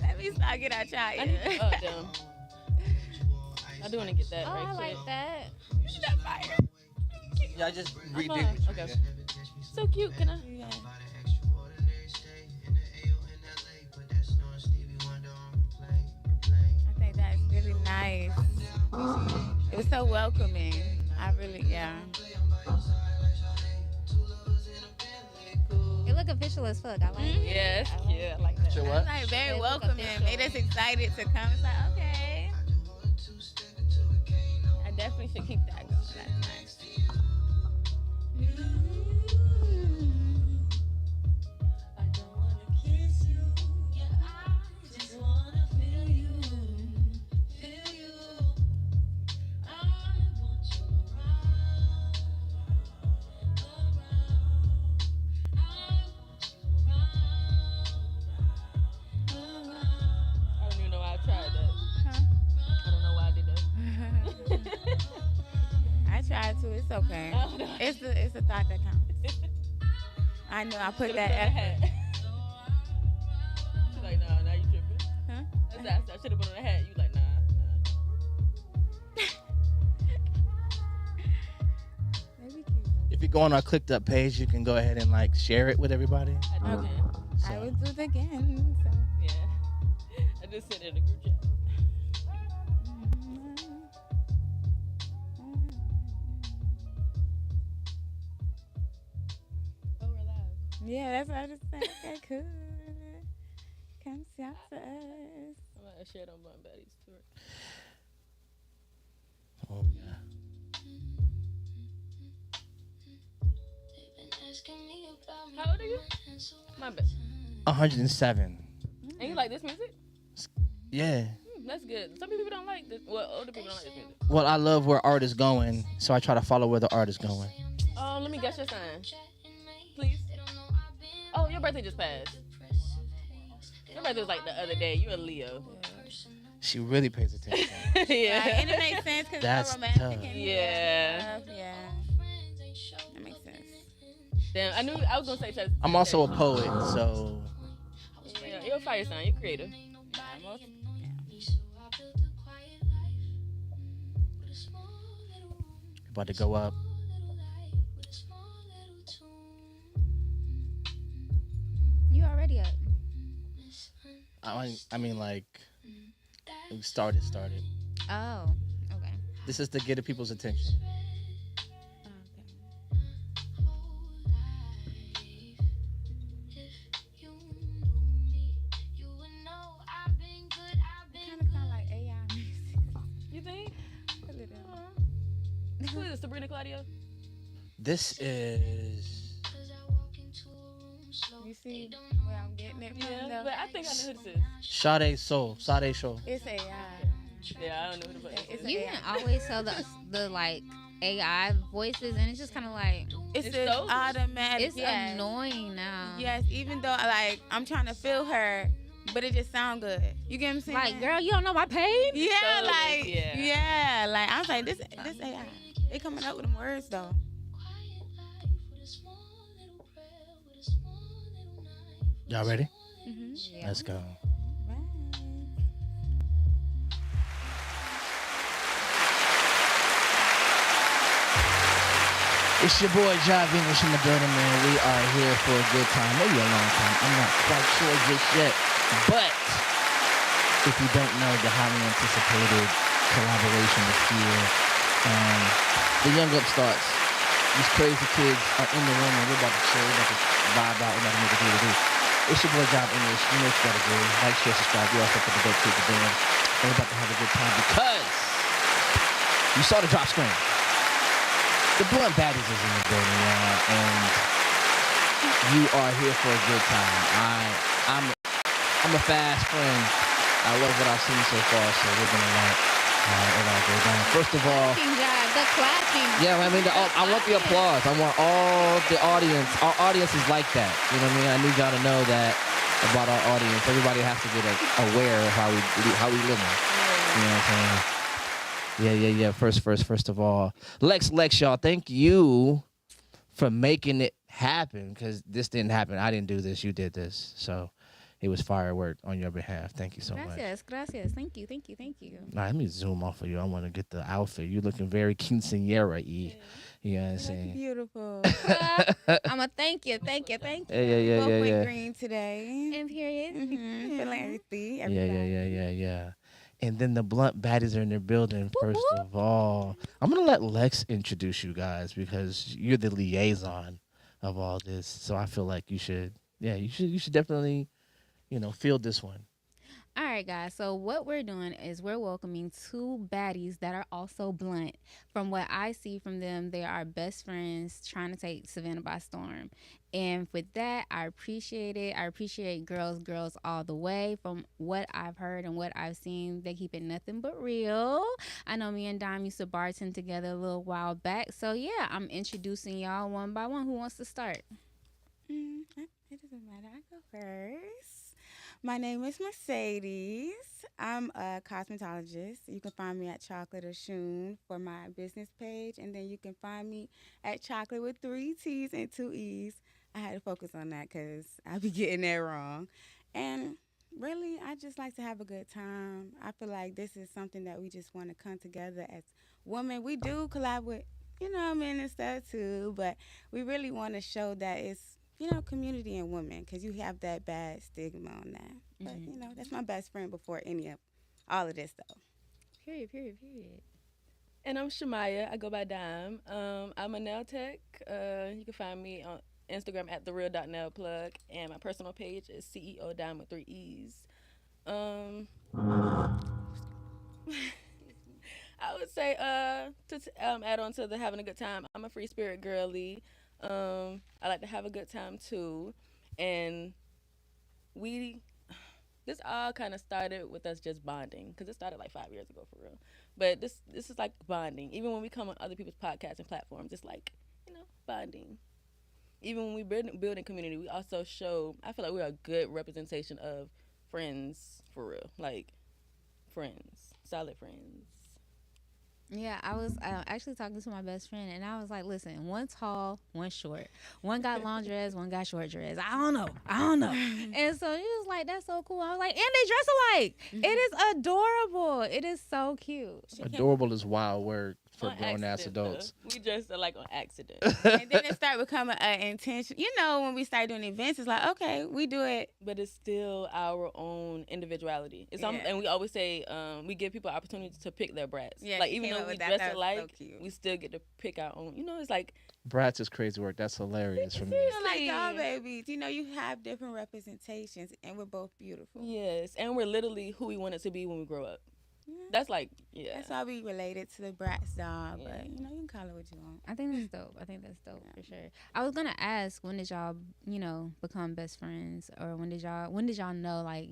Let me start get out y'all. Oh, damn. I do want to get that right I quick. like that. That fire. Yeah, I just redid fine. it. Okay. So cute. Can I? Yeah. I think that's really nice. It was so welcoming. I really, yeah. It look official as fuck. I like it. Yeah, it's cute. I like that. So what? It's like very It look welcoming. official. Made us excited to come. It's like, okay. I definitely should keep that going. That's nice. I don't even know why I tried that. Huh? I don't know why I did that. I tried to. It's okay. Oh, no. It's the thought that counts. I know. I put that effort. She's like, nah, you tripping. Huh? I should have put on a hat. You like, nah. Maybe cute. If you go on our Cliqu'd page, you can go ahead and like share it with everybody. I do. Okay. So, I will do it again. So. Yeah. I just sent it in the group chat. Oh, we're live. Yeah, that's what I just said. Okay, cool. Come see us. I'm going to share it on my Baddies tour. oh yeah. How old are you? My bad. 107. And you like this music? Yeah. That's good. Some people don't like this. Well, older people don't like this music. Well, I love where art is going, so I try to follow where the art is going. Oh, let me guess your sign. Please. Oh, your birthday just passed. Your birthday was like the other day. You a Leo. She really pays attention. Yeah. Right, and it makes sense because That's it's romantic. tough. And Yeah. stuff. Yeah. That makes sense. Damn, I was gonna say Chester. I'm also a poet, so Yeah, you're a fire sign. You're creative. Yeah, most, yeah. about to go up. You already up. I mean, like, we started. Oh, okay. This is to get the people's attention. Kind of sound like AI music. You think? A little. Who is it? Sabrina Claudio? This is You see where I'm getting it from? Yeah, though? but I think I know who this is. Sade Soul. Sade Show. It's AI. Yeah, I don't know who the fuck this It's is. You can always tell the like AI voices, and it's just kind of like It's It's just so- automatic. it's yes. annoying now. Yes, even though like I'm trying to feel her, but it just sound good. You get what I'm saying? Like, girl, you don't know my pain. Yeah, So, like yeah. like I was like this AI. They coming up with them words though. Y'all ready? Yeah. Let's go. It's your boy Jive English in the building, man. We are here for a good time, maybe a long time. I'm not quite sure just yet. But if you don't know, the highly anticipated collaboration is here. The Young Upstarts. These crazy kids are in the room, and we're about to chill. We're about to vibe out. We're about to make it do what we do. It's your boy Jive English. You know what you gotta do. Like, share, subscribe. We also put the dope kids doing. And we're about to have a good time because you saw the drop screen. The Blunt Baddies is in the building, y'all, and you are here for a good time. I'm a fast friend. I love what I've seen so far, so we're gonna let it all go down. First of all, The clapping. yeah, I mean, I want the applause. I want all the audience. Our audience is like that. You know what I mean? I need y'all to know that about our audience. Everybody has to get aware of how we living. You know what I'm saying? Yeah. First of all, Lex, y'all, thank you for making it happen, because this didn't happen. I didn't do this. You did this. So, it was firework on your behalf. Thank you so much. Gracias. Thank you. Nah, let me zoom off of you. I want to get the outfit. You're looking very quinceañera-y. You know what I'm You look saying? beautiful. I'ma thank you. Yeah. Both went green today. And period. Feeling earthy. Yeah. And then the blunt baddies are in their building. First of all, I'm gonna let Lex introduce you guys because you're the liaison of all this. So I feel like you should definitely, field this one. All right, guys. So what we're doing is we're welcoming two baddies that are also blunt. From what I see from them, they are best friends trying to take Savannah by storm. And with that, I appreciate it. I appreciate girls all the way. From what I've heard and what I've seen, they keep it nothing but real. I know me and Dime used to bartend together a little while back. So yeah, I'm introducing y'all one by one. Who wants to start? It doesn't matter. I go first. My name is Mercedes. I'm a cosmetologist. You can find me at Chocolate or Shoon for my business page, and then you can find me at Chocolate with 3 T's and 2 E's. I had to focus on that because I be getting that wrong. And really, I just like to have a good time. I feel like this is something that we just want to come together as women. We do collab with, men and stuff too, but we really want to show that it's community and women, because you have that bad stigma on that. But, that's my best friend before all of this, though. Period. And I'm Shamaya. I go by Dime. I'm a nail tech. You can find me on Instagram at thereal.nailplug, and my personal page is CEO Dime with 3 E's. I would say to add on to the having a good time, I'm a free spirit girly. I like to have a good time too, and this all kind of started with us just bonding, because it started like 5 years ago for real. But this is like bonding. Even when we come on other people's podcasts and platforms, it's like bonding. Even when we building community, we also show. I feel like we're a good representation of friends for real, like friends, solid friends. Yeah, I was actually talking to my best friend, and I was like, listen, one tall, one short. One got long dress, one got short dress. I don't know. And so he was like, that's so cool. I was like, and they dress alike. It is adorable. It is so cute. Adorable is a wild word for grown-ass adults. We dressed alike on accident. And then it started becoming an intention. When we start doing events, it's like, okay, we do it. But it's still our own individuality. And we always say we give people opportunity to pick their brats. Yeah, like, even though we dress alike, so we still get to pick our own. It's like... Brats is crazy work. That's hilarious for me. Like doll babies. You have different representations, and we're both beautiful. Yes, and we're literally who we wanted to be when we grow up. Yeah. That's like, That's why we related to the Bratz doll, but you can call it what you want. I think that's dope for sure. I was gonna ask, when did y'all, become best friends, or when did y'all know, like,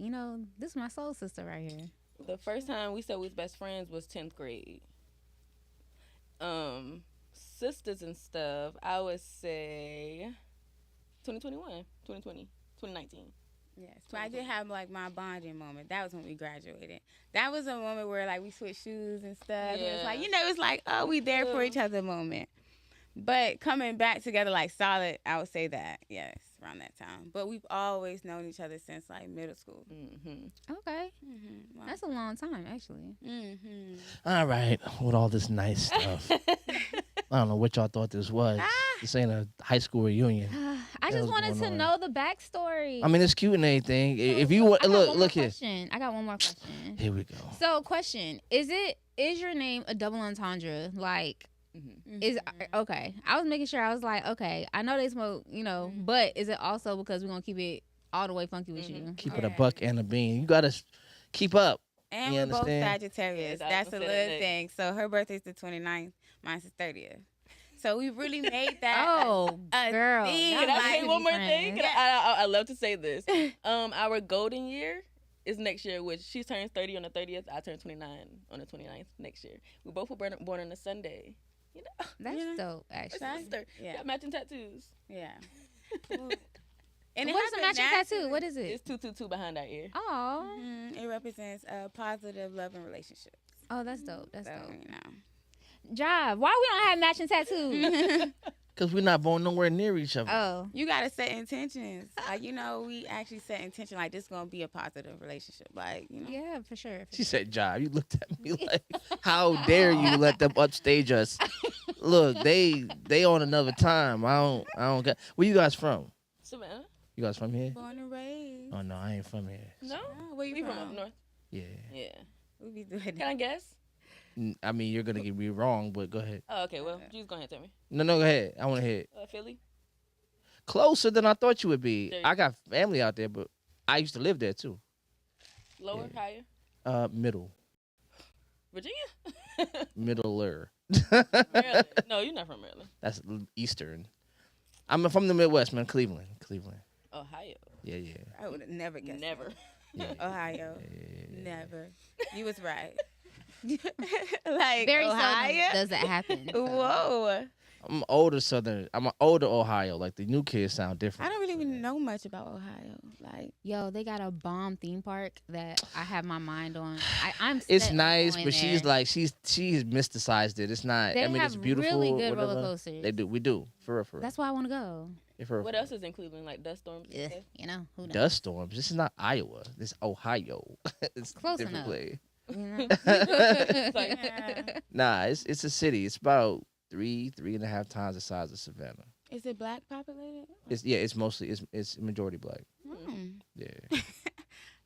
this is my soul sister right here? The first time we said we was best friends was 10th grade. Sisters and stuff, I would say 2020, 2019. Yes, but I did have like my bonding moment. That was when we graduated. That was a moment where like we switched shoes and stuff. Yeah. And it's like it's like, oh, we there for each other moment. But coming back together like solid, I would say that around that time. But we've always known each other since like middle school. Okay, wow. That's a long time actually. All right, with all this nice stuff. I don't know what y'all thought this was. This ain't a high school reunion. I just wanted to know the backstory. I mean, it's cute and anything. If you want, look here. I got one more question. Here we go. So, question: Is your name a double entendre? Like, is okay? I was making sure. I was like, okay, I know they smoke, but is it also because we're gonna keep it all the way funky with you? Keep it a buck and a bean. You gotta keep up. And we're both Sagittarius. That's a little thing. So her birthday's the 29th. Mine's the 30th. So we really made that girl. Can I say one more thing? I love to say this. Our golden year is next year, which she turns 30 on the 30th. I turn 29 on the 29th next year. We both were born on a Sunday. That's dope, actually. Yeah. Got matching tattoos. Yeah. And what's a matching tattoo? What is it? It's 222 behind our ear. Oh. It represents positive love and relationships. Oh, that's dope. That's dope. You know. Job. Why we don't have matching tattoos? Because we're not born nowhere near each other. Oh, You gotta set intentions. Like, we actually set intention like this gonna be a positive relationship. Like, yeah, for sure. For She sure. said, "Job." You looked at me like, "How dare you let them upstage us?" Look, they on another time. I don't get. Where you guys from? Savannah? You guys from here? born and raised. Oh no, I ain't from here. No? Oh, where you We from? from up north. Yeah. Yeah. We be doing Can that. I guess? I mean, you're gonna get me wrong, but go ahead. Oh, okay. Well, you just go ahead and tell me. No, go ahead. I want to hear it. Philly? Closer than I thought you would be. There you I got family out there, but I used to live there too. Lower? Yeah. Higher? Middle, Virginia? middler. Maryland. No, you're not from Maryland. That's Eastern. I'm from the Midwest, man. Cleveland. Ohio. Yeah. I would have never guessed. Never. Yeah. Ohio. Yeah. Never. You was right. Like Very Ohio. seldom does that happen. so. Whoa. I'm older Southern. I'm an older Ohio. Like the new kids sound different. I don't really even know much about Ohio. Like, Yo, they got a bomb theme park that I have my mind on. I'm. It's set on nice, going but she's there. like she's mysticized it. It's not. They I mean, have it's beautiful. really good whatever. roller coasters. They do. We do. For real. That's why I want to go. Yeah, for real. What else is in Cleveland? Like dust storms? and Yeah, stuff? you know who knows? Dust storms. This is not Iowa. This is Ohio. It's Close different enough. place. You know? It's like, yeah. Nah, it's a city. It's about 3.5 times the size of Savannah. Is it black populated? It's mostly it's majority black. Hmm. Yeah. I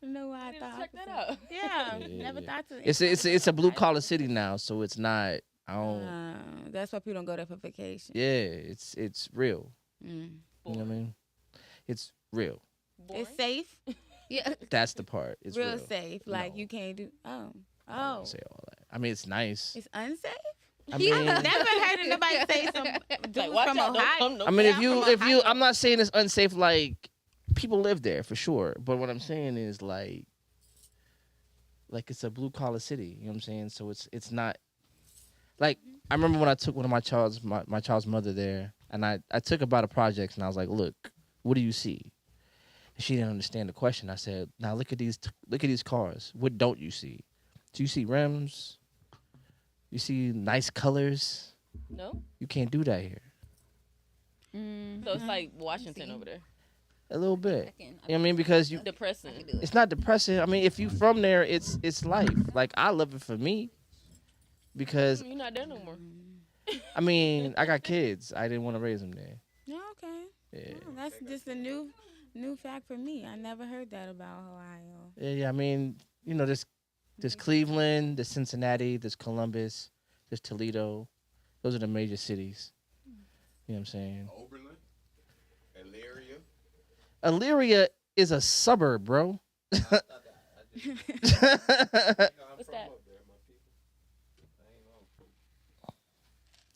don't know why I need to thought. check that out. Yeah, Yeah, never yeah. thought to. It's a blue collar city now, so it's not. I don't. That's why people don't go there for vacation. Yeah, it's real. Mm. You know what I Boring. mean? It's real. Boring? It's safe. Yeah. That's the part. It's real real. safe. Like No. you can't do. Oh. I don't Oh. wanna say all that. I mean, it's nice. It's unsafe. I You mean, never heard anybody say some dudes Like, watch from out, don't Ohio. come no I mean, Yeah, if you from Ohio. I'm not saying it's unsafe. Like people live there for sure, but what I'm saying is like it's a blue collar city. You know what I'm saying? So it's not like I remember when I took one of my child's mother there, and I took her by the projects, and I was like, look, what do you see? And she didn't understand the question. I said, now look at these cars. What don't you see? Do you see rims? You see nice colors? No? You can't do that here. Mm, So it's like Washington see. over there. A little bit. I You can- know what I mean? Because you Depressing. I can do it. it's not depressing. I mean, if you from there, it's life. Like I love it for me because You're not there no more. I mean I got kids. I didn't want to raise them there. Yeah, okay. Yeah, Oh, that's just a new fact for me. I never heard that about Ohio. yeah. I mean, you know, there's Cleveland, there's Cincinnati, there's Columbus, there's Toledo. Those are the major cities. You know what I'm saying? Oberlin, Elyria. Elyria is a suburb, bro. I'm What's from that? up there, my people. I ain't know.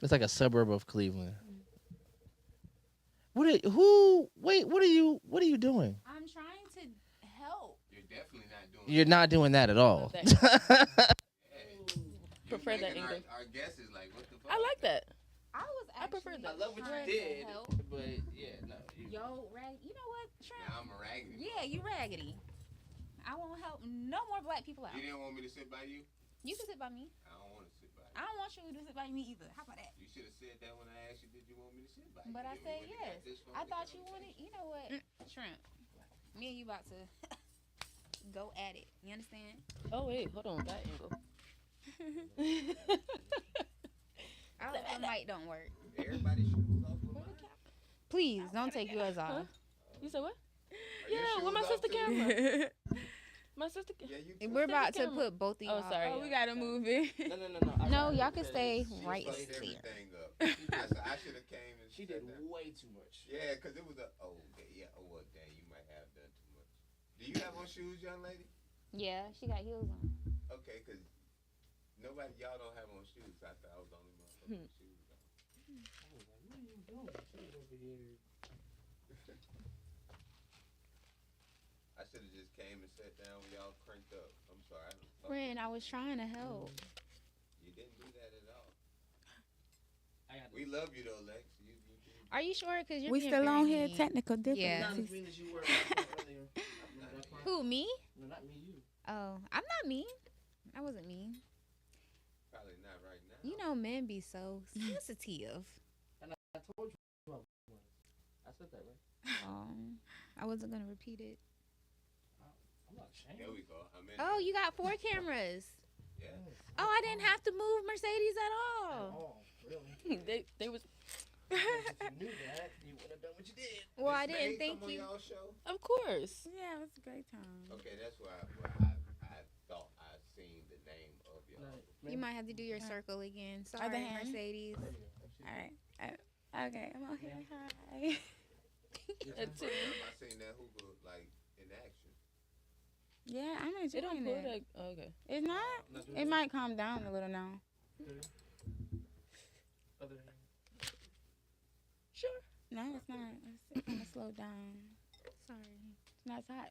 It's like a suburb of Cleveland. What are you doing? I'm trying to help. You're definitely not doing. You're not doing that at all. Prefer that making English. Our guesses like what the fuck. I like that. I was I prefer actually that. I love what trying you to did, help. but yeah, no. Yo, you know what, Trent? Now I'm a raggedy. Yeah, you raggedy. I won't help no more black people out. You didn't want me to sit by you. You can sit by me. I don't want to sit by you. I don't want you to sit by me either. How about that? You should have said that when I asked you, did you want me to sit by you? But I Then we said wouldn't have yes. got this far I in the thought you conversation. wanted. You know what, Trent? Me and you about to go at it. You understand? Oh, wait. Hold on. That angle. I hope the mic don't work. Everybody's shoes off. With mine. Please don't take yours off. You said what? Are your Yeah, where shoes my off sister too? camera? My sister. Yeah, you. And too. we're about to camera. put both of you. Oh, sorry. Oh, we gotta move it. No. No, y'all can stay right fucked there. everything up. I should have came and She said did that. way too much. Yeah, because it was a. Oh, okay, yeah. Oh, well, dang, you might have done too much. Do you have on shoes, young lady? Yeah, she got heels on. Okay, because nobody, y'all don't have on shoes. I thought I was the only motherfucker with shoes on. I should have just came and sat down when y'all cranked up. I'm sorry. I done fucked Friend, up. I was trying to help. You didn't do that at all. We love you though, Lex. Are you sure? Cause you're We being still very on here. mean. Technical Yeah. difficulties. Who, me? No, not me, you. Oh, I'm not mean. I wasn't mean. Probably not right now. You know, men be so sensitive. I told you. I wasn't gonna repeat it. I'm not ashamed. There we go. I'm in. Oh, you got 4 cameras. Yeah. Oh, I didn't have to move Mercedes at all. Oh, really? they was, If you knew that, you would have done what you did. Well, I Miss didn't May think come you. on y'all show? of course. Yeah, it was a great time. Okay, that's why I thought I seen the name of y'all. You might have to do your circle again. Sorry, Other hand. Mercedes. All right. Okay, I'm okay. Hi. That's First it. time I seen that hookah like in action. Yeah, I'm They don't enjoying pull it. that. Oh, okay. It's not. It might calm down a little now. Other hand. Sure. No, it's not. It's kind of slowed down. Sorry. It's not hot.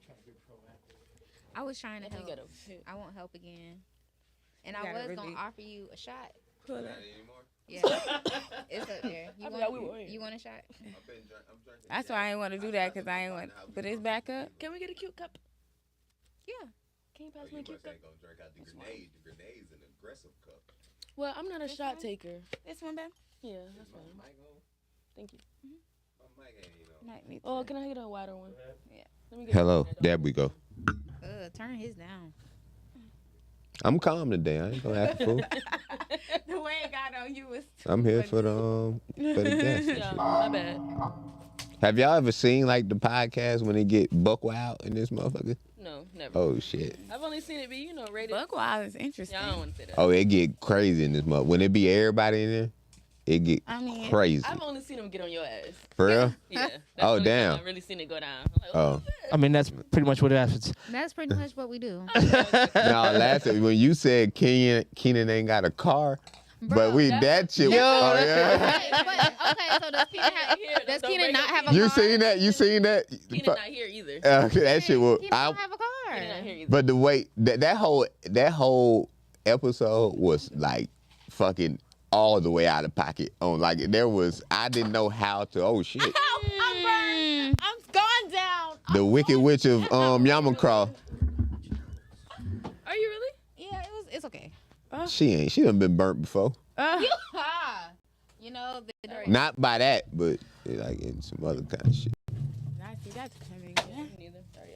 Trying to be proactive. I was trying to You help. gotta hit. I won't help again. And You I gotta was really- gonna offer you a shot. Pull Not it. anymore. Yeah, it's up there. I forgot we were. You want a shot? I'm drinking. That's why I ain't want to do that because I ain't want. But it's back up. Can we get a cute cup? Yeah. Can you Oh, pass you me a must cute cup? ain't gonna drink out the grenade. The grenade's an aggressive cup. Well, I'm not a This shot one? taker. This one, babe. Yeah, that's My fine. mic on? Thank you. My mic ain't even on. Might need Oh, to. can I get a wider one? Yeah. Let me get Hello, that there dog. we go. Turn his down. I'm calm today. I ain't gonna act a fool. The way it got on you was. I'm here for the guests. Yeah, my bad. Have y'all ever seen like the podcast when they get buck wild in this motherfucker? No, never. Oh shit. I've only seen it be, rated. Buck Wild is interesting. Yeah, I don't want to say that. Oh, it get crazy in this mother. When it be everybody in there, it get I mean, crazy. I've only seen him get on your ass. For real? Yeah. That's Oh, the only time damn. I've really seen it go down. I'm like, Oh. I mean, that's pretty much what it happens. That's pretty much what we do. No, last when you said Keenan ain't got a car, but we that shit. Was, oh yeah. But, okay, so does Keenan does Don't Keenan break not up have a Keenan. You car? seen that? You seen that? Keenan not here either. Okay, that shit was. Keenan don't have a car. Keenan not here either. But the way that whole episode was like fucking all the way out of pocket. On like there was I didn't know how to. Oh shit. I'm burned. I'm going down. The Wicked Witch of Yamakra. Are you really? Yeah, it's okay. She ain't. She done been burnt before. You know, Not by that, but like in some other kind of shit. That's coming. Neither. Sorry,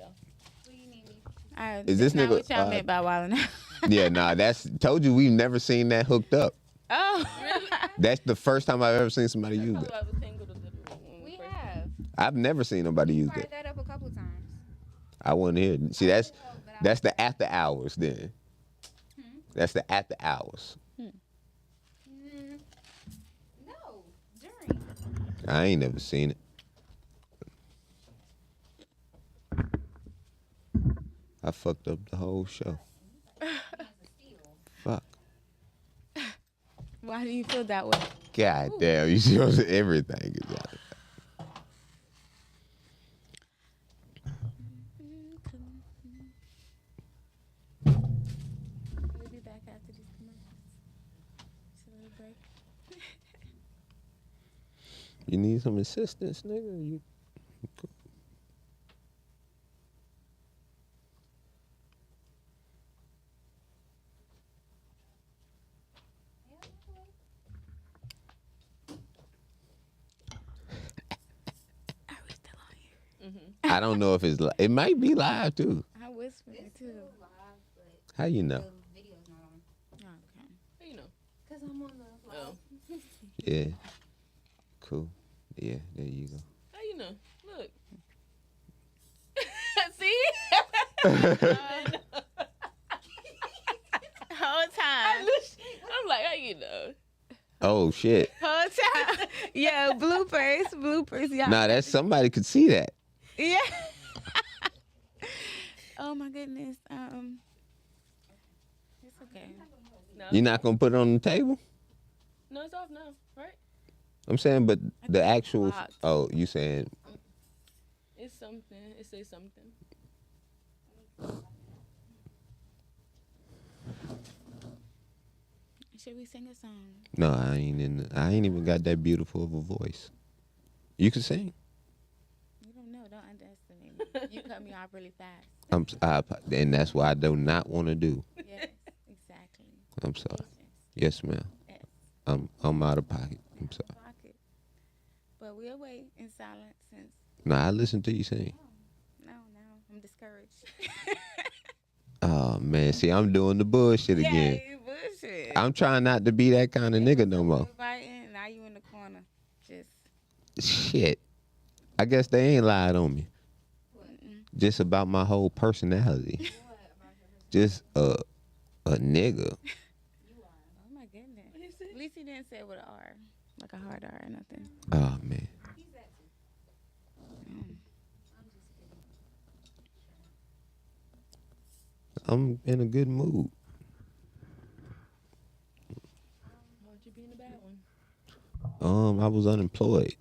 y'all. Is this not nigga- what y'all meant by wilding out? Yeah, nah. That's told you we've never seen that hooked up. Oh. That's the first time I've ever seen somebody use That's that. why I was saying go to the we first. have I've never seen nobody use fired that. that up a couple of times. I wasn't here. See, that's the after hours then. That's the after hours. No, during. I ain't never seen it. I fucked up the whole show. Fuck. Why do you feel that way? God damn, you see what everything is out. We'll be back after these commercials. Just a little break. You need some assistance, nigga? You Are we still on here? I don't know if it's it might be live too. I whispered it too. How you know? Video's not on. Okay. How you know? Cause I'm on the. Oh. Yeah. Cool. Yeah, there you go. How you know? Look. See? Whole time. I'm like, how you know? Oh shit. Whole time. Yeah, bloopers, y'all. Nah, that's somebody could see that. Yeah. Oh my goodness. It's okay. No, You're not gonna put it on the table? no, it's off now, right? I'm saying, but the actual. blocked. Oh, you saying? It's something. It says something. Should we sing a song? No, I ain't even got that beautiful of a voice. You can sing. You don't know. Don't underestimate me. You cut me off really fast. And that's why I do not want to do. Yes, exactly. I'm sorry. Patience. Yes, ma'am. Yes. I'm out of pocket. I'm sorry. Pocket. But we'll wait in silence since Nah, I listen to you sing. no, I'm discouraged. Oh man, see, I'm doing the bullshit again. Yeah, you bullshit. I'm trying not to be that kind of nigga no more. Inviting, now you in the corner. Just Shit. I guess they ain't lied on me. Just about my whole personality. Just a nigga. oh my goodness. At least he didn't say it with an R, like a hard R or nothing. Oh man. I'm in a good mood. Why'd you be in a bad one? I was unemployed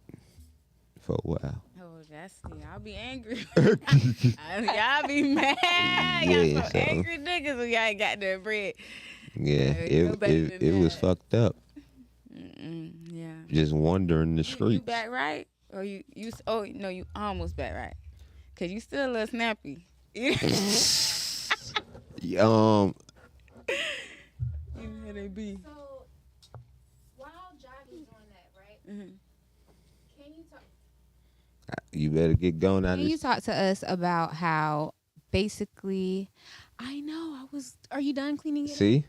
for a while. Oh, that's y'all be angry. Y'all be mad. Y'all Yeah, some so- angry niggas when y'all ain't got that bread. Yeah, no better than it was that. fucked up. Yeah. Just wandering the You streets. back right? Or you oh no, you almost back right. Cause you still a little snappy. You Um, know how they be. So while Javi's doing that, right? Mhm. Can you talk? you better get going out Can of you this. talk to us about how basically? I know. Are you done cleaning it? See?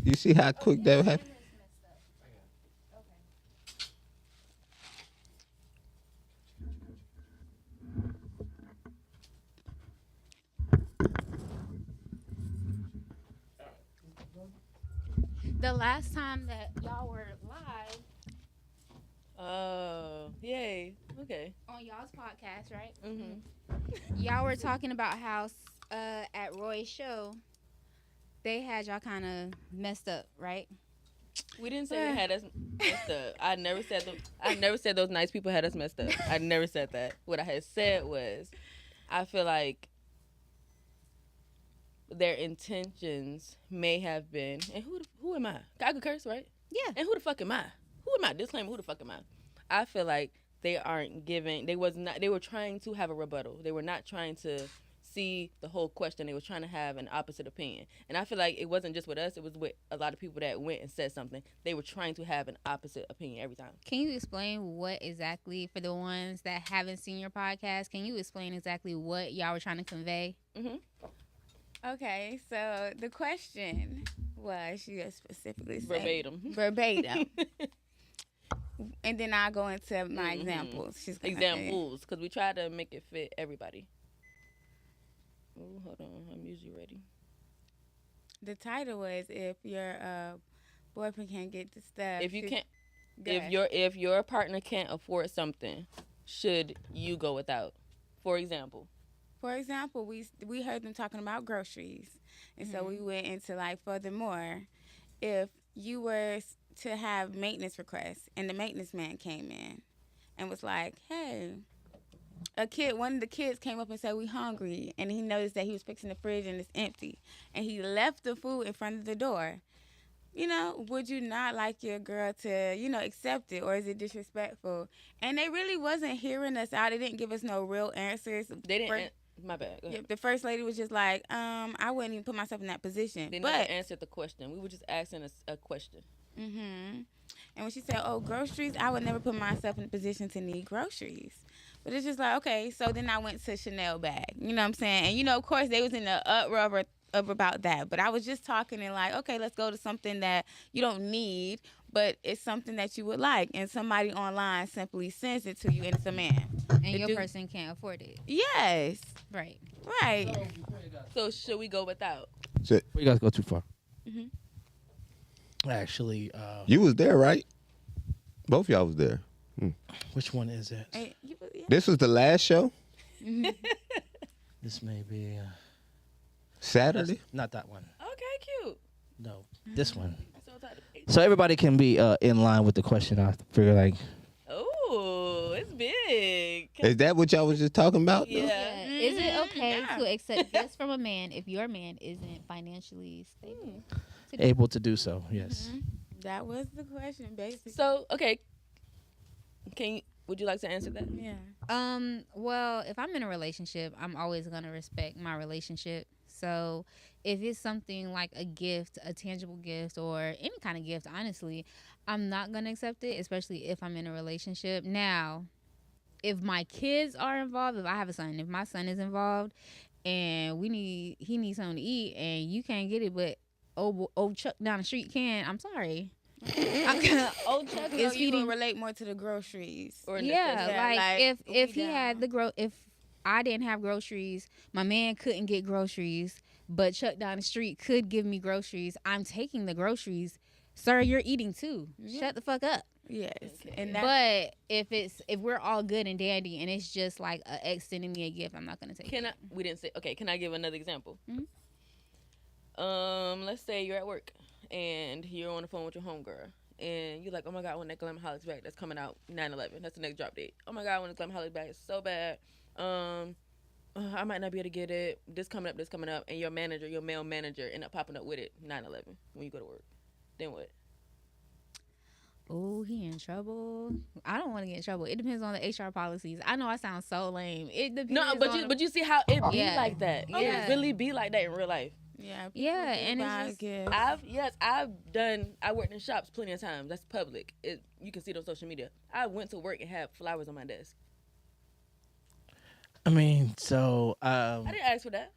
You see how quick that happened? The last time that y'all were live Oh, yay. Okay. on y'all's podcast, right? Mm-hmm. Y'all were talking about how at Roy's show they had y'all kind of messed up, right? We didn't say they had us messed up. I never said those nice people had us messed up. I never said that. What I had said was, I feel like their intentions may have been, and who am I? I could curse, right? Yeah. And who the fuck am I? Who am I? Disclaimer, who the fuck am I? I feel like they aren't giving, they were trying to have a rebuttal. They were not trying to see the whole question. They were trying to have an opposite opinion. And I feel like it wasn't just with us, it was with a lot of people that went and said something. They were trying to have an opposite opinion every time. Can you explain what exactly, for the ones that haven't seen your podcast, can you explain exactly what y'all were trying to convey? Mm-hmm. Okay, so the question was, she specifically said Verbatim. verbatim. And then I'll go into my Mhm. examples. She's gonna, Examples, because we try to make it fit everybody. Oh, hold on. I'm usually ready. The title was if your boyfriend can't get the stuff. If you can't, Go if ahead. your partner can't afford something, should you go without? For example. For example, we heard them talking about groceries, and so we went into like, furthermore, if you were to have maintenance requests and the maintenance man came in and was like, hey, one of the kids came up and said we hungry, and he noticed that he was fixing the fridge and it's empty, and he left the food in front of the door. Would you not like your girl to, accept it, or is it disrespectful? And they really wasn't hearing us out. They didn't give us no real answers. They didn't. My bad. Go ahead. The first lady was just like, I wouldn't even put myself in that position. They but never answered the question. We were just asking a question. And when she said, oh, groceries, I would never put myself in a position to need groceries. But it's just like, okay, so then I went to Chanel bag. You know what I'm saying? And, of course, they was in the uproar about that. But I was just talking and like, okay, let's go to something that you don't need, but it's something that you would like. And somebody online simply sends it to you, and it's a man. And The your dude- person can't afford it. Yes. Right. Right. So should we go without? Before you guys go too far. Mhm. Actually, You was there, right? Both y'all was there. which one is it? Hey, yeah. This was the last show? This may be Saturday? not that one. Okay, cute. No, this one. I'm so tired of So everybody can be in line with the question. I figure like Oh, it's big. Is that what y'all was just talking about? though? Yeah. Is it okay Yeah. to accept gifts from a man if your man isn't financially stable? able to do so. Yes. That was the question, basically. So, okay. Would you like to answer that? Yeah. Well, if I'm in a relationship, I'm always gonna respect my relationship. So if it's something like a gift, a tangible gift, or any kind of gift, honestly, I'm not gonna accept it, especially if I'm in a relationship. Now, if my kids are involved, if I have a son, if my son is involved, and he needs something to eat, and you can't get it, but old Chuck down the street can, I'm sorry. Old Chuck So is you feeding. would relate more to the groceries. Or Yeah, Yeah, like, like, if we he had if I didn't have groceries, my man couldn't get groceries, but Chuck down the street could give me groceries. I'm taking the groceries. Sir, you're eating too. Shut the fuck up. Yes, Okay. and that, But if we're all good and dandy and it's just like extending me a gift, I'm not gonna take Can it. I? We didn't say. Okay, can I give another example? Mhm. Let's say you're at work and you're on the phone with your homegirl, and you're like, "Oh my God, I want that Glamaholics bag that's coming out 9/11. That's the next drop date. Oh my God, I want the Glamaholics bag. It's so bad. I might not be able to get it. This coming up, and your male manager, end up popping up with it 9/11 when you go to work. Then what? Oh, he in trouble. I don't want to get in trouble. It depends on the HR policies. I know I sound so lame. It depends. No, but you see how it be Yeah. like that. Yeah. It really be like that in real life. yeah, Yeah, and it's just- I worked in shops plenty of times. That's public. You can see it on social media. I went to work and had flowers on my desk. I mean, so I didn't ask for that.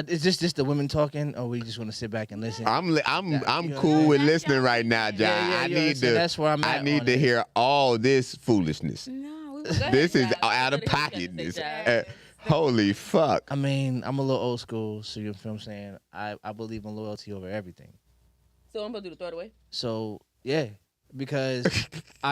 is this just the women talking, or we just want to sit back and listen? I'm you know, cool with that's listening y'all right now, thinking. John. Yeah, I you need understand? That's where I'm I at need on to it. hear all this foolishness. no, we Go ahead, This is Jai. out of Go ahead, pocket. say, This, Jai. holy fuck. I mean, I'm a little old school, so you feel what I'm saying? I believe in loyalty over everything. So I'm gonna do the throw it away. So yeah, because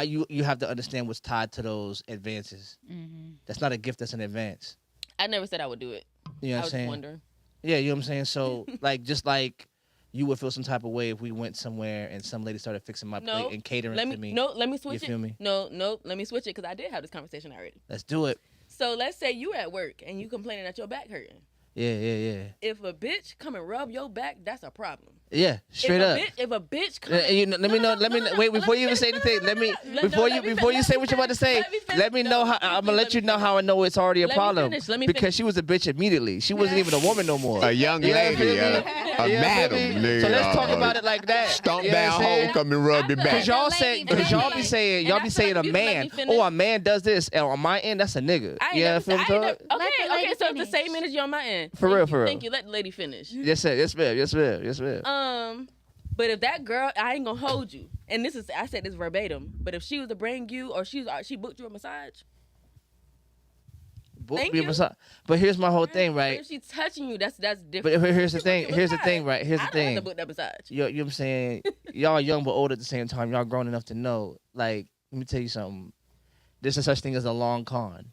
you have to understand what's tied to those advances. Mhm. That's not a gift. That's an advance. I never said I would do it. You know I what I'm was saying? just wondering. Yeah, you know what I'm saying? So, like, just like you would feel some type of way if we went somewhere and some lady started fixing my No, plate and catering Let to me. me switch You it. feel me? No, let me switch it because I did have this conversation already. Let's do it. So let's say you at work and you complaining that your back hurting. Yeah. If a bitch come and rub your back, that's a problem. Yeah, straight up. If a bitch come, You know, let me know. Let me wait before you even say anything. Let me before you say what you're about to say. Let me know how I'm gonna let you know how I know it's already a Let me problem. finish, let me Because finish. she was a bitch immediately. She wasn't even a woman no more. A young You know what I lady, feel a me? You madam. feel me? So let's talk about it like that. Stomp You know what down I'm saying? hole, come and rub your I back. Cause y'all Lady, say, but cause then y'all like- be saying, and y'all I be feel saying like a you let me man. finish. Oh, a man does this, and on my end, that's a nigga. I ain't Yeah, never, feel I me? ain't Talk? never, Let the okay, lady so it's the finish. same energy on my end. For real, for real. Thank you. Let the lady finish. Yes, sir. Yes, ma'am. Yes, ma'am. But if that girl, I ain't gonna hold you. And I said this verbatim. But if she was to bring you, or she booked you a massage, Thank Be a you. massage. But here's my whole thing, but right? if she's touching you, that's different. But here's the thing. Book you a Here's the massage. thing, right? Here's the I don't have to thing. book that massage. You know what I'm saying? Y'all young but old at the same time. Y'all grown enough to know. Like, let me tell you something. There's no such thing as a long con.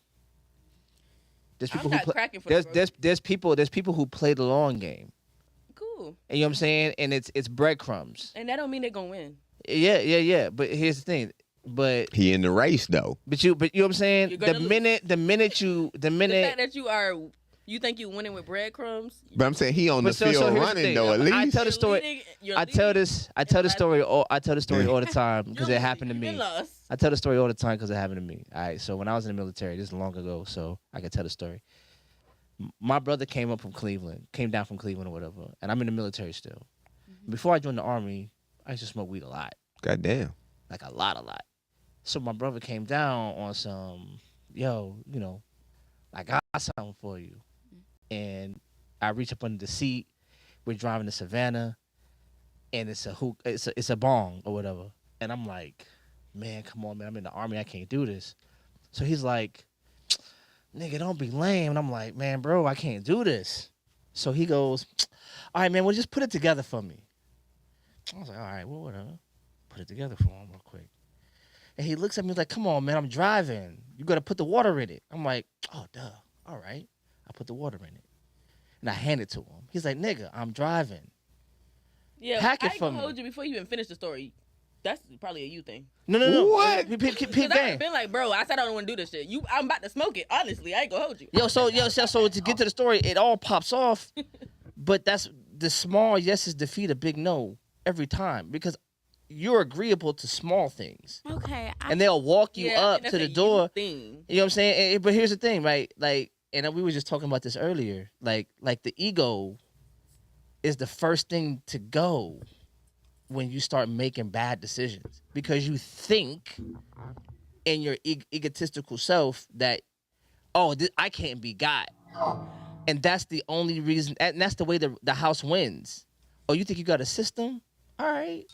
There's I'm people not who play. cracking for the There's people who play the long game. Cool. And you know what I'm saying? And it's breadcrumbs. And that don't mean they're gonna win. Yeah. But here's the thing. But He in the race though. you know what I'm saying? You're The gonna lose. minute The fact that you think you winning with breadcrumbs. But I'm saying he on the But so field here's the running thing. though. At I least tell the story. I tell the story all the time because it happened to me. Lost. I tell the story all the time because it happened to me. All right, so when I was in the military, this is long ago, so I can tell the story. My brother came down from Cleveland or whatever, and I'm in the military still. Before I joined the Army, I used to smoke weed a lot, goddamn. like a lot. So my brother came down on some, yo, you know, I got something for you. And I reach up under the seat. We're driving to Savannah, and it's a bong or whatever. And I'm like, man, come on, man, I'm in the Army, I can't do this. So he's like, nigga, don't be lame. And I'm like, man, bro, I can't do this. So he goes, all right, man, well, just put it together for me. I was like, all right, well, whatever. Put it together for him real quick. And he looks at me like, come on, man, I'm driving. You got to put the water in it. I'm like, oh, duh. All right. I put the water in it. And I hand it to him. He's like, nigga, I'm driving. Yeah, Pack it I ain't for gonna me. hold you before you even finish the story. That's probably a you thing. No. What? Peep Cause I've game. been like, bro, I said I don't want to do this shit. I'm about to smoke it. Honestly, I ain't gonna hold you. So to get to the story, it all pops off. But that's the small yeses defeat a big no every time because you're agreeable to small things. okay. And they'll walk you Yeah, I up think to that's the a you door. thing. You know what I'm saying? But here's the thing, right? Like, and we were just talking about this earlier. Like the ego is the first thing to go when you start making bad decisions, because you think in your egotistical self that, I can't be God. And that's the only reason, and that's the way the house wins. Oh, you think you got a system? All right.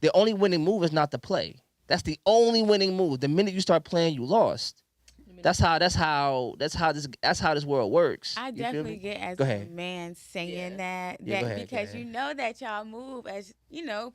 The only winning move is not to play. That's the only winning move. The minute you start playing, you lost. That's how this world works. I You feel definitely me? get as Go a ahead. man saying that Yeah, go ahead, because go you ahead. know that y'all move as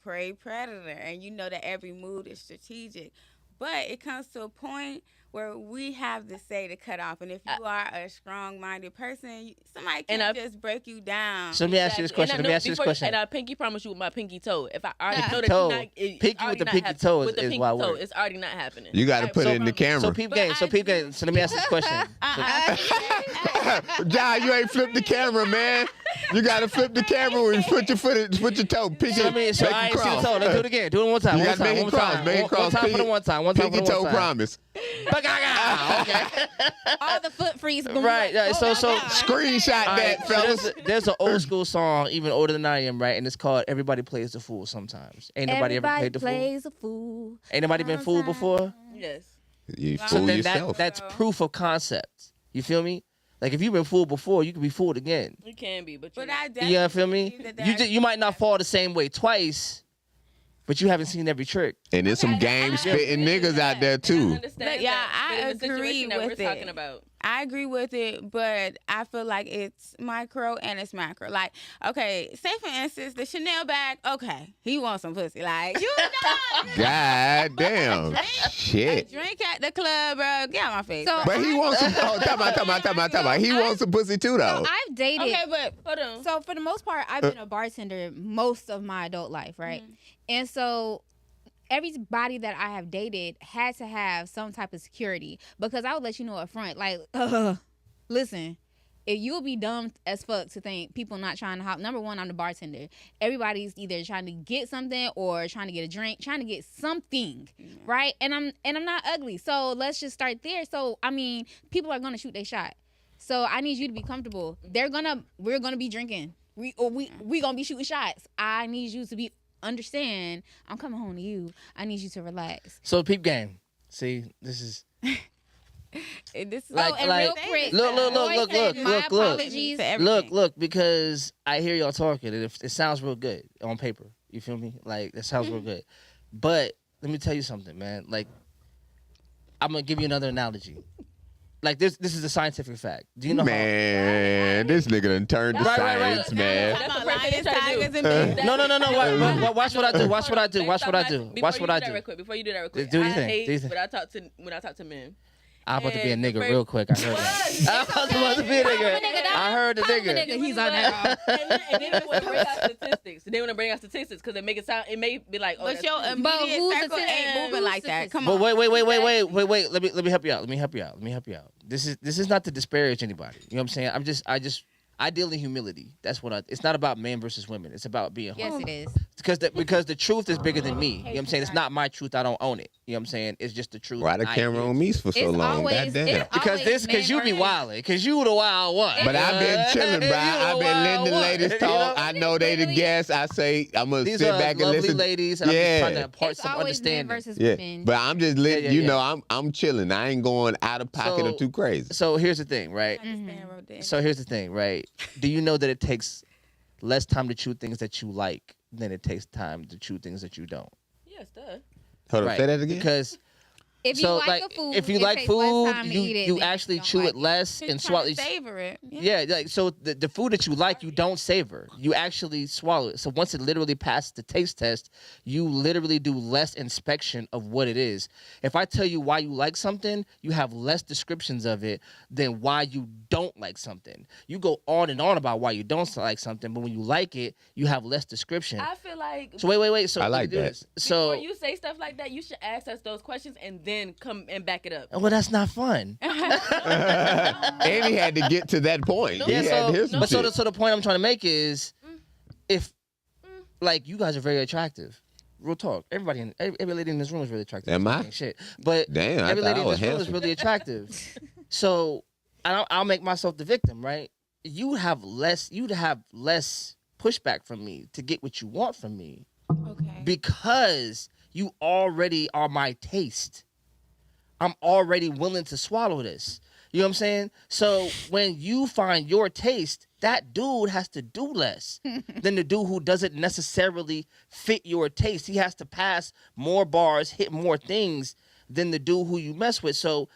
prey predator, and you know that every move is strategic. But it comes to a point where we have to say to cut off, and if you are a strong-minded person, somebody can't just break you down. So let me ask you this question. And I pinky promise you with my pinky toe. If I already know that toe. you're not, Pinky with the pinky toe is wild word. It's already not happening. You got to put it in the camera. So peep game. So let me ask this question. John, you ain't flipped the camera, man. You got to flip the camera when you put your toe. Pinky, So I ain't see the toe. Let's do it again. Do it one time. You got to make it cross. Make it cross. One time for the one time. One time for Pinky the toe one time. promise. Okay. All the foot freeze. Right. So Screenshot that, fellas. There's an old school song, even older than I am, right? And it's called "Everybody Plays the Fool." Sometimes ain't nobody ever played the fool. Plays a fool. Ain't nobody been fooled before. Yes. You So fool then yourself. that's proof of concept. You feel me? Like if you've been fooled before, you can be fooled again. You can be, but But you're I not. definitely You feel me? believe that You might not fall the same way twice, but you haven't seen every trick. And there's some game spitting niggas out there too. Understand But, yeah, that, I but in the agree situation that with we're it. talking about. I agree with it, but I feel like it's micro and it's macro. Like, okay, say for instance, the Chanel bag. Okay, he wants some pussy. Like, you know, God damn. a Shit. drink at the club, bro. Get out my face. So- But he wants some. Oh, talk about. He wants some pussy too, though. I've dated. okay, but Hold on. So for the most part, I've been a bartender most of my adult life, right? And so everybody that I have dated had to have some type of security, because I would let you know up front, like, listen, if you'll be dumb as fuck to think people not trying to hop. Number one, I'm the bartender. Everybody's either trying to get something or trying to get a drink, trying to get something, right? And I'm not ugly, so let's just start there. So I mean, people are gonna shoot their shot. So I need you to be comfortable. We're gonna be drinking. We gonna be shooting shots. I need you to understand. I'm coming home to you. I need you to relax. So peep game. See, this is this is Like- and like- real quick, look, my look. apologies. to everything. look, because I hear y'all talking, and it sounds real good on paper. You feel me? Like it sounds real good. But let me tell you something, man. Like I'm gonna give you another analogy. Like this is a scientific fact. Do you know Man, this nigga done turned to Right. science, man. That's the About first thing lions, they try to tigers, do. and bears. how? No. Watch what I do. Watch what I do. Watch what I do. Watch what I do. Before you do that real quick, Do your I thing. hate Do your thing. when I talk to men. I'm about to be a And nigga the real quick. I heard that. I'm about to be a nigga. I heard the nigga. He's on that. And then when they bring out statistics, because they make it sound, it may be like, oh, But that's your cool. immediate who's circle the ain't ten? moving Who's like the that. ten? Come But on. wait. Let me help you out. This is not to disparage anybody. You know what I'm saying? I deal in humility. That's what it's not about men versus women. It's about being Yes, humble. it is. Because the truth is bigger than me. You know what I'm saying? It's not my truth. I don't own it. You know what I'm saying? It's just the truth. Why the I camera hear. on me for so It's long? always- God damn. it's Because you be wildin'. Because you the wild one. But I've been chilling, bro. You the I've been wild letting the one. ladies You talk. know? I know they the guests. I say I'm gonna These sit are back and lovely listen. ladies, and I'm just trying to Yeah. impart It's some always men understanding. versus Yeah, women. but I'm just letting Yeah. you know I'm chilling. I ain't going out of pocket or too crazy. So here's the thing, right? So here's the thing, right? Do you know that it takes less time to chew things that you like than it takes time to chew things that you don't? Yes, duh. Hold on, Right. say that again. Because If you so like a food, if you it like takes less food, time to eat it you than actually don't chew like it less and swallow. Savor it. Yeah, like so the food that you like, you don't savor. You actually swallow it. So once it literally passes the taste test, you literally do less inspection of what it is. If I tell you why you like something, you have less descriptions of it than why you don't like something. You go on and on about why you don't like something, but when you like it, you have less description. I feel like So wait. So I like do that. this. So before you say stuff like that, you should ask us those questions and then come and back it up. well, that's not fun. And he had to get to that point. He Yeah, had to hear some but shit. so the point I'm trying to make is, if like you guys are very attractive, real talk. Every lady in this room is really attractive. Am I? Shit, but Damn, I every thought lady I in was this room is handsome. really attractive. So I'll make myself the victim, right? You'd have less pushback from me to get what you want from me Okay. because you already are my taste. I'm already willing to swallow this. You know what I'm saying? So when you find your taste, that dude has to do less than the dude who doesn't necessarily fit your taste. He has to pass more bars, hit more things than the dude who you mess with. So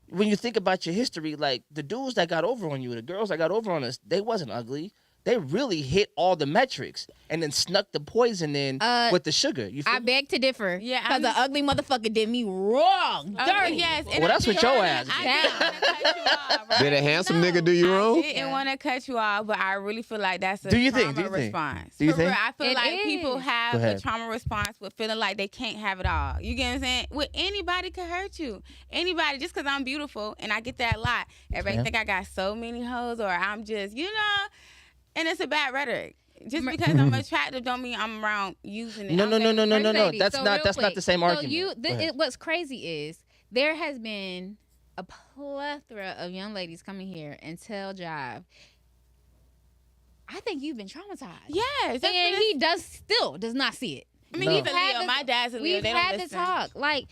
when you think about your history, like the dudes that got over on you, the girls that got over on us, they wasn't ugly. They really hit all the metrics and then snuck the poison in with the sugar. You feel I me? beg to differ. Yeah, because the ugly motherfucker did me wrong, dirty. Yes. Well, that's what your ass did. I didn't want to cut you off, right? Did a handsome nigga do you I wrong? didn't want to cut you off, but I really feel like that's a Do you think? trauma response. Do you For think? real, I feel It like people is. have Go a ahead. trauma response with feeling like they can't have it all. You get what I'm saying? With anybody could hurt you. Anybody, just because I'm beautiful, and I get that a lot. Everybody Yeah. think I got so many hoes, or I'm just, and it's a bad rhetoric. Just because I'm attractive don't mean I'm around using it. No. Mercedes, That's so not. real That's not quick. the same So argument. Go ahead. what's crazy is there has been a plethora of young ladies coming here and tell Jive, I think you've been traumatized. Yes. And he does not see it. I mean, No. he's a Leo. My dad's a Leo. We've They don't had to listen. talk. Like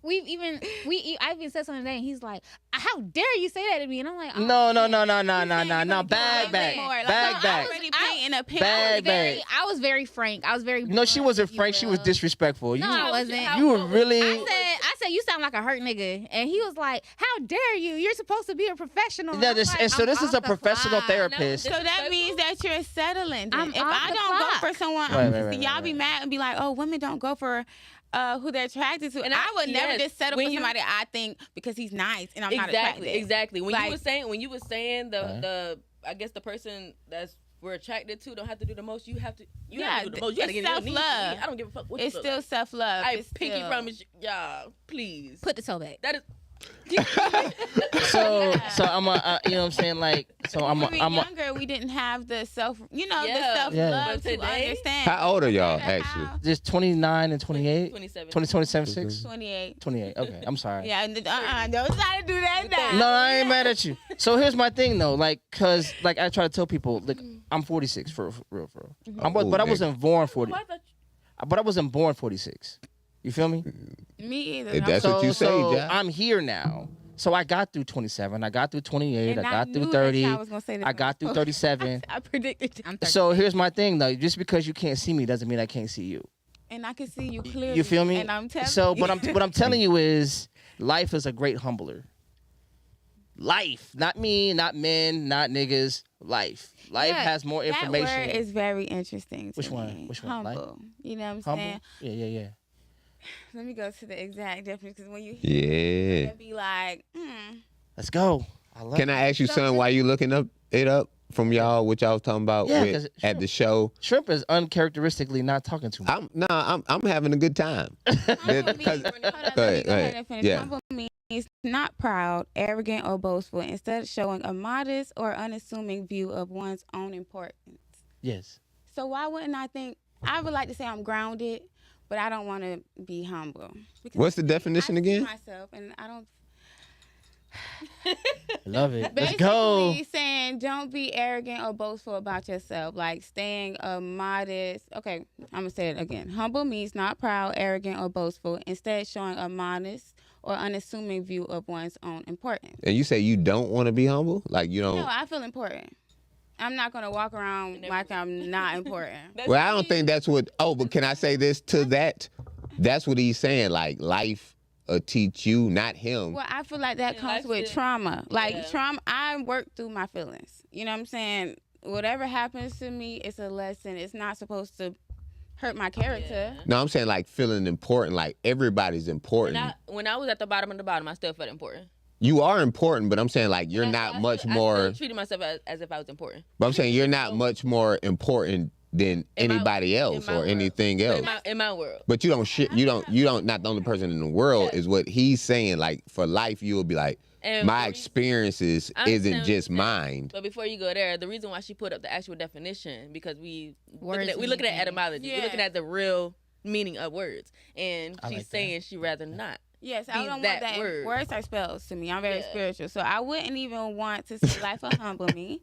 I even said something today, and he's like, "How dare you say that to me?" And I'm like, oh, No. man. Bag. I'm already painting a picture. Bag. I was very frank. I was very No, she blunt, wasn't if you frank. She was will. disrespectful. No, I wasn't. You were really. I said, you sound like a hurt nigga. And he was like, how dare you? You're supposed to be a professional. Yeah, I'm this, like, and so I'm this is off a the professional fly. therapist. So that means that you're settling. Then. I'm If off I the don't clock. go for someone, Right, y'all be mad and be like, "Oh, women don't go for who they're attracted to." And I would never yes, just settle when for you- somebody I think because he's nice and I'm not attracted. Exactly. When Like- you were saying the I guess the person that's we're attracted to don't have to do the most. You have to do the most. You gotta it's get your needs self-love. met. I don't give a fuck what It's you look still like. self-love. I It's pinky still- promise y'all, please. Put the toe back. That is So I'm a, you know what I'm saying? Like, so I'm When we a, were younger, we didn't have the self-love Yeah. But to today- understand. How old are y'all, How- actually? just 29 and 28. 27. 27, 6. 28. 28. Okay, I'm sorry. Yeah, don't try to do that now. No, I ain't mad at you. So here's my thing though, like, cause like I try to tell people, like, I'm 46 for real. But I wasn't born 40. But I wasn't born 46. You feel me? Me either. If that's So, what you say, so Jack. I'm here now. So I got through 27. I got through 28. And I got knew through that 30. y'all was gonna say this I got through 37. I predicted. I'm 30. So here's my thing though. Just because you can't see me doesn't mean I can't see you. And I can see you clearly. You feel me? And I'm telling So, you. what I'm telling you is, life is a great humbler. Life, not me, not men, not niggas. Life Yeah, has more information. That word is very interesting. To Which one? me. Which one? Like- Humble. You know what I'm saying? Humble. Yeah. Let me go to the exact definition because when you hear Yeah. it, be like, Let's go. I love Can I ask you, son, why you looking it up from y'all? What y'all was talking about Yeah, with, 'cause at the show? Shrimp is uncharacteristically not talking to me. I'm having a good time. humble Because- means, hold on, let Go me ahead, go ahead and finish. yeah. Humble means not proud, arrogant, or boastful, instead showing a modest or unassuming view of one's own importance. Yes. So why wouldn't I think, I would like to say I'm grounded, but I don't want to be humble. Because What's the definition I see again? myself and I don't. Love it. Let's Basically go. saying don't be arrogant or boastful about yourself. Like staying a modest. Okay, I'm gonna say it again. Humble means not proud, arrogant, or boastful. Instead, showing a modest or unassuming view of one's own importance. And you say you don't want to be humble? Like you don't? No, I feel important. I'm not gonna walk around like I'm not important. Well, I don't think that's what. Oh, but can I say this to that? That's what he's saying. Like life teach you, not him. Well, I feel like that Yeah, comes life with still- trauma. Like yeah. trauma, I work through my feelings. You know what I'm saying? Whatever happens to me, it's a lesson. It's not supposed to hurt my character. Yeah. No, I'm saying like feeling important. Like everybody's important. When I was at the bottom of the bottom, I still felt important. You are important, but I'm saying like you're And not I much still- I more. still treated myself as if I was important. But I'm saying you're not much more important than In my- anybody else in my or world. anything else. In my world. But you don't not the only person in the world is what he's saying. Like for life, you will be like, And my for- experiences I understand isn't what just you're saying. mine. But before you go there, the reason why she put up the actual definition because we Words looking mean at etymology, things. we're looking Yeah. at the real meaning of words, and I she's like that. saying she rather not. Yes, I Be don't that want that. word. Words are spells to me. I'm very Yeah. spiritual. So I wouldn't even want to say life will humble me.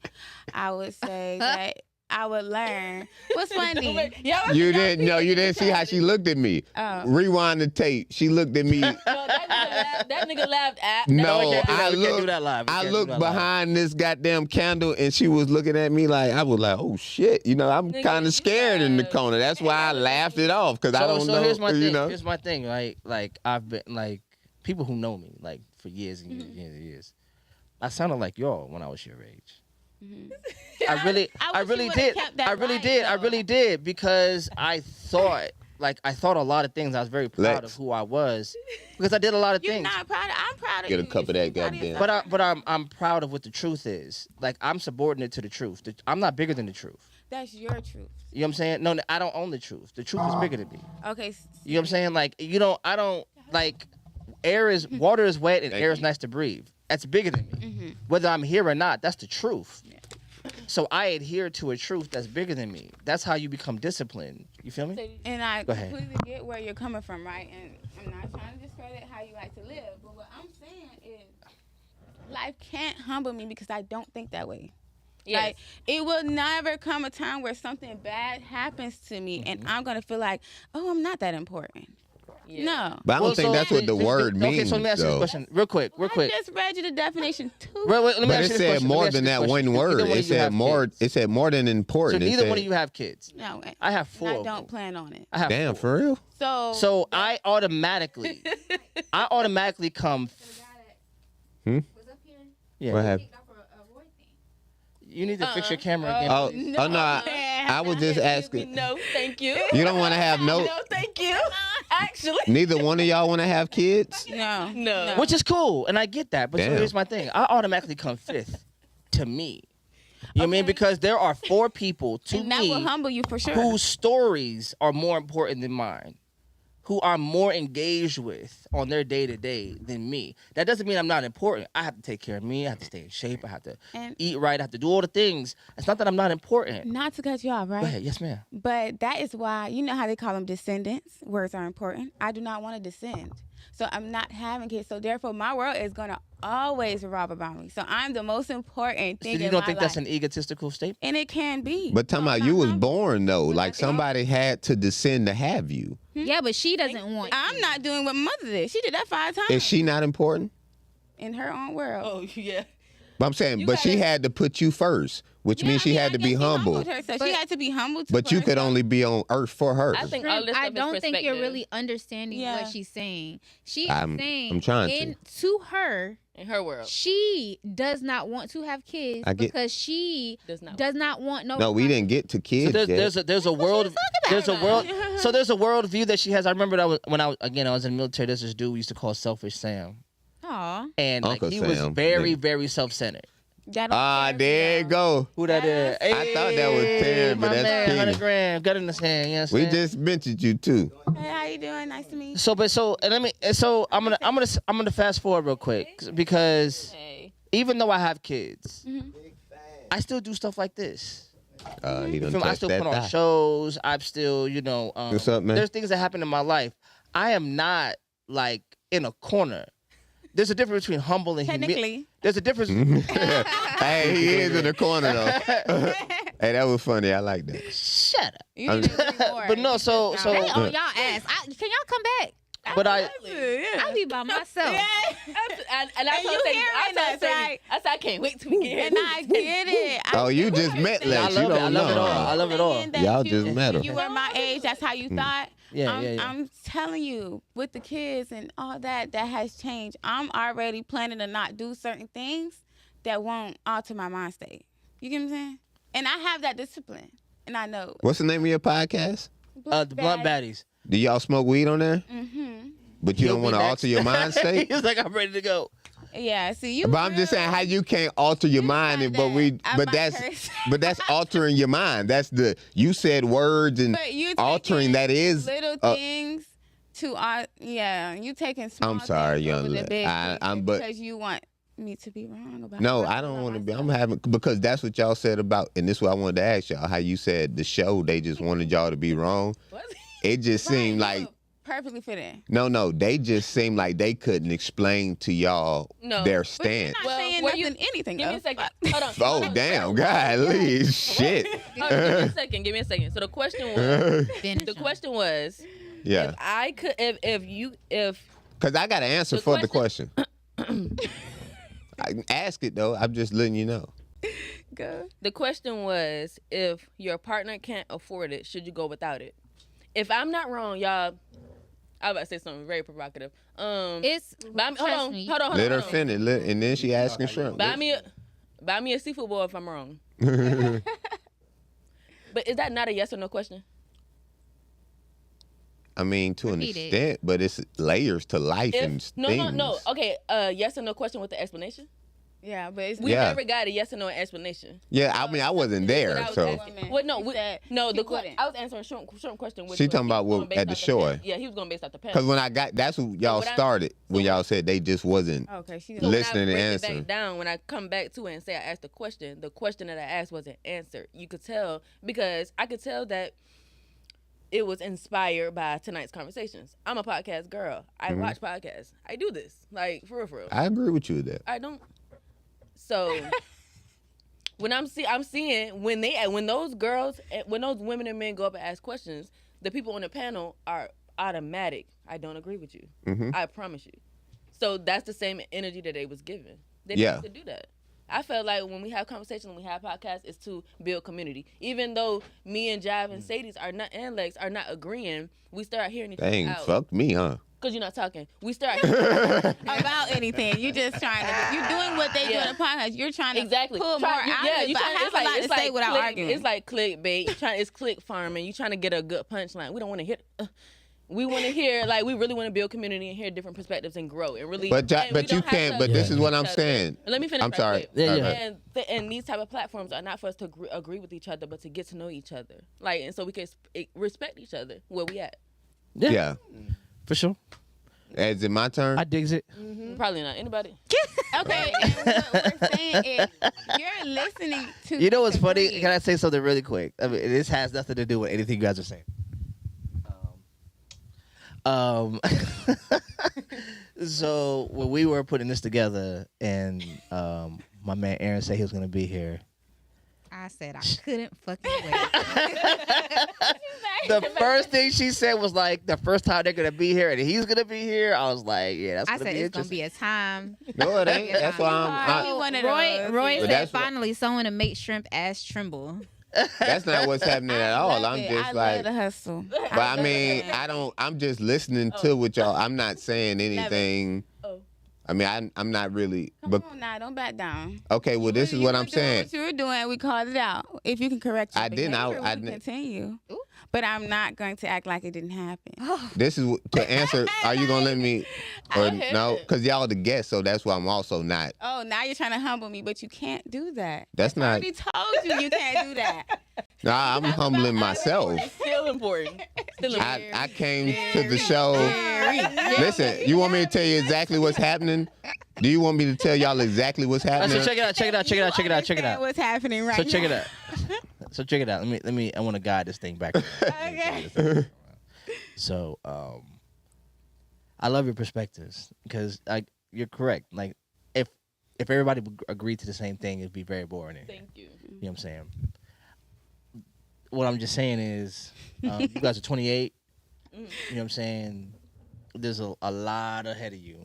I would say that I would learn. What's funny? You didn't see how she looked at me. Oh. Rewind the tape. She looked at me. No, that nigga laughed at. No, we I can't do looked. that live. We I can't do looked that live. behind this goddamn candle, and she was looking at me like I was like, "Oh shit!" You know, I'm Nigga, kind you of scared in the laughed. corner. That's why I laughed it off because I don't know. Here's my you thing. know, Here's my thing. Like I've been like people who know me like for years and years Mm-hmm. and years and years. I sounded like y'all when I was your age. Mhm. I really I wish you really would've did. kept that I really light, did. I though. really did because I thought a lot of things. I was very proud Lex. of who I was because I did a lot of You're things. not proud. I'm proud of Get a you. cup of You that should be proud of goddamn- yourself. I'm proud of what the truth is. Like I'm subordinate to the truth. I'm not bigger than the truth. That's your truth. You know what I'm saying? No, I don't own the truth. The truth is bigger than me. Okay. You know what I'm saying? Like I don't like water is wet and Thank air is you. nice to breathe. That's bigger than me. Mm-hmm. Whether I'm here or not, that's the truth. So I adhere to a truth that's bigger than me. That's how you become disciplined. You feel me? And I Go ahead. completely get where you're coming from, right? And I'm not trying to discredit how you like to live, but what I'm saying is life can't humble me because I don't think that way. Yes. Like, it will never come a time where something bad happens to me and I'm going to feel like, oh, I'm not that important. Yeah. No. but I don't Well, think so- that's what the word means. Okay, so let me ask you this though. question real quick. I just read you the definition too. Wait, let me But ask it you this said question. Let me more ask you than this that question. one Neither word. one of It you said have more. kids. It said more than So important. It neither one said- of you have kids. No, I have and four. I of don't them. plan on it. I have Damn, four. for real? So I automatically come. Yeah. What happened? You need to fix your camera again. Oh, please. oh no! I was just asking. No, thank you. You don't want to have no. No, thank you. Actually, Neither one of y'all want to have kids. No. No. Which is cool, and I get that. But so Damn. here's my thing: I automatically come fifth to me. You know what I mean? Okay. Because there are four people to And that will me humble you for sure. whose stories are more important than mine, who are more engaged with on their day to day than me. That doesn't mean I'm not important. I have to take care of me. I have to stay in shape. I have to And- eat right. I have to do all the things. It's not that I'm not important. Not to cut you off, right? Go ahead. Yes, ma'am. But that is why, you know how they call them descendants? Words are important. I do not want to descend. So I'm not having kids. So therefore, my world is going to always revolve around me. So I'm the most important So thing you in don't my think life. that's an egotistical statement? And it can be. But talking So about I'm you not was humble. born though, But like that's somebody had to descend to have you. Yeah, but she doesn't want. I'm not doing what mother did. She did that 5 times Is she not important? in her own world. Oh yeah. But I'm saying, You but she gotta- had to put you first, which Yeah, means I she mean, had I to guess be she humble. humbled her, so she had to be humble too. But you could herself. only be on earth for her. I think all this I stuff don't is think you're perspective. really understanding Yeah. what she's saying. She's I'm saying trying to. to her, in her world. she does not want to have kids I get- because she Does not want no. No, we didn't get to So kids yet. there's a world so there's a world view that she has. I remember that when I was in the military. There's this dude we used to call Selfish Sam, Aw. and like Uncle he was Sam. very Yeah. very self-centered. That don't Ah, serve there you you. go. Who that is? I thought that was 10, but my that's man, 10. 100 grand, got in his hand. Yes. We just mentioned you too. Hey, how you doing? Nice to meet you. I'm gonna fast forward real quick because Hey. even though I have kids, Mm-hmm. I still do stuff like this. He You done feel me? I touched still that put on thigh. shows. I'm still, What's up, man? There's things that happen in my life. I am not like in a corner. There's a difference between humble and humility. Technically. There's a difference. Hey, he is in the corner though. Hey, that was funny. I like that. Shut up. You need to agree more. But no, so They on y'all ass. Can y'all come back? but I I be by myself. And I And told you Sadie, hearing I told us, Sadie, right? I said I can't wait till we get And I get it. Oh, you just met Yeah, I Lex. You love it. I don't love it know. all. I love it all. Y'all just met her. You were my age. That's how you thought. Yeah, yeah. I'm telling you, with the kids and all that has changed. I'm already planning to not do certain things that won't alter my mind state. You get what I'm saying? And I have that discipline. And I know. What's the name of your podcast? The Blunt Baddies. Do y'all smoke weed on there? Mm-hmm. But you He'll don't be want to next. alter your mind state? He's like, I'm ready to go. Yeah, see you. But I'm just saying how you can't alter your mind, not but we, that. I but might that's, curse. but that's altering your mind. That's you said words and But you altering that is. little things to you taking small I'm sorry, things young over the lady. big I'm things but because you want me to be wrong about no, it. I don't want to be. I'm having because that's what y'all said about, and this is what I wanted to ask y'all. How you said the show they just wanted y'all to be wrong. What? It just seemed like perfectly fit in. No, they just seem like they couldn't explain to y'all No. their But you're stance. not Well, saying were nothing, you- anything. Give me a though. second. Hold on. Oh, damn, golly, shit. Hold on, give me a second. So the question was, Finish the 'em. question was, Yeah, if I could, if because I got an answer The for the question. I can ask it, though. I'm just letting you know. Go. the question was, if your partner can't afford it, should you go without it? If I'm not wrong, y'all, I was about to say something very provocative. It's buy me, hold trust on, me. hold on, hold Let on. her finish, and then she asking shrimp. Buy me a seafood bowl if I'm wrong. But is that not a yes or no question? I mean, to an Repeat it. extent, but it's layers to life and things. No. Okay, yes or no question with the explanation. Yeah, but it's We Yeah. never got a yes or no explanation. Yeah, I mean, I wasn't What I there, was so asking. Well, no, He said no. he wouldn't. I was answering shrimp question. Which She was talking he about was what- going based at the off shore. panel. Yeah, he was going based off the panel. because when I got, that's what y'all what I- started when so- y'all said they just wasn't. okay. She's So Listening when I and break it answering. back down, when I come back to it and say I asked the question that I asked wasn't answered. You could tell because I could tell that it was inspired by tonight's conversations. I'm a podcast girl. I watch podcasts. I do this like for real. I agree with you with that. I don't. So when I'm seeing when those women and men go up and ask questions, the people on the panel are automatic. I don't agree with you. I promise you. So that's the same energy that they was given. They didn't Yeah. have to do that. I felt like when we have conversations, when we have podcasts, it's to build community. Even though me and Jive and Sadie's are not, and Lex are not agreeing, we start hearing each Dang, other out. fuck me, huh? Because you're not talking. We start about anything. You just trying to. You're doing what they do Yeah. in the podcast. You're trying to exactly pull more out of it. But I have a lot to say without arguing. It's like clickbait. It's click farming. You trying to get a good punchline. We don't want to hit. We want to hear we really want to build community and hear different perspectives and grow and really. But and we you don't have can't. to But this is agree what with I'm each other. saying. Let me finish. I'm right sorry. quick. Sorry, Yeah. And these type of platforms are not for us to agree with each other, but to get to know each other. And so we can respect each other where we at. Yeah. for sure. Is it my turn? I digs it. Probably not anybody. Okay, and what we're saying is you're listening to. You know what's funny? disagree. Can I say something really quick? I mean, this has nothing to do with anything you guys are saying. So when we were putting this together, and my man Aaron said he was gonna be here, I said I couldn't fucking wait. the first thing she said was like, the first time they're gonna be here and he's gonna be here. I was like, yeah, that's I gonna said be it's gonna interesting. be a time. No, it ain't. That's why You I'm. one of Roy those. Roy But said that's what- finally someone to make shrimp ass tremble. That's not what's happening at all. I'm just I like. love the hustle. But I mean, I don't. I'm just listening to what y'all. I'm not saying anything. Oh. I mean, I'm not really. Come But on now, don't back down. okay, well, this is You what were I'm doing saying. What you were doing, we called it out. If you can correct your I didn't. I behavior, we can didn't. continue. Ooh. But I'm not going to act like it didn't happen. This is to answer. Are you gonna let me? Or ahead. no? Because y'all the guest, so that's why I'm also not. Oh, now you're trying to humble me, but you can't do that. That's I not. already told you can't do that. Nah, I'm humbling myself. Still important. Still important. I came to the show. Very. Listen, you want me to tell you exactly what's happening? Do you want me to tell y'all exactly what's happening? So check it out. Check it out. Check it out. Check it out. Check it Understand out. What's happening right So now? check it out. So check it out. Let me. I want to guide this thing back. Okay. So, I love your perspectives because you're correct. Like, if everybody would agree to the same thing, it'd be very boring. In here. Thank you. You know what I'm saying? What I'm just saying is, you guys are 28. You know what I'm saying? There's a lot ahead of you.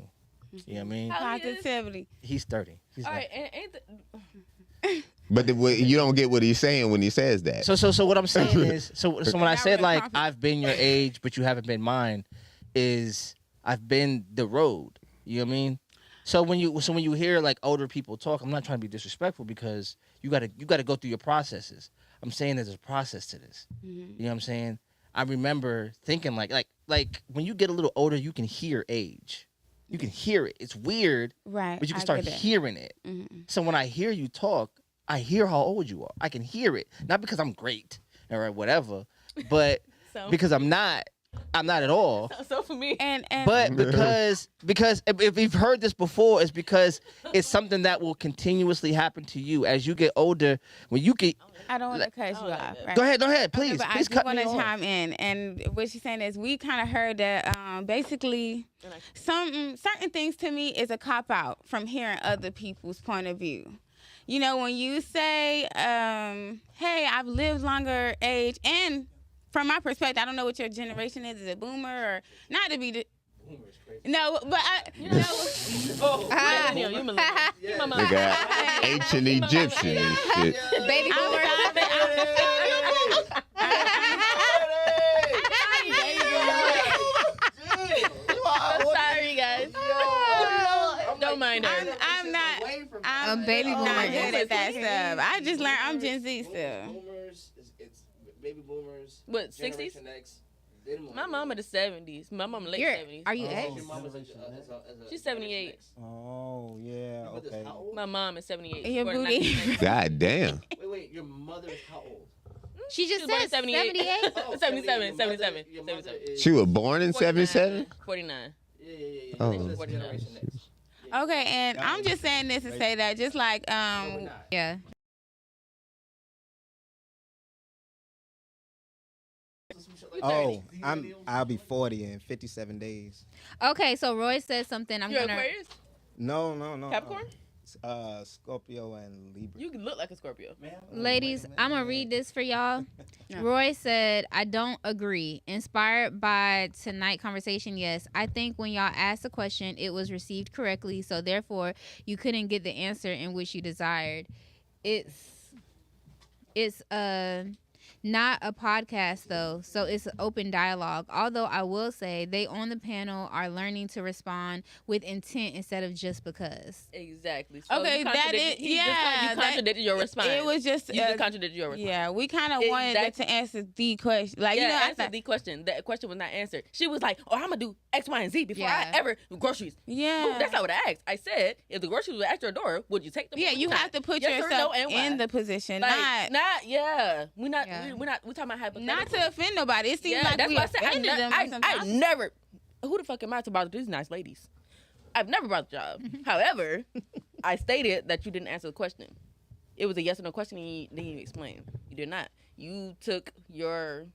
You know what I mean? How he is? Positivity. He's 30. He's All like, right, and ain't But you don't get what he's saying when he says that. So what I'm saying is, so when I Now said we're like confident. I've been your age, but you haven't been mine, is I've been the road. You know what I mean? So when you hear like older people talk, I'm not trying to be disrespectful because you gotta go through your processes. I'm saying there's a process to this. You know what I'm saying? I remember thinking like when you get a little older, you can hear age. You can hear it. It's weird, Right. but you can I start get it. hearing it. Mhm. So when I hear you talk, I hear how old you are. I can hear it. Not because I'm great or whatever, but so. because I'm not. I'm not at all. So for me, and But because if you've heard this before, it's because it's something that will continuously happen to you as you get older. When you get, I don't want to cut you off. Right? go ahead, please, But I please do cut want me to off. chime in, and what she's saying is we kind of heard that basically certain things to me is a cop out from hearing other people's point of view. You know, when you say, "Hey, I've lived longer age," and from my perspective, I don't know what your generation is a boomer or not to be. No, but millennial, you millennial. You my mom. They got ancient Egyptian and shit. Baby boomer. Sorry, guys. Don't mind her. I'm baby not boomer. good at that stuff. I just learned I'm Gen Z still. Boomers, it's baby boomers. What, 60s? Generation X, My mama the 70s. My mama late You're, 70s. are you X? Your mama's She's 78. Oh, yeah, okay. My mom is 78. Your Or booty. 1990. God damn. Wait, your mother is how old? She just She was born said in 78. 78. Oh, 77, your mother 77, your mother 77. is- She was born in 77? 49. Yeah. Oh. That's 49. Generation X. Okay, and I'm just saying this to say that just like No, we're not. Yeah. Oh, I'll be 40 in 57 days. Okay, so Roy said something. I'm You're gonna. Aquarius? No. Capricorn? Scorpio and Libra. You look like a Scorpio. Ladies, I'm gonna read this for y'all. Yeah. Roy said, I don't agree. Inspired by tonight conversation, yes. I think when y'all asked the question, it was received correctly, so therefore you couldn't get the answer in which you desired. It's not a podcast though, so it's an open dialogue. Although I will say they on the panel are learning to respond with intent instead of just because. Exactly. So Okay, you that contradicted- is- he just yeah, you that- contradicted your response. it was just You just contradicted your response. yeah, we kind of wanted Exactly. to answer the question. Like Yeah, you know, I answer thought, the question. That question was not answered. She was like, "Oh, I'm gonna do X, Y, and Z before Yeah. I ever groceries." yeah, Ooh, that's not what I asked. I said, if the groceries were at your door, would you take them? yeah. or You not? have to put Yes or yourself no, and why? in the position, Like, yeah. We're not. Yeah. We're not. We're talking about hypothetical. not to offend nobody. It seems Yeah, like that's we why I said offended them I sometimes. never. Who the fuck am I to bother these nice ladies? I've never brought the job. However, I stated that you didn't answer the question. It was a yes or no question, and you didn't explain. You did not. You took your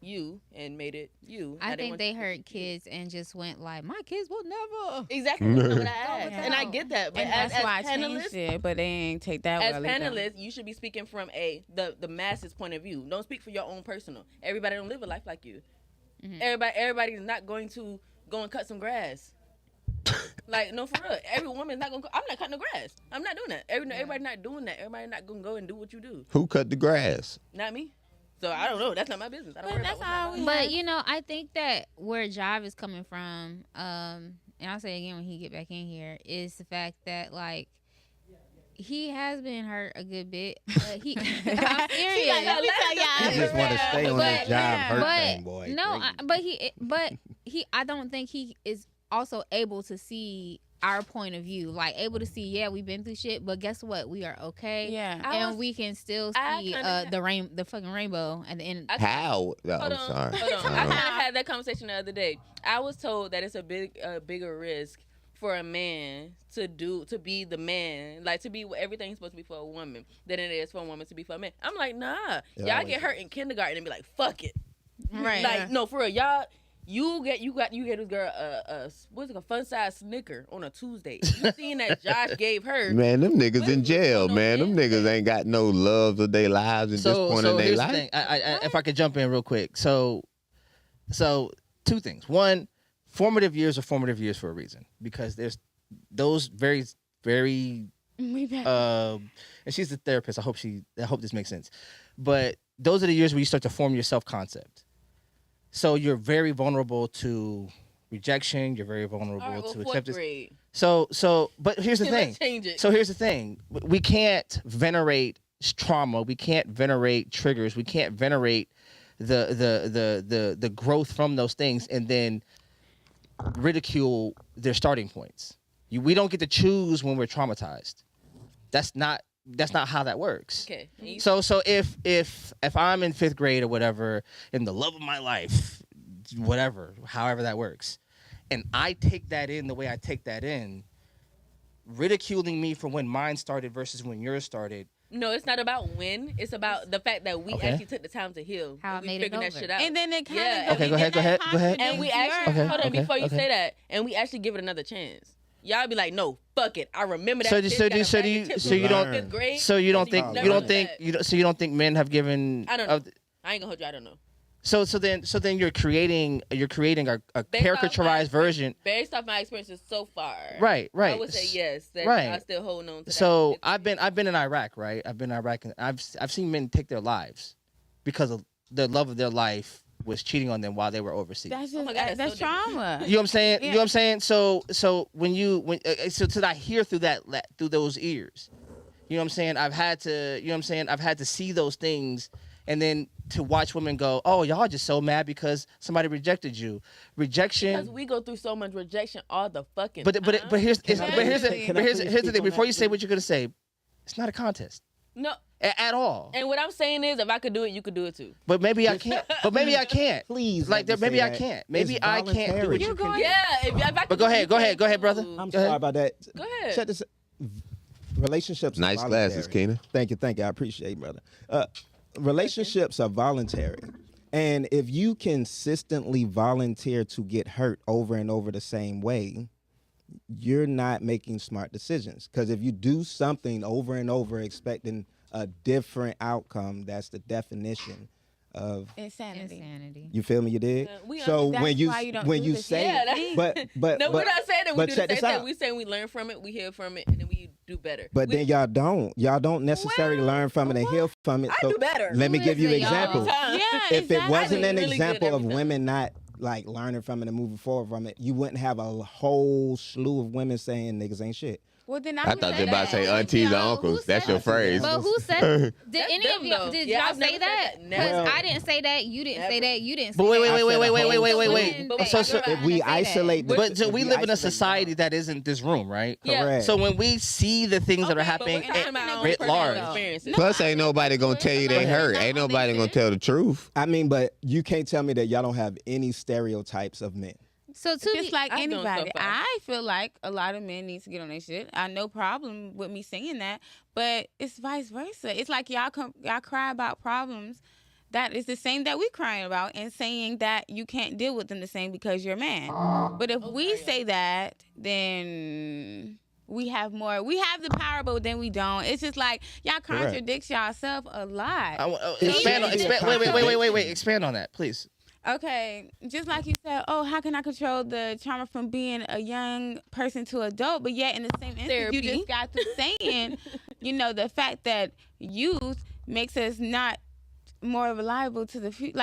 you and made it you. I didn't think want they you- heard kids and just went like, my kids will never. Exactly. That's not what I asked. Yeah. And I get that. But and as that's why I panelists, changed it, but they ain't take that as well. either. panelists, you should be speaking from the masses point of view. Don't speak for your own personal. Everybody don't live a life like you. Mhm. Everybody's not going to go and cut some grass. Like, no, for real. Every woman's not gonna. I'm not cutting the grass. I'm not doing that. Everybody not doing that. Everybody not gonna go and do what you do. Who cut the grass? Not me. So I don't know. That's not my business. I don't But worry that's about all what's we my But you know, I think that where Jive is coming from, and I'll say again when he get back in here, is the fact that like he has been hurt a good bit. But he, I'm serious. Let me tell y'all. You just want to stay on But- this job hurt but thing, boy. no, Crazy. but he, I don't think he is also able to see our point of view, like able to see, yeah, we've been through shit, but guess what? We are okay. Yeah. And we can still I see kinda- the fucking rainbow at the end. How? Oh, Hold on, sorry. hold on. I kind of had that conversation the other day. I was told that it's a bigger risk for a man to be the man, like to be what everything's supposed to be for a woman, than it is for a woman to be for a man. I'm like, nah. It Y'all always get hurt in kindergarten and be like, fuck it. Right. Like, no, for real, y'all. You get this girl what's it, a fun size Snicker on a Tuesday. You seen that Josh gave her? Man, them niggas in jail, No, man. Them man. niggas ain't got no love of their lives at this point in their here's the life. thing. I, if I could jump in real quick. So two things. One, formative years are formative years for a reason, because there's those very, very We back. and she's a therapist. I hope this makes sense. But those are the years where you start to form your self-concept. So you're very vulnerable to rejection. You're very vulnerable All right, well, to fourth acceptance. grade. But here's the Let's thing. change it. So here's the thing. We can't venerate trauma. We can't venerate triggers. We can't venerate the growth from those things and then ridicule their starting points. We don't get to choose when we're traumatized. That's not how that works. Okay. And you- So if I'm in 5th grade or whatever, and the love of my life whatever, however that works, and I take that in the way I take that in, ridiculing me from when mine started versus when yours started. No, it's not about when. It's about the fact that we Okay. actually took the time to heal. How and it we made it figured that over. shit out. And then it kind Yeah. of Okay, go ahead. And we actually hold on Okay, before you okay. say that, and we actually give it another chance. Y'all be like, no, fuck it. I remember that. So bitch do- so got do- a so do bag you- of chips so when you we was in don't- fifth grade, So you don't and think never you don't done think that. you don't, so you don't think men have given? I don't know. I ain't gonna hold you. I don't know. So then you're creating a Based off my caricaturized version. Based off my experiences so far, Right. I would say yes. That Right. I still hold on to. So that. I've been in Iraq, right? I've been in Iraq, and I've seen men take their lives because of the love of their life was cheating on them while they were overseas. That's Oh just my God, that's that's so different. trauma. You know what I'm saying? Yeah. You know what I'm saying? So when I hear through through those ears, you know what I'm saying? I've had to see those things, and then to watch women go, oh, y'all just so mad because somebody rejected you. Rejection. Because we go through so much rejection all the fucking But time. here's Can I here's the please here's the speak thing. on Before that, you say please? what you're gonna say, it's not a contest no. at all. And what I'm saying is, if I could do it, you could do it too. But maybe I can't. But maybe I can't. Please, Like let me maybe say I that. can't. Maybe It's I can't do voluntary. what you You're can. going- Yeah, if I could. But go do it, ahead, you go ahead, can go ahead, brother. too. I'm Go ahead. sorry about that. Go ahead. Check this. Relationships. Nice are glasses, voluntary. Keena. Thank you. I appreciate it, brother. Relationships are voluntary. And if you consistently volunteer to get hurt over and over the same way, you're not making smart decisions. Because if you do something over and over expecting a different outcome, that's the definition of, Insanity. you feel me? You did. We So That's when you why you don't when do you the say, Yeah, that's- but No, we're not saying that we but do check the this same thing. out. We're saying we learn from it, we hear from it, and then we do better. But we, then y'all don't necessarily Well, learn from it and heal from it. I So do better. let me Who give is you it, y'all? examples. Every time. Yeah, If it wasn't an Really good example of every time. women not like learning from it and moving forward from it, you wouldn't have a whole slew of women saying niggas ain't shit. Well, then I would thought say they about to say that. aunties or Yo, who uncles. That's said your that? phrase. But who said? Did That's any of them, y'all? though. Did Yeah, y'all I've never say said that? that. Never. Because I didn't say that. You didn't say Never. that. You didn't. But say wait, that. wait, wait, wait, wait, wait, wait, wait, wait. Women But say- so If we say that. isolate, But so if we live in a isolate society them, that isn't this room, right? Yeah. correct. So when we see the things that are Okay, but happening we're talking about our own writ personal large, experiences. Plus, ain't nobody gonna tell you they Go ahead. hurt. Ain't nobody gonna tell the truth. I mean, but you can't tell me that y'all don't have any stereotypes of men. So to just be like I've done anybody, so far. I feel like a lot of men need to get on their shit. I no problem with me saying that, but it's vice versa. It's like y'all cry about problems that is the same that we crying about, and saying that you can't deal with them the same because you're a man. But if we say that, then we have the power, but then we don't. It's just like y'all contradict yourself a lot. expand on, It should be a wait, expand on that, please. Okay, just like you said, oh, how can I control the trauma from being a young person to adult? But yet in the same instance, Therapy. you just got to saying, the fact that youth makes us not more reliable to the future,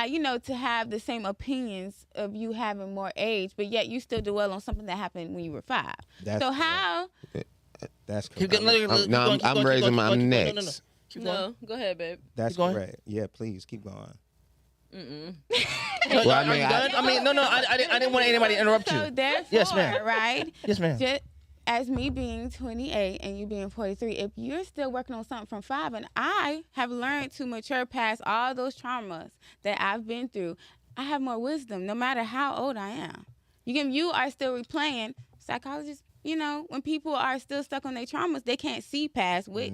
to have the same opinions of you having more age, but yet you still dwell on something that happened when you were 5. That's So correct. how? That's Keep correct. going, I'm raising my No, next. No, go ahead, babe. That's Keep going. correct. Yeah, please keep going. Well, I mean, I didn't want anybody to interrupt So you. therefore, Yes, ma'am. right? Yes, ma'am. Just as me being 28 and you being 43, if you're still working on something from 5, and I have learned to mature past all those traumas that I've been through, I have more wisdom no matter how old I am. You are still replaying. Psychologists, when people are still stuck on their traumas, they can't see past which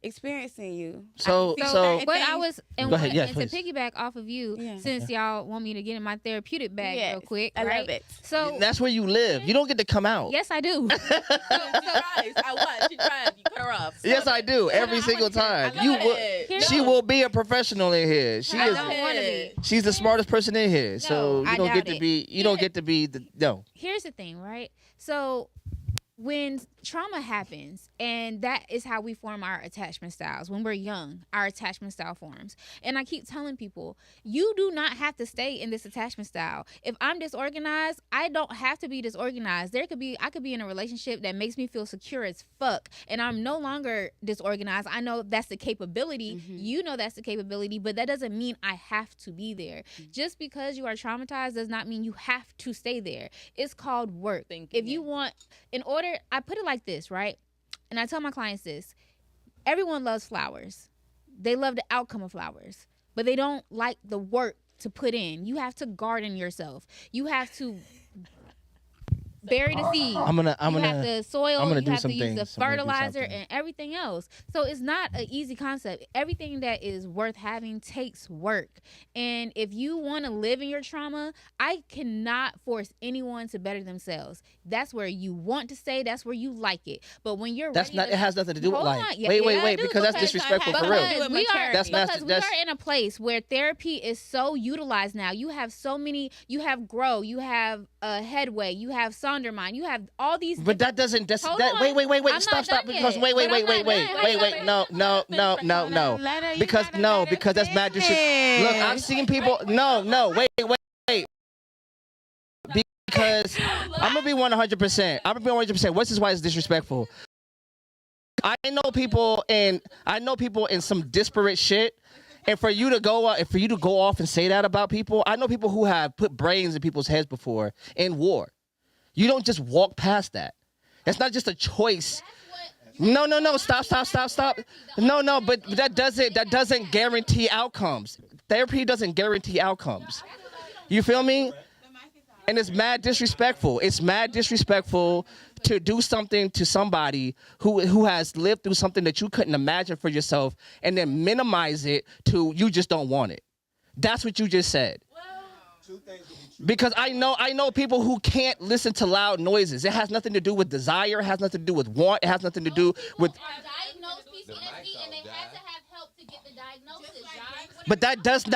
experiencing you. So- I can see so- certain But things. I was, and, Go ahead, yes, and please. to piggyback off of you, Yeah. since y'all want me to get in my therapeutic bag Yes, real quick, I right? love it. So That's where you live. You don't get to come out. yes, I do. She tries. I watch. She tries. You cut her off. Yes, I do. Every single time. Go You ahead. will. She will be a professional in here. She I is. don't want to be. She's the smartest person in here. So I you don't doubt get to it. be. You don't get to be the no. Here's the thing, right? So when trauma happens, and that is how we form our attachment styles. When we're young, our attachment style forms. And I keep telling people, you do not have to stay in this attachment style. If I'm disorganized, I don't have to be disorganized. I could be in a relationship that makes me feel secure as fuck, and I'm no longer disorganized. I know that's the capability. You know that's the capability, but that doesn't mean I have to be there. Just because you are traumatized does not mean you have to stay there. It's called work. If you want, I put it like this, right? And I tell my clients this: everyone loves flowers. They love the outcome of flowers, but they don't like the work to put in. You have to garden yourself. You have to bury the seed. I'm gonna you have the soil. I'm gonna you do have some to use the things. I'm gonna do fertilizer something. and everything else. So it's not an easy concept. Everything that is worth having takes work. And if you want to live in your trauma, I cannot force anyone to better themselves. That's where you want to stay. That's where you like it. But when you're That's ready not. to, It has nothing to do with Hold like. on. Yeah, Wait, yeah, wait, I wait. do, Because that's because disrespectful for because real. we are That's because we that's- are in a place where therapy is so utilized now. You have so many. You have Grow. You have Headway. You have Sondermind. You have all these. But that doesn't. That's Hold that. on. Wait. I'm Stop. not Stop. done Because yet. wait. But I'm not done. No. Let her- you Because gotta no. let her Because that's mad disrespect. Look, I've seen people. No. Wait. Because I'm gonna be 100%. I'm gonna be 100%. What's this? Why it's disrespectful? I know people in some disparate shit. And for you to go off and say that about people, I know people who have put brains in people's heads before in war. You don't just walk past that. It's not just a choice. No. Stop. No. But that doesn't guarantee outcomes. Therapy doesn't guarantee outcomes. You feel me? And it's mad disrespectful. It's mad disrespectful to do something to somebody who has lived through something that you couldn't imagine for yourself and then minimize it to you just don't want it. That's what you just said. Because I know people who can't listen to loud noises. It has nothing to do with desire. It has nothing to do with want. It has nothing to do with. Diagnosed PTSD and they had to have help to get the diagnosis. But that does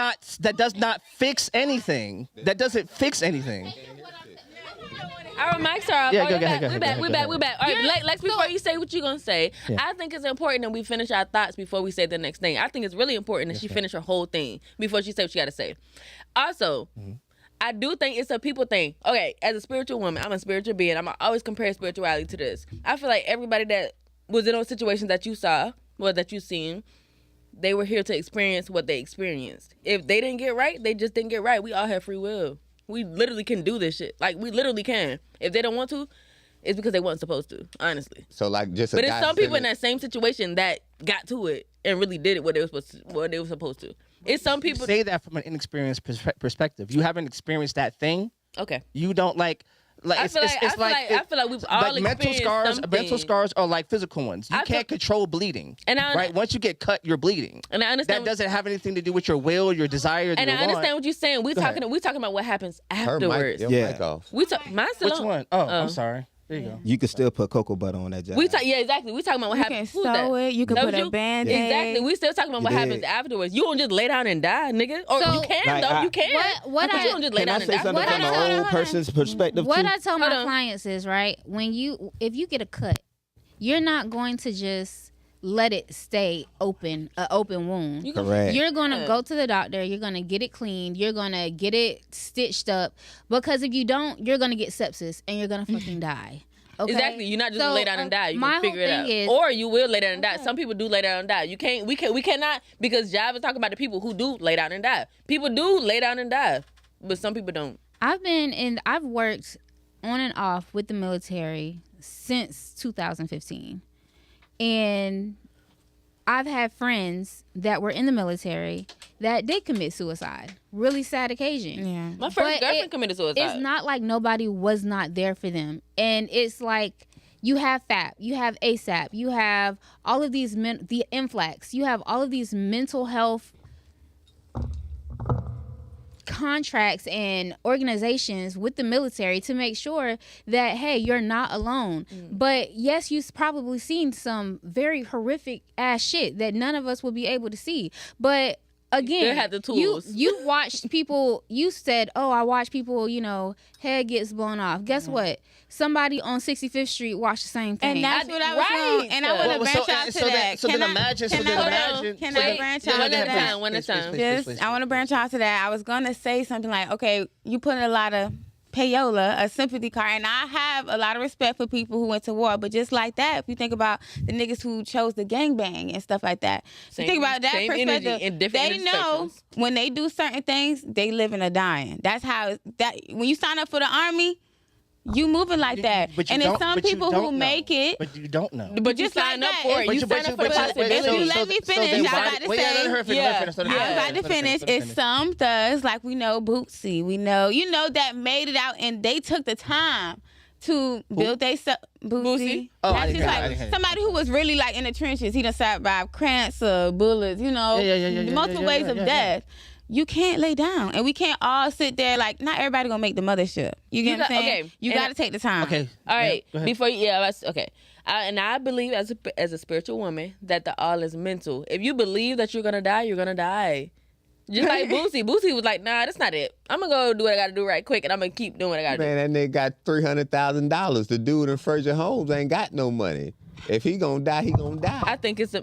not fix anything. That doesn't fix anything. Our mics are up. Yeah, Oh, go you're ahead, back. go We ahead, back. go We ahead, back. go We back. All right, Lex. Before you say what you're gonna say, Yeah. I think it's important that we finish our thoughts before we say the next thing. I think it's really important that she finish her whole thing before she say what she got to say. Also, I do think it's a people thing. Okay, as a spiritual woman, I'm a spiritual being. I'm always compare spirituality to this. I feel like everybody that was in those situations that you saw, or that you seen, they were here to experience what they experienced. If they didn't get right, they just didn't get right. We all have free will. We literally can do this shit. Like, we literally can. If they don't want to, it's because they wasn't supposed to, honestly. So like just a But guy it's some people in sitting- that same situation that got to it and really did it what they were supposed to. It's some You people. say that from an inexperienced perspective. You haven't experienced that thing. Okay. You don't like. I feel like we've all like mental experienced scars. something. Mental scars are like physical ones. You I feel- can't control bleeding. And I- right. Once you get cut, you're bleeding. And I understand. That doesn't have anything to do with your will, your desire. And your I understand want. what you're saying. We Go ahead. talking about what happens her mic, afterwards. your Yeah. mic off. We talk. Mine's still Which on. one? Oh, I'm sorry. There you go. You could still put cocoa butter on that job. Yeah, exactly. We talking about what You happens. can Who's that? sew it. You can That put was a you? Band-Aid. Exactly. We still talking about You what happens did. afterwards. You don't just lay down and die, nigga. Or So- you can Like, though. You can. What but I- you don't just lay Can down I and say die. something What from I- an hold old on. person's perspective What too? I tell Hold my on. clients is, right, if you get a cut, you're not going to just let it stay open, an open wound. You can- Correct. You're gonna go to the doctor. You're gonna get it cleaned. You're gonna get it stitched up, because if you don't, you're gonna get sepsis and you're gonna fucking die. Okay? Exactly. You're not just So, gonna lay down and die. You my can figure whole it out. thing is- Or you will lay down and die. Some people do lay down and die. We cannot, because Jive is talking about the people who do lay down and die. People do lay down and die, but some people don't. I've worked on and off with the military since 2015. And I've had friends that were in the military that did commit suicide. Really sad occasion. Yeah. My first But girlfriend committed suicide. It's not like nobody was not there for them. And it's like you have FAP, you have ASAP, you have all of these the influx, you have all of these mental health contracts and organizations with the military to make sure that, hey, you're not alone. But yes, you've probably seen some very horrific ass shit that none of us will be able to see. But again, They had the tools. You watched people. You said, "Oh, I watch people. Head gets blown off." Guess what? Somebody on 65th Street watched the same thing. And that's what I was Right. going. And I want to Well, branch so- out to so then- that. so then Can I- imagine- so can then I- imagine- Can so I then- branch yeah, out one to at a that? time, one at a time. Just, I want to branch out to that. I was going to say something like, okay, you put a lot of payola, a sympathy card, and I have a lot of respect for people who went to war. But just like that, if you think about the niggas who chose the gangbang and stuff like that, Same- you think about that same perspective. energy in different They know spectrums. when they do certain things, they living or dying. That's how that when you sign up for the army. You moving like that. But you And there's don't- some but you people who don't make know. it. But you don't know. But you Just like sign up that. for it. But You you- sign up for the but possibility. if you let me finish, then I was why- about to wait, yeah, say- let her finish, Yeah. let her finish, let her I was finish, about to let her finish. let her It's some thugs, like we know Bootsy, we know, that made it out and they took the time to build they Bootsy. Bootsy? Oh, I That's didn't just hear it, I like didn't hear it. somebody who was really like in the trenches. He done survived cancer, bullets, multiple ways of death. You can't lay down, and we can't all sit there like not everybody gonna make the mothership. You get what I'm saying? Okay, You and got to take the time. Okay. All right. Go ahead. Before okay. And I believe as a spiritual woman that the all is mental. If you believe that you're gonna die, you're gonna die. Just like Boosie. Boosie was like, nah, that's not it. I'm gonna go do what I gotta do right quick, and I'm gonna keep doing what I gotta do. Man, that nigga got $300,000. The dude in Fraser Holmes ain't got no money. If he gonna die, he gonna die. I think it's a.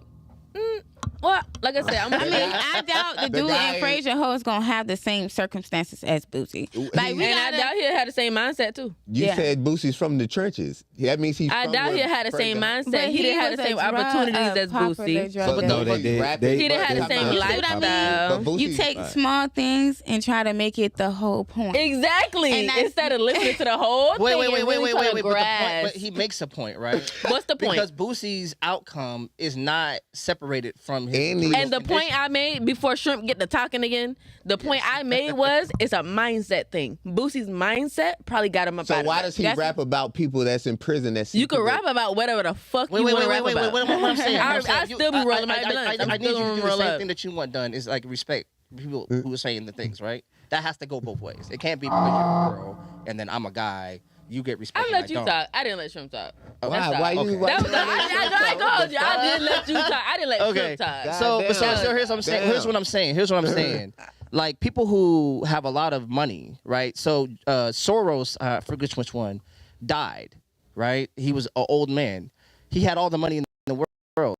Well, like I said, I mean, I doubt the dude guy in Fraser Ho is gonna have the same circumstances as Boosie. Like we and I gotta, doubt he'll have the same mindset too. You Yeah. said Boosie's from the trenches. That means he's I from doubt where he'll have the same Fraser- mindset. But He didn't have was the a same drug- opportunities a as popular Boosie. drug But dealer. no, they did. He didn't have the same You see what I mean? lifestyle. But Boosie- You take small things and try to make it the whole point. Exactly. And that's- Instead of listening to the whole Wait, thing, wait, and wait, really wait, trying wait, to wait. But, grasp. but he makes a point, right? What's the point? Because Boosie's outcome is not separated from his. And he- And the point I made before Shrimp get to talking again, the point I made was it's a mindset thing. Boosie's mindset probably got him up So out why of it. does he That's- rap about people that's in prison? That's You can rap about whatever the fuck you want to rap about. What I'm saying. I what I'm saying, still be rolling my I blunts. I'm need still you to gonna do the roll same up. thing that you want done. Is like respect people who are saying the things, right? That has to go both ways. It can't be because you're a girl and then I'm a guy. You get respect. I and let you don't. talk. I didn't let Shrimp talk. Why? That's Why all. you? Okay. Why That you was, let him I talk? told you. I didn't let you talk. I didn't let Okay. Shrimp talk. God So damn. here's what I'm saying. Here's what I'm saying. Here's what I'm saying. Like people who have a lot of money, right? So Soros, I forget which one, died, right? He was an old man. He had all the money in the world.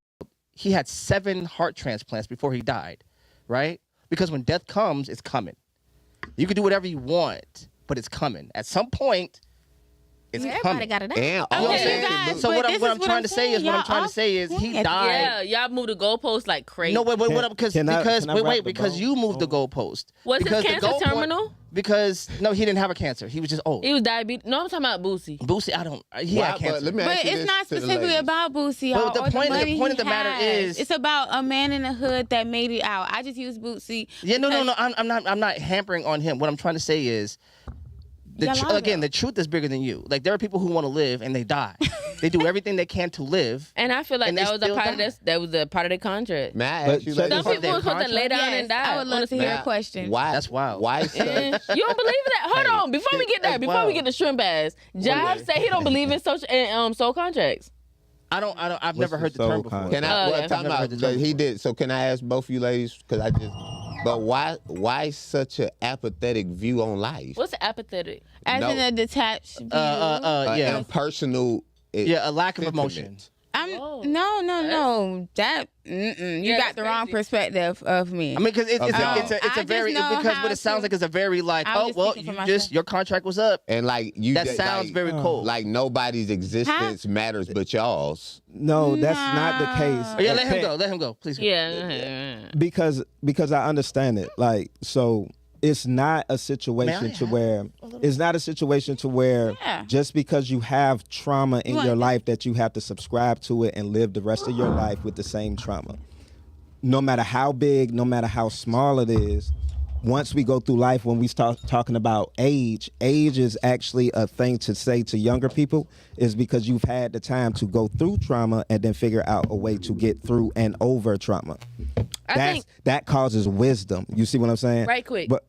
He had 7 heart transplants before he died, right? Because when death comes, it's coming. You can do whatever you want, but it's coming. At some point, it's Everybody coming. got it out. And Okay, all you that guys, can do- So but what this I'm is trying to say is, Y'all he off died. Yeah, y'all moved the goalpost like crazy. No, wait, because Can I wrap the because you moved the goalpost. Was his Because the cancer goalpost- terminal? Because no, he didn't have a cancer. He was just old. He was diabetes. No, I'm talking about Boosie. Boosie, he Why- had cancer. but let me But ask you it's this not to the specifically ladies. about Boosie. But Y'all, the point- the money point of he the matter has. is- it's about a man in the hood that made it out. I just use Boosie. Yeah, no. because- I'm not hampering on him. What I'm trying to say is, Y'all lie again, though. the truth is bigger than you. Like there are people who want to live and they die. They do everything they can to live. And I feel like And they that was a still part of die. this. That was a part of the contract. May I But ask you, check ladies? Some people were supposed to contract? lay down Yes, and die. I would love to hear Now, a question. Why? That's wild. Why? You don't believe that? Hold Hey, on. Before we get there, that's before we wild. get to shrimp ass, Jive said he don't believe in soul contracts. I've What's never heard the the term soul before. contract? Can I? Oh, Well, okay. time I've never out. heard the term He before. did. So can I ask both of you ladies? Because I just. But why such an apathetic view on life? What's apathetic? As No. in a detached view. Yeah, Impersonal. yeah, a lack of sentiment. emotion. Whoa. No. That you Yeah, got that's the wrong crazy. perspective of me. I mean, because it's Okay. a I very just know because how what it sounds to- like is a very like I was oh just well speaking for you just myself. your contract was up. And like you. That sounds like, very cold. Like nobody's existence matters but y'all's. No, that's not the case. Oh, yeah, let him go. Let him go, please. Go. Yeah. because I understand it. Like, so it's not a situation May I to have where it's not a situation to where Yeah. just because you have trauma in want your this? life that you have to subscribe to it and live the rest of your life with the same trauma. No matter how big, no matter how small it is, once we go through life, when we start talking about age is actually a thing to say to younger people, is because you've had the time to go through trauma and then figure out a way to get through and over trauma. That causes wisdom. You see what I'm saying? Right quick. But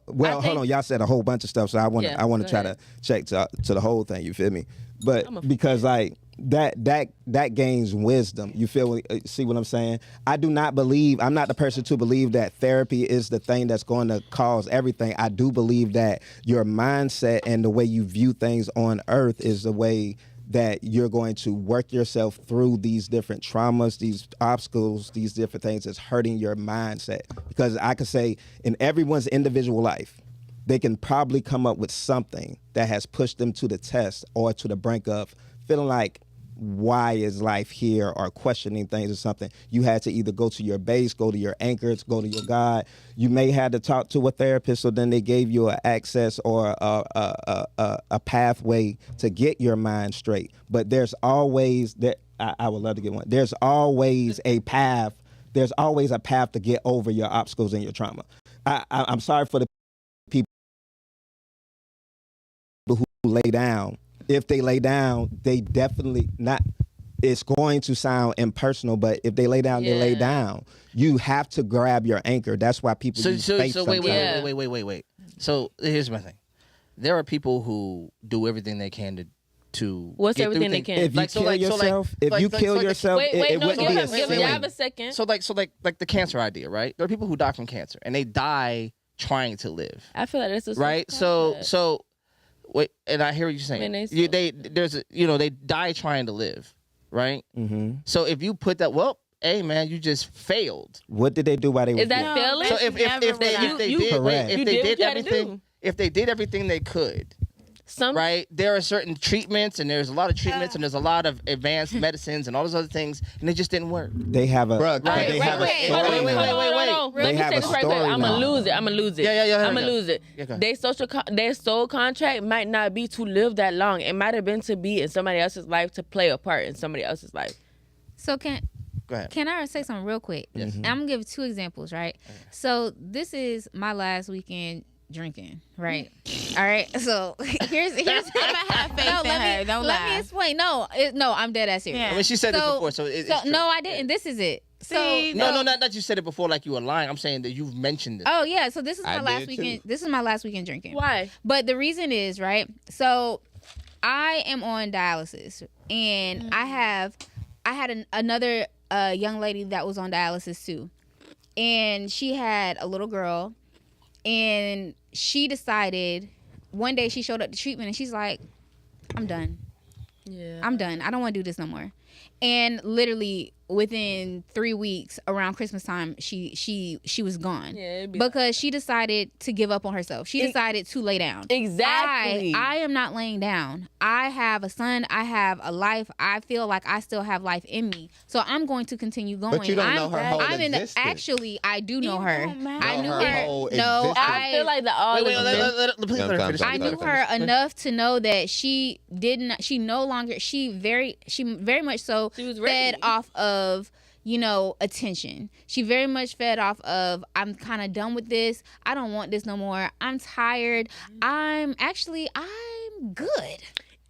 well, I hold think- on. Y'all said a whole bunch of stuff, so I want to Yeah, I want go to try ahead. to check to the whole thing. You feel me? But I'm a- because like that gains wisdom. You feel see what I'm saying? I do not believe. I'm not the person to believe that therapy is the thing that's going to cause everything. I do believe that your mindset and the way you view things on earth is the way that you're going to work yourself through these different traumas, these obstacles, these different things that's hurting your mindset. Because I could say in everyone's individual life, they can probably come up with something that has pushed them to the test or to the brink of feeling like why is life here or questioning things or something, you had to either go to your base, go to your anchors, go to your God. You may have to talk to a therapist, so then they gave you an access or a pathway to get your mind straight. But there's always that I would love to get one. There's always a path. There's always a path to get over your obstacles and your trauma. I'm sorry for the people who lay down. If they lay down, they definitely not. It's going to sound impersonal, but if they lay down, they lay down. You have to grab your anchor. That's why people use faith sometimes. Wait. So here's my thing. There are people who do everything they can to What's get everything through they things. can? If you kill yourself, if you kill yourself, Wait, it no, wouldn't be a give sin. have a second. So like the cancer idea, right? There are people who die from cancer and they die trying to live. I feel like that's a Right? So wait, and I hear what you're saying. They die trying to live, right? Mm-hmm. So if you put that, well, hey man, you just failed. What did they do while they were Is that dead? failing? So if they did everything they could, right? There are certain treatments, and there's a lot of treatments, and there's a lot of advanced medicines and all those other things, and they just didn't work. They have a. Bruh, They have a wait. Let They me have say a this right quick. story I'm now. gonna lose it. Yeah, I'm gonna lose it. Yeah, go ahead. Their soul contract might not be to live that long. It might have been to be in somebody else's life, to play a part in somebody else's life. So Go ahead. can I say something real quick? Yes. And I'm gonna give 2 examples, right? So this is my last weekend drinking, right? All right. So here's I'm gonna have faith in her. Don't let me lie. explain. No, I'm dead ass serious. Yeah. I mean, she said this before, so it's true. no, I didn't. This is it. See, No, not that you said it before like you were lying. I'm saying that you've mentioned it. Oh yeah, so this is I my last did weekend. too. This is my last weekend drinking. Why? But the reason is, right? So I am on dialysis, and I had another young lady that was on dialysis too, and she had a little girl, and she decided one day she showed up to treatment, and she's like, "I'm done. Yeah. I'm done. I don't want to do this no more." And literally within 3 weeks, around Christmas time, she was gone. Yeah, it'd be because she decided to give up on herself. She decided to lay down. Exactly. I am not laying down. I have a son. I have a life. I feel like I still have life in me. So I'm going to continue going. But you don't know her whole existence. Actually, I do know her. don't matter. I Know knew her her. whole No, existence. I feel like the all Wait, is please let her finish. I knew her enough to know that she didn't. She no longer. She very much so She was fed ready. off of attention. She very much fed off of, I'm kind of done with this. I don't want this no more. I'm tired. I'm good.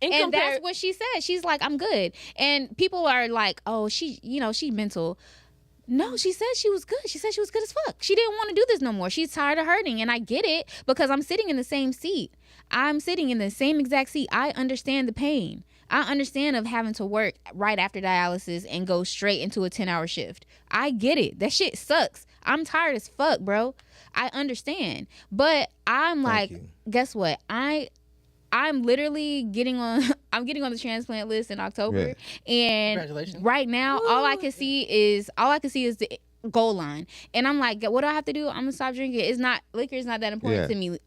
And that's what she said. She's like, I'm good. And people are like, oh, she mental. No, she said she was good. She said she was good as fuck. She didn't want to do this no more. She's tired of hurting. And I get it because I'm sitting in the same seat. I'm sitting in the same exact seat. I understand the pain. I understand of having to work right after dialysis and go straight into a 10-hour shift. I get it. That shit sucks. I'm tired as fuck, bro. I understand. But I'm like, guess what? I'm literally getting on the transplant list in October. Yeah. And Congratulations. right now all I can see is the goal line. And I'm like, what do I have to do? I'm gonna stop drinking. Liquor is not that important to me.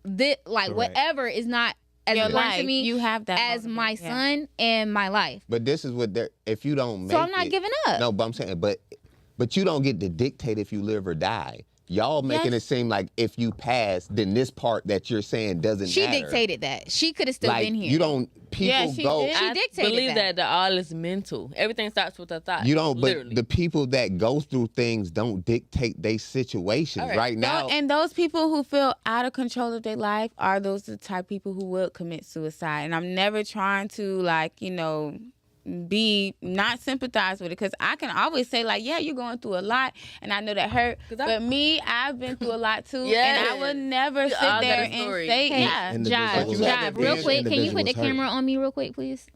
Whatever is not as Your important life. to me You have that as motivation. my Yeah. son and my life. But this is what they're. If you don't make So I'm not it- giving up. No, but I'm saying, but you don't get to dictate if you live or die. Y'all making Yes. it seem like if you pass, then this part that you're saying doesn't She matter. dictated that. She could have still like, been here. You don't. People Yeah, she go. did. She I dictated believe that. the all is mental. Everything starts with a thought. You don't. But literally. the people that go through things don't dictate their situations. All right. Right now, And those people who feel out of control of their life are those the type of people who will commit suicide. And I'm never trying to be not sympathize with it, because I can always say like, yeah, you're going through a lot and I know that hurt. But me, I've been through a lot too. Yes. And I would never sit all got there a and story. say, Hey, yeah. Individuals Jive, hurt. real quick, can you put the Individuals hurt. camera on me real quick, please?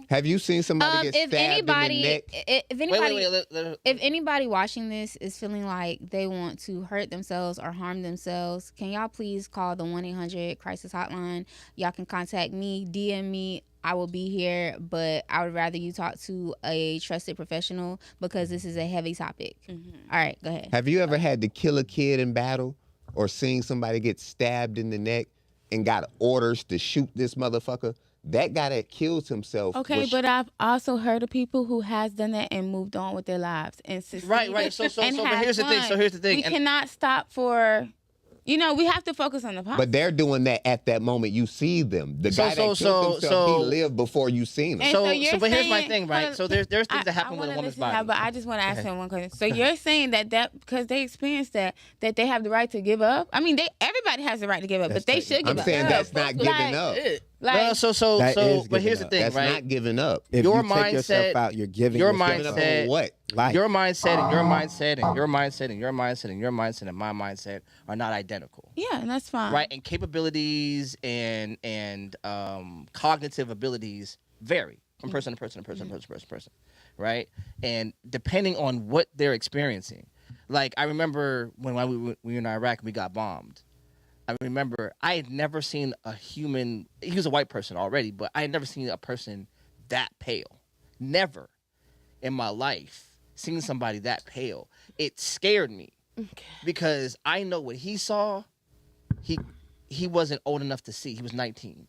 have you seen somebody get If stabbed in the anybody, neck? if anybody, Wait. if anybody watching this is feeling like they want to hurt themselves or harm themselves, can y'all please call the 1-800-crisis hotline? Y'all can contact me, DM me. I will be here, but I would rather you talk to a trusted professional because this is a heavy topic. All right, go ahead. Have you ever had to kill a kid in battle, or seen somebody get stabbed in the neck and got orders to shoot this motherfucker? That guy that kills himself. Okay, but I've also heard of people who has done that and moved on with their lives and succeeded. Right. So and but had here's the thing. fun. So here's the thing. We And- cannot stop for, we have to focus on the positive. But they're doing that at that moment. You see them. The guy that killed himself, he lived before you seen him. And So you're here's my saying- thing, right? hold on, So there's things that I happen with a wanna woman's listen to that, body. But I just want to ask him one question. So you're saying that because they experienced that they have the right to give up? I mean, everybody has the right to give up, but they should give I'm up. saying that's not giving Like, up. Like, That is But here's giving the up. thing, That's right? not giving up. If Your you take yourself mindset- out, you're giving your yourself Giving up mindset- on what? life. Your mindset and your mindset and your mindset and your mindset and your mindset and my mindset are not identical. yeah, and that's fine. Right, and capabilities and cognitive abilities vary from person to person to person to person, right? And depending on what they're experiencing, like I remember when we were in Iraq, we got bombed. I remember I had never seen a human. He was a white person already, but I had never seen a person that pale. Never in my life seen somebody that pale. It scared me because I know what he saw. He wasn't old enough to see. He was 19.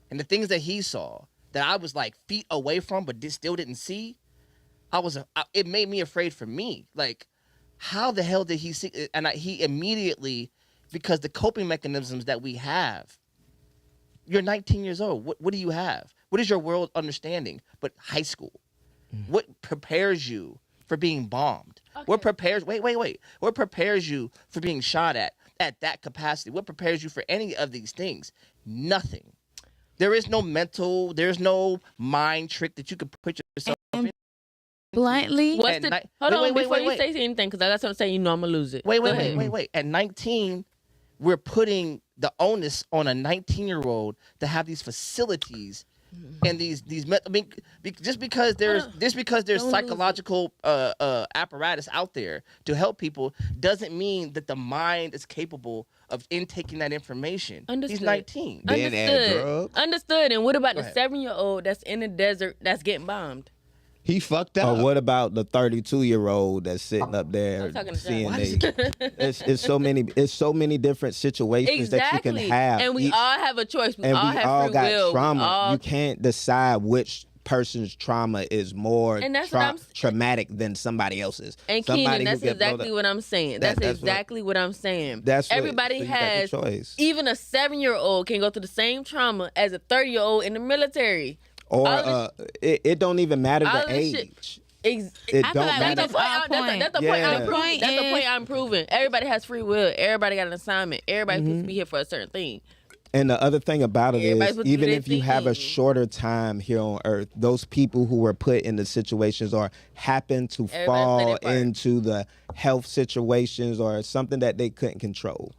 And the things that he saw that I was like feet away from but still didn't see, it made me afraid for me. Like, how the hell did he see it? And he immediately, because the coping mechanisms that we have, you're 19 years old. What do you have? What is your world understanding but high school? What prepares you for being bombed? What prepares What prepares you for being shot at that capacity? What prepares you for any of these things? Nothing. There's no mind trick that you could put yourself in. Bluntly, What's At the? night- Hold wait, on, wait, before wait, you wait. say anything, because that's what I'm saying. You know I'm gonna lose it. Go ahead. Wait. At 19, we're putting the onus on a 19-year-old to have these facilities and these. I mean, just because there's Don't lose it. psychological apparatus out there to help people doesn't mean that the mind is capable of intaking that information. Understood. He's 19. Then add drugs. Understood. And what about Go the ahead. 7-year-old that's in the desert that's getting bombed? He fucked up. Or what about the 32-year-old that's sitting up there I'm talking to seeing John. it's so many different situations that you can have. And we all have a choice. We and all we have all free got will. trauma. We all, You can't decide which person's trauma is more And that's what I'm s- traumatic than somebody else's. and Somebody Keenan, who that's get blown exactly up- what I'm saying. That's That's what- exactly what I'm saying. That's what- Everybody so you got the has, choice. even a 7-year-old can go through the same trauma as a 30-year-old in the military. Or all of it don't even matter all the of this shit- age. It It I feel don't like matter. That's the point. That's the point Yeah. I'm proving. Point That's the point is- I'm proving. Everybody has free will. Everybody got an assignment. Everybody's supposed to be here for a certain thing. And the other thing about it Everybody's is, supposed to do even their if you have a thing. shorter time here on Earth, those people who were put in the situations or happen to Everybody play fall their part. into the health situations or something that they couldn't control,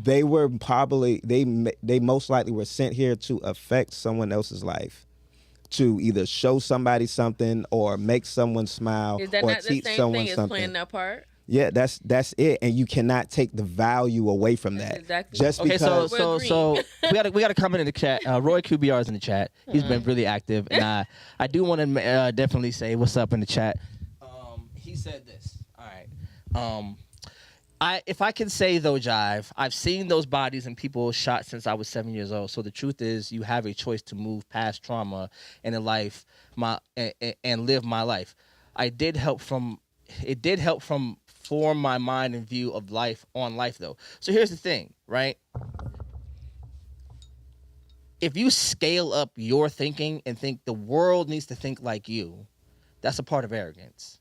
they were probably they most likely were sent here to affect someone else's life, to either show somebody something or make someone smile Is that or not the teach same someone thing as something. playing that part? Yeah, that's it, and you cannot take the value away from That's that. exactly- Just Okay, because. We're we got to comment in the chat. Roy QBR is in the chat. He's been really active, and I do want to definitely say what's up in the chat. He said this. All right. If I can say though, Jive, I've seen those bodies and people shot since I was 7 years old. So the truth is, you have a choice to move past trauma and in life, and live my life. It did help from form my mind and view of life though. So here's the thing, right? If you scale up your thinking and think the world needs to think like you, that's a part of arrogance,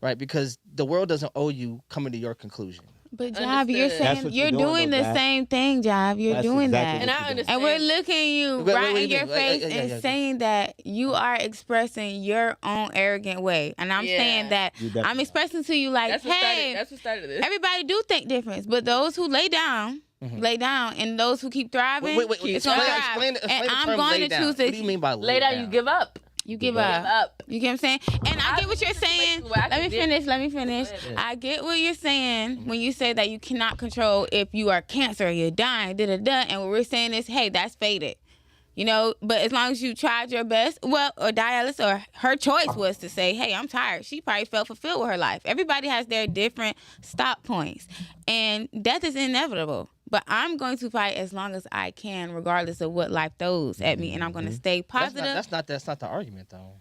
right? Because the world doesn't owe you coming to your conclusion. But Jive, you're Understood. That's saying what you're you're doing, doing though, the Jive. same thing, Jive. You're That's doing exactly that. And I what you're doing. understand. And we're looking you Wait, right what in do you your mean? face Yeah. and saying that you are expressing your own arrogant way. And I'm Yeah. saying that You definitely I'm expressing to you like, That's what hey, started this. everybody do think different, but those who lay down, and those who keep thriving, Wait, it's gonna thrive. explain and the I'm term going lay to down. choose What to do you mean by Lay down, you give up. you give Give up. up. You get what I'm saying? And I get what you're saying. Where I Let me can finish. I get what you're saying when you say that you cannot control if you are cancer, you're dying, and what we're saying is, hey, that's fated. But as long as you tried your best, or Dialis, or her choice was to say, hey, I'm tired. She probably felt fulfilled with her life. Everybody has their different stop points. And death is inevitable. But I'm going to fight as long as I can, regardless of what life throws at me, and I'm going to stay positive. That's not the argument though.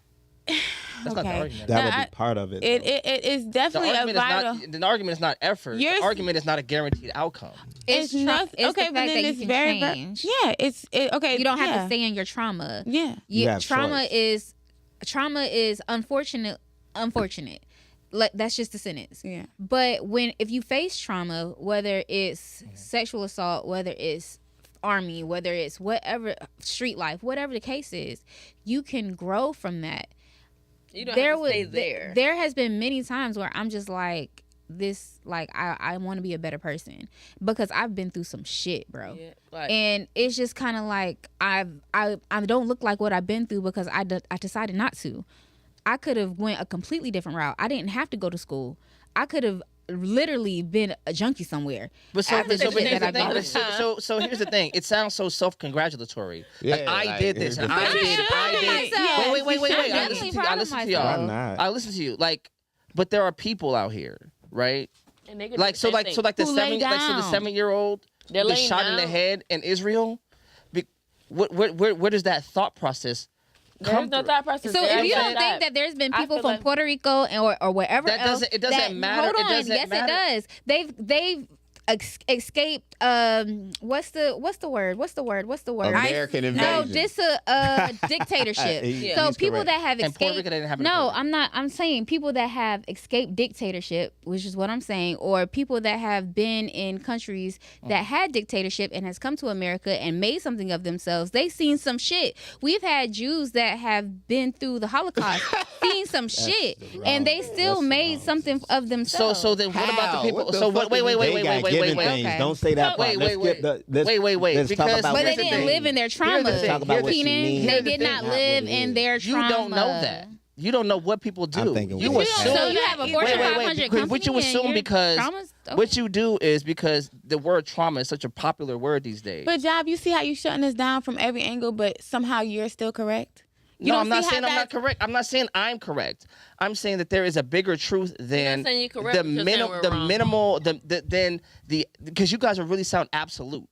That's not the Okay. argument. That No, would be part of it. It is The definitely a argument, vital. the argument is not effort. You're- The argument is not a guaranteed outcome. It's tra- not it's okay, the but fact then that it's you can very change. yeah. Okay. You don't have yeah. to stay in your trauma. Yeah. You have trauma choice. is unfortunate. Like, that's just the sentence. Yeah. But if you face trauma, whether it's sexual assault, whether it's army, whether it's whatever, street life, whatever the case is, you can grow from that. You don't have to stay was- there. There has been many times where I'm just like this, like I want to be a better person because I've been through some shit, bro. Yeah, like, And it's just kind of like I don't look like what I've been through because I decided not to. I could have went a completely different route. I didn't have to go to school. I could have literally been a junkie somewhere. But so After the shit here's that the I've thing. been So here's the thing. It sounds so self-congratulatory. Like, Yeah, I like, did this and I I should did. myself. Wait. I'm I definitely listen to you. proud I of listen to myself. y'all. Why not? I listen to you. Like, but there are people out here, right? and they could Like do so the same like so thing. like the Who lay 7-year-old They're was laying shot in the down. head in Israel. Where does that thought process There's come no through? thought process. So there. if you I'm don't saying think that there's been I people feel from like- Puerto Rico or wherever That else, doesn't- it doesn't matter. Hold It on, doesn't yes, matter. it does. They've escaped. What's the word? American No, invasion. this a dictatorship. He- So he's people correct. that have And Puerto escaped. Rico didn't have it. No, I'm not. I'm saying people that have escaped dictatorship, which is what I'm saying, or people that have been in countries that had dictatorship and has come to America and made something of themselves. They've seen some shit. We've had Jews that have been through the Holocaust, seen some shit, and they still That's made wrong. something of themselves. So then what about the How? people? What the So fuck wait. They got given things. Okay. Don't say that Wait, part. wait, Let's skip the. Let's, wait. Let's talk Because- about but they here's the didn't thing. live in their trauma. thing. Talk about what you Keenan. mean. They Here's the did thing. not Not what live it in is. their You trauma. don't know that. You don't know what people do. I'm thinking You we assume. don't. So you have a Wait, Fortune wait, 500 because company what you and assume your because trauma's- what you do is because the word trauma is such a popular word these days. But Job, you see how you shutting us down from every angle, but somehow you're still correct. You no, don't I'm not see how saying I'm not that- correct. I'm not saying I'm correct. I'm saying that there is a bigger truth than saying you're correct, the you're saying minimal, we're the wrong. minimal, than the because you guys are really sound absolute.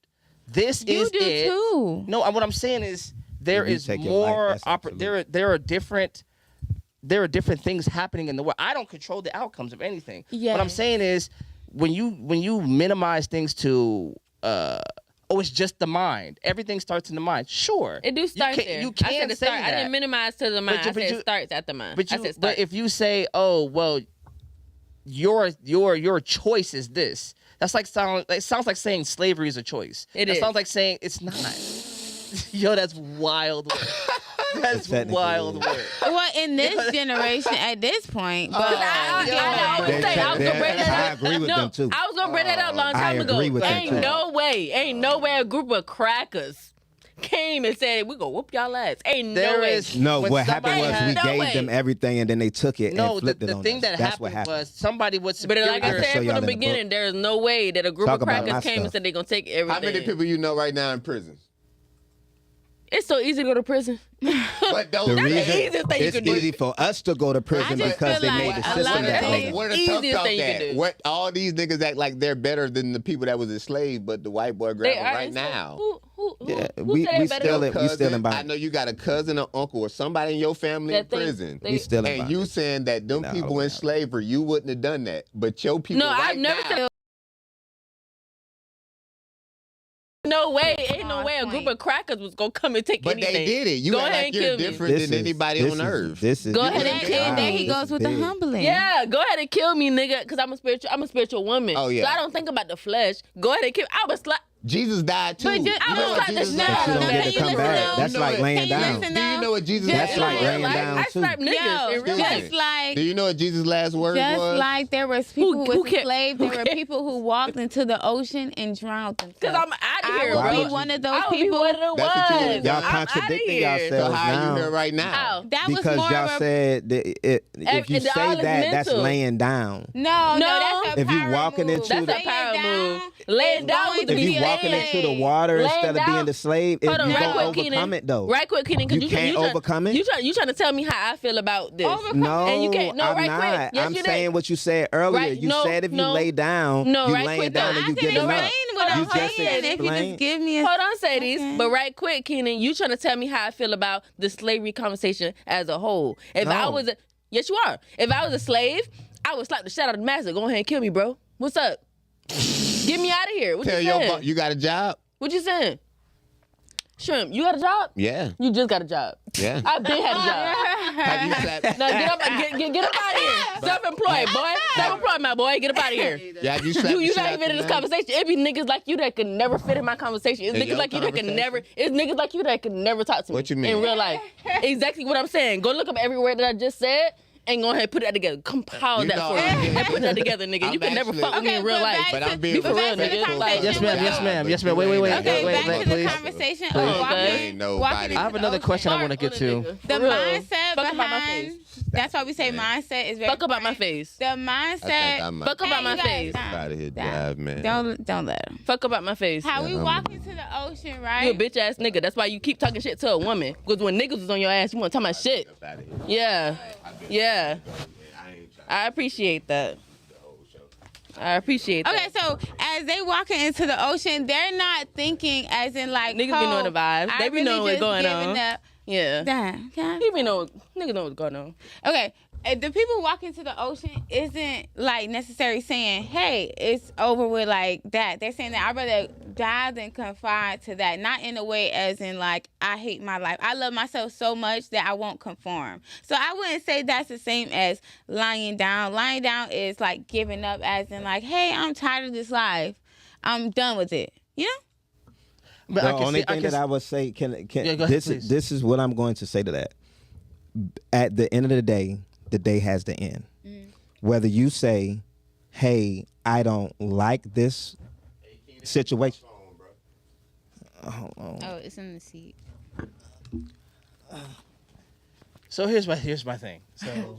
This You is do it. too. No, what I'm saying is there You is take it like more. that's absolute. There are different things happening in the world. I don't control the outcomes of anything. What I'm Yes. saying is when you minimize things to oh, it's just the mind. Everything starts in the mind. Sure, It do start there. You I can't said it say start. that. I didn't minimize to the mind. you- I said you- it starts at the mind. But I said but start. if you say, oh well, your choice is this. That's like it sounds like saying slavery is a choice. It It is. sounds like saying it's not. Yo, that's wild. Work. That's Technically wild is. work. Well, in this generation, at this point, but I was They- gonna say, I was gonna bring that I up. agree with No, them too. I was gonna bring that up a long I time ago. agree with them Ain't too. no way a group of crackers came and said we gonna whoop y'all ass. Ain't There no way. is- No, when what happened somebody was had- we No gave way. them everything and then they took it No, and flipped it the on thing us. that That's what happened happened. was somebody was But superior. like I can show said y'all from in the the beginning, book. there is no way that a group Talk of about my crackers came and stuff. said they're gonna take everything. How many people you know right now in prison? It's so easy to go to prison. But those The That's the reason easiest thing you it's can do. easy for us to go to prison just because feel they made like the a system lot of that things- way. Where the tough Easiest talk thing you can at? do. What all these niggas act like they're better than the people that was enslaved, but the white boy grab They them are right enslaved. now. Who Yeah, who we said they better still than- we still in I bondage. know you got a cousin or uncle or somebody in your family in That thing- prison. they- We still in And you bondage. saying that them No, people in no. slavery, you wouldn't have done that. But your people No, right I've never now, said. No way, ain't no Small way a group point. of crackers was gonna come and take but anything. they did it. You Go act ahead like and you're kill me. different than anybody on earth. This is Go ahead And and then, kill and then me. he goes with the Big. humbling. Yeah, go ahead and kill me, nigga, because I'm a spiritual woman. Oh, yeah. So I don't think about the flesh. Go ahead and kill. I was like, Jesus died too. But just- You I know was what like, Jesus no, But you died don't no, for? get can to you come listen back. though? That's You like know it. laying Can you down. listen Do you know what Jesus Just That's like like- laying down I too. snipe niggas Yo, in real Excuse life. just like Do you know what Jesus' last word just was? like there was people who who was ca- enslaved, who there were ca- people who walked into the ocean and drowned themselves. Because I'm out of I here, will Why bro. be would one of those I would be people. one of the That's what you ones. would Y'all I'm outta contradicting here. So yourselves how are now. you here right now? How? That was Because more y'all of a said that if you And all say is that, that's mental. laying down. no, that's a If you power walking move. into That's the- a power Laying move. down Laying is down going with to If be you walking laying. into the water Laying instead of down. being the slave, Hold on, you right gonna quick, overcome Keenan. it though. Right quick, Keenan, because You can't overcome it? You trying to tell me how I feel about this? No, And you can't- no, I'm right not. quick. Yes, I'm you did. saying what you said earlier. Right, You no, said if you no. lay down, No, you right laying quick, down though. and I you can giving up. explain what I'm You just saying. If you explained- just give me a Hold on, Sadie's. Okay. But right quick, Kenan, you trying to tell me how I feel about the slavery conversation as a whole. If I No. was a, yes, you are. If I was a slave, I would slap the shit out of the master. Go ahead and kill me, bro. What's up? Get me out of here. What Tell you your saying? you got a job? What you saying? Shrimp, you got a job? Yeah. You just got a job. Yeah. I been had a job. Have you slapped? Now get up out of here. Self-employed, boy. Self-employed, my boy. Get up out of here. Yeah, have you slapped? You the shit not out even in the this man? conversation. It be niggas like you that could never fit in my conversation. It's In niggas your like you that could conversation? never. It's niggas like you that could never talk to me. What you mean? In real life? Exactly what I'm saying. Go look up every word that I just said and go ahead and put that together. Compile You that know, for me and put that together, nigga. You I'm can never actually- fuck with me in Okay, real but life. back But to- I'm being Be for real, back to the nigga. conversation Yes, ma'am. with- Yes, ma'am. Yes, ma'am. But you Wait. ain't Okay, wait, back to the please. conversation Please. of walking, Ain't nobody. walking I have into another the question I ocean. want to get to. The For real. mindset Fuck about my behind. face. That's why we say mindset is very. Fuck about my important. face. The I think mindset. I might Fuck about my you guys, face. stop. out of here, Stop. drive, man. Don't let him. Fuck about my face. How we I'm- walk into the ocean, right? You a bitch ass nigga. That's why you keep talking shit to a woman. Because when niggas was on your ass, you want to talk about shit. Up outta here. Yeah. Yeah. I ain't trying I appreciate that. the whole show. I appreciate that. Okay, so as they walking into the ocean, they're not thinking as in like Niggas be knowing the vibes. I They be really knowing what's just going giving on. up. Yeah. Damn, can I- People know. Niggas know what's going on. Okay, the people walking to the ocean isn't like necessarily saying, "Hey, it's over with," like that. They're saying that I'd rather die than confide to that. Not in a way as in like I hate my life. I love myself so much that I won't conform. So I wouldn't say that's the same as lying down. Lying down is like giving up, as in like, "Hey, I'm tired of this life. I'm done with it." You know? But The I can only see, thing that I would say, Yeah, go ahead, this please. this is what I'm going to say to that. At the end of the day has to end. Whether you say, "Hey, I don't like this situation." Hold on. Oh, it's in the seat. So here's my thing. So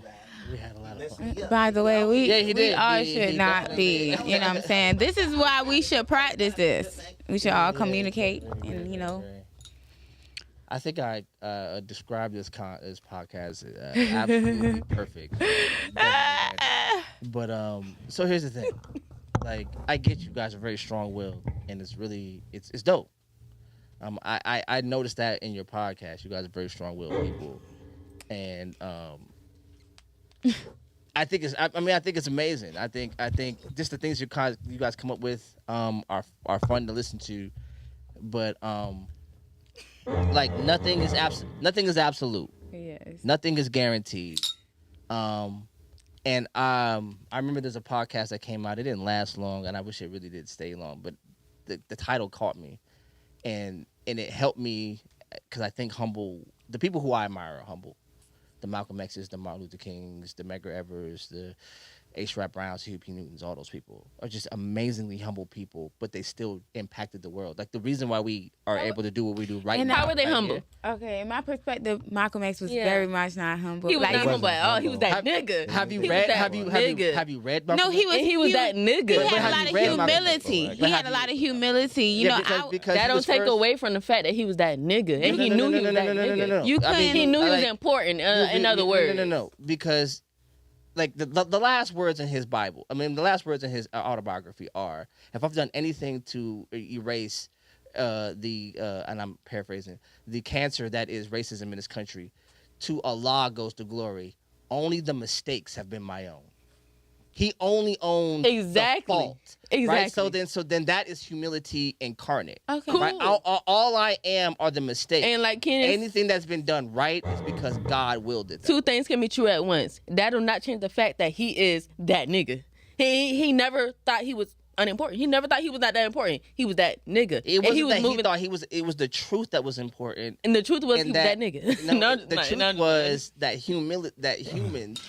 we had a lot of fun. By the way, Yeah, he we did. all He should not be. You know what I'm saying? This is why we should practice this. We should all communicate, and you know. I think I described this podcast absolutely perfect. But so here's the thing. Like, I get you guys are very strong-willed, and it's really it's dope. I noticed that in your podcast. You guys are very strong-willed people, and I think it's amazing. I think just the things you guys come up with are fun to listen to, but like nothing is absolute. Yes. Nothing is guaranteed. And I remember there's a podcast that came out. It didn't last long, and I wish it really did stay long. But the title caught me, and it helped me because I think the people who I admire are humble. The Malcolm X's, the Martin Luther Kings, the Medgar Evers, the A$AP Browns, Huey P. Newtons, all those people are just amazingly humble people, but they still impacted the world. Like the reason why we are able to do what we do right And now. How were they right humble? here. Okay, in my perspective, Malcolm X was Yeah. very much not humble. He was Like, not wasn't humble at all. He was that Have- nigga. Have you He was read? that Have you read? no, he was. And he was that nigga. He But had have a lot you of read about him humility. before? He But had have a you- lot of humility. You know, because That he don't was take first- away from the fact that he was that nigga, and he knew he was that nigga. You I mean, couldn't- He knew he was like, important. In other words, no, because like the last words in his Bible, I mean, the last words in his autobiography are, "If I've done anything to erase and I'm paraphrasing, the cancer that is racism in this country, to Allah goes the glory. Only the mistakes have been my own." He only owns Exactly. the fault. Exactly. Right? So then that is humility incarnate. Okay. Cool. Right? All I am are the mistakes. and like Kenneth, Anything that's been done right is because God willed it. two things can be true at once. That will not change the fact that he is that nigga. He never thought he was unimportant. He never thought he was not that important. He was that nigga. It And wasn't he was that moving. he thought he was. It was the truth that was important. And the truth was and he was that nigga. No, No, the no, truth no, no. was that humans,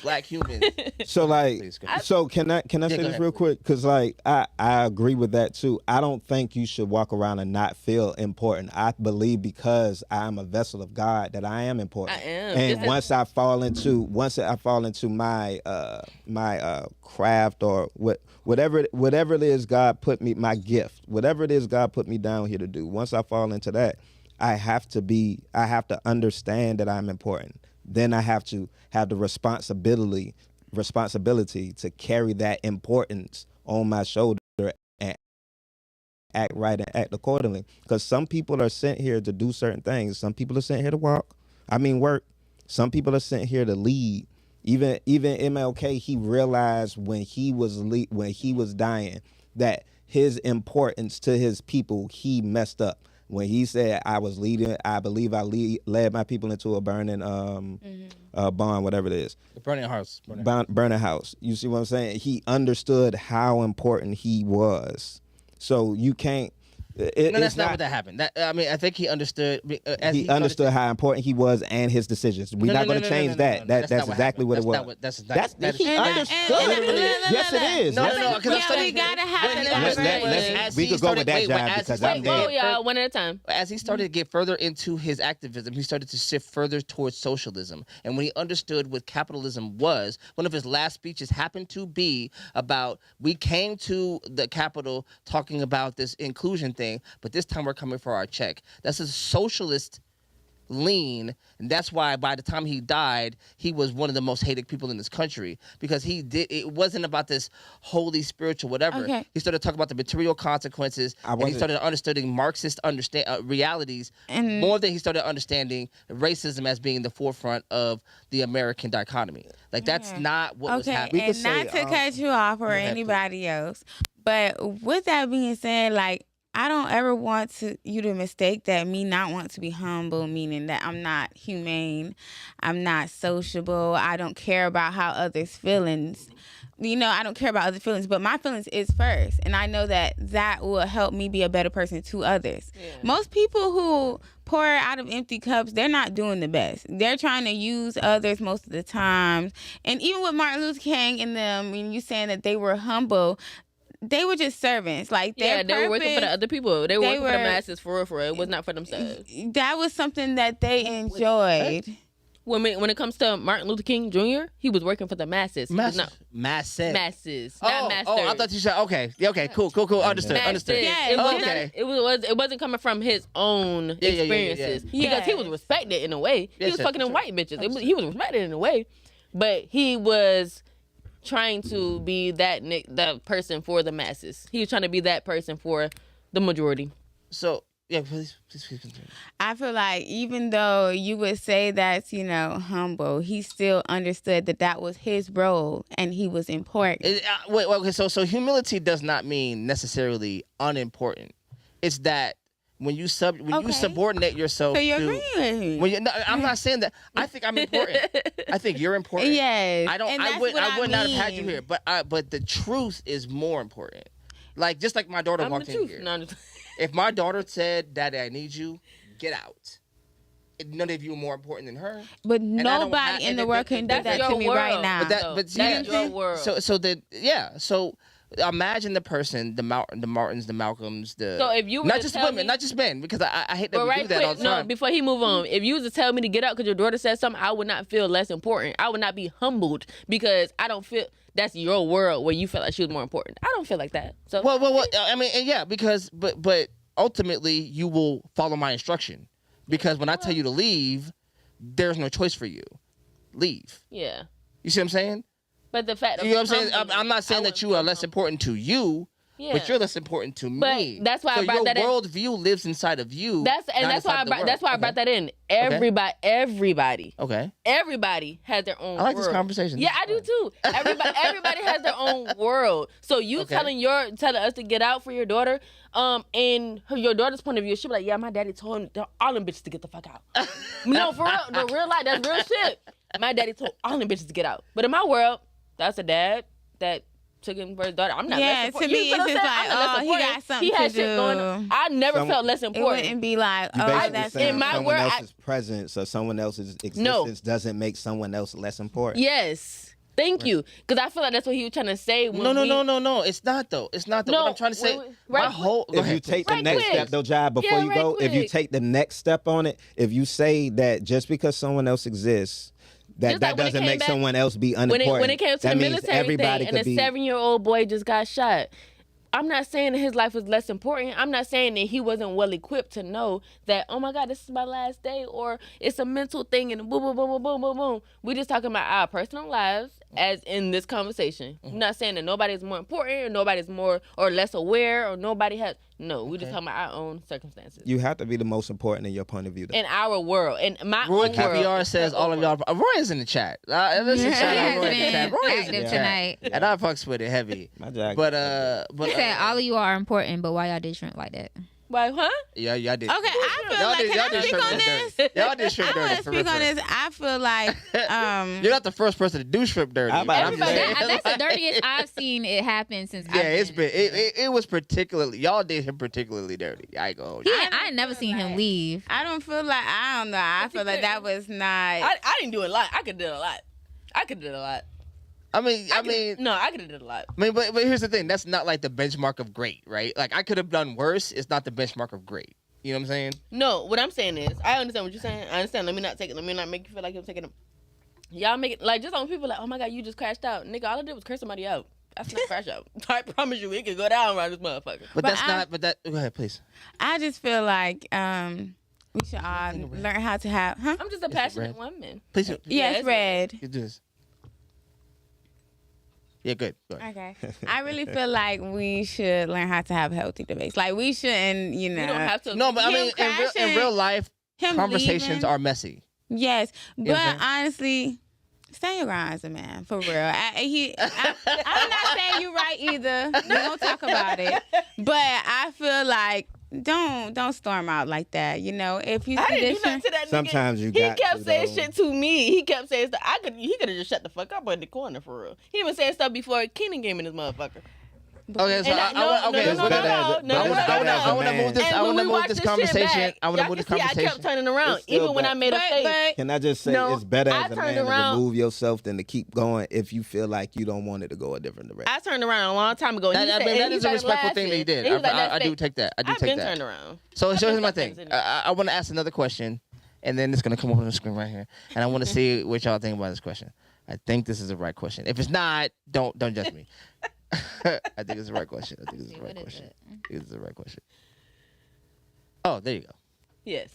black humans. So like, Please, go ahead. so can I say go this ahead, real please. quick? Because like I agree with that too. I don't think you should walk around and not feel important. I believe because I'm a vessel of God that I am important. I am. And Just as- once I fall into my craft or whatever it is God put me, my gift, whatever it is God put me down here to do. Once I fall into that, I have to understand that I'm important. Then I have to have the responsibility to carry that importance on my shoulder and act right and act accordingly. Because some people are sent here to do certain things. Some people are sent here to work. Some people are sent here to lead. Even MLK, he realized when he was dying that his importance to his people, he messed up. When he said, I believe I led my people into a burning barn, whatever it is. The burning house. Burning house. You see what I'm saying? He understood how important he was. So you can't. That's not what that happened. I think he understood. He understood how important he was and his decisions. We're not going to change that. That's exactly what it was. He understood. Yes, it is. No. We gotta have we could go with that, John, because I'm there. Y'all, one at a time. As he started to get further into his activism, he started to shift further towards socialism. And when he understood what capitalism was, one of his last speeches happened to be about, we came to the Capitol talking about this inclusion thing, but this time we're coming for our check. That's a socialist lean, and that's why by the time he died, he was one of the most hated people in this country, because it wasn't about this holy spiritual whatever. Okay. He started talking about the material consequences, and he started understanding Marxist realities more than he started understanding racism as being the forefront of the American dichotomy. Like, that's not what was happening. And not to cut you off or anybody else, but with that being said, like, I don't ever want you to mistake that me not want to be humble, meaning that I'm not humane, I'm not sociable, I don't care about how others' feelings. I don't care about other feelings, but my feelings is first, and I know that will help me be a better person to others. Yeah. Most people who pour out of empty cups, they're not doing the best. They're trying to use others most of the time, and even with Martin Luther King and them, you saying that they were humble. They were just servants. Like, they were working for the other people. They were working for the masses, for real. It was not for themselves. That was something that they enjoyed. When it comes to Martin Luther King Jr., he was working for the masses. Masses. Not masters. I thought you said, okay, cool. Understood. Yeah, it wasn't coming from his own experiences. Because he was respected in a way. He was fucking them white bitches. He was respected in a way. But he was trying to be that person for the masses. He was trying to be that person for the majority. So, yeah, please continue. I feel like even though you would say that's, humble, he still understood that was his role and he was important. Okay, so humility does not mean necessarily unimportant. It's that when you subordinate yourself so you're agreeing with me. I'm not saying that. I think I'm important. I think you're important. Yes. I would not have had you here, but the truth is more important. Like, just like my daughter walked in here. No, if my daughter said, "Daddy, I need you," get out. None of you are more important than her. But nobody in the world can do that to me right now. But that's your world. So imagine the person, the Martins, the Malcolms, So if you were not just women, not just men, because I hate that we do that all the time. No, before he move on, if you was to tell me to get out because your daughter said something, I would not feel less important. I would not be humbled because I don't feel that's your world where you feel like she was more important. I don't feel like that. So well, I mean, yeah, because but ultimately you will follow my instruction, because when I tell you to leave, there's no choice for you. Leave. Yeah. You see what I'm saying? But the fact, you know what I'm saying? I'm not saying that you are less important to you, but you're less important to me. That's why I brought that in. Your worldview lives inside of you. That's why I brought that in. Everybody. Okay. Everybody has their own. I like world. this conversation. Yeah, I do too. Everybody has their own world. So you telling us to get out for your daughter, in your daughter's point of view, she'll be like, yeah, my daddy told all them bitches to get the fuck out. No, for real, the real life, that's real shit. My daddy told all them bitches to get out. But in my world, that's a dad that took him for his daughter. I'm not less important. To me, it's just like, he got something to do. Shit going on. I never felt less important. It wouldn't be like, that's in my someone world. else's presence or someone else's existence doesn't make someone else less important. Yes. Thank you. Because I feel like that's what he was trying to say. No. It's not, though. No, what I'm trying to say, if you take the next step, though, Jai, before you go, if you take the next step on it, if you say that just because someone else exists, that doesn't make someone else be unimportant. When it came to the military thing, and the 7-year-old boy just got shot, I'm not saying that his life was less important. I'm not saying that he wasn't well equipped to know that, oh my God, this is my last day, or it's a mental thing, and boom, boom, boom, boom, boom, boom, boom. We just talking about our personal lives as in this conversation. I'm not saying that nobody's more important or nobody's more or less aware or nobody has. No, we just talking about our own circumstances. You have to be the most important in your point of view. Though. In our world, in my Roy own world. Caviar says all of y'all. Roy is in the chat. Listen, shout out Roy in the chat. Roy is in Active the tonight. chat. And I fucks with it heavy. My jacket. But He said all of you are important, but why y'all did shrimp like that? Why, huh? yeah, y'all did. Okay, I feel Y'all like, did- can y'all I did speak shrimp on dirty. this? Y'all did shrimp I dirty. want to for speak real. on this. I feel like, You're not the first person to do shrimp dirty. I'm about to I'm just say. saying. That's the dirtiest I've seen it happen since. Yeah, it's been. It was particularly. Y'all did him particularly dirty. I ain't gonna hold you. I ain't never seen him leave. I don't feel like, I don't know. I feel like that was not. I didn't do a lot. I could do a lot. I could do a lot. I mean, No, I could have did a lot. but here's the thing. That's not like the benchmark of great, right? Like I could have done worse. It's not the benchmark of great. You know what I'm saying? No, what I'm saying is, I understand what you're saying. I understand. Let me not make you feel like you're taking them. Y'all make it like just on people like, oh my god, you just crashed out, nigga. All I did was curse somebody out. That's not crash out. I promise you, it could go down around this motherfucker. But that's not. But that. Go ahead, please. I just feel like we should all learn how to have, huh? I'm just a passionate woman. Please. Yeah, it's red. You do this. Yeah, good. Go ahead. Okay. I really feel like we should learn how to have healthy debates. Like we shouldn't, You don't have to. No, but I Him mean, in crashing, real life, him conversations leaving. are messy. Yes, know what I'm but saying? honestly, stand your ground as a man, for real. I'm not saying you right either. We don't talk about it, but I feel like don't storm out like that. You know, if you I see didn't this do nothing to that nigga. Sometimes you He got kept to, saying though. shit to me. He kept saying stuff. He could have just shut the fuck up in the corner for real. He even said stuff before Keenan came in this motherfucker. Okay, so I want to move this. I want to move this conversation. I want to move this I conversation. kept turning around, It's still even when bad. I made a face. Can I just say No, it's better I as a turned man around. to remove yourself than to keep going if you feel like you don't want it to go a different direction. I turned around a long time ago. That is a respectful thing that he did. I do take that. I do I've take been that. turned around. So I've here's been my stuck thing. things in I want to ask another question, and then it's gonna come up on the screen right here, and I want to see what y'all think about this question. I think this is the right question. If it's not, don't judge me. I think it's the right question. I think it's the right question. I think it's the right question. Oh, there you go. Yes.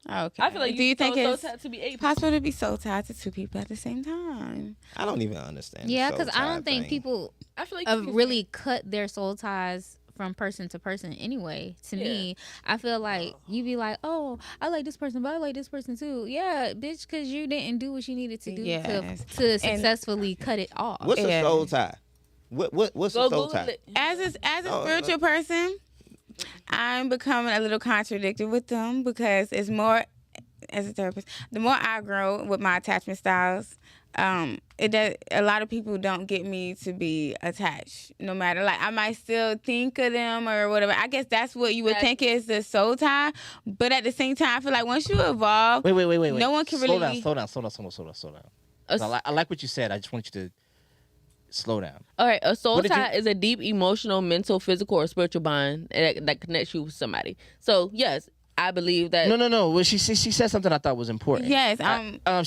Okay. I feel like do you think it's to be able? possible to be soul tied to two people at the same time? I don't even understand. Yeah, the because I soul don't tie think thing. people I feel like really cut their soul ties from person to person anyway. To me, I feel like you be like, oh, I like this person, but I like this person too. Yeah, bitch, because you didn't do what you needed to do Yes. to successfully cut it off. What's a Yeah. soul tie? What's Go a soul Google tie? it. As a spiritual person, I'm becoming a little contradicted with them because it's more, as a therapist, the more I grow with my attachment styles, it does, a lot of people don't get me to be attached. No matter, like, I might still think of them or whatever. I guess that's what you would think is the soul tie. But at the same time, I feel like once you evolve, Wait. no one can slow really. Slow down. 'Cause I like what you said. I just want you to slow down. All right, a soul What did tie is a deep emotional, mental, physical, or spiritual bond that connects you with somebody. So yes, I believe that. No. Well, she said something I thought was important. Yes,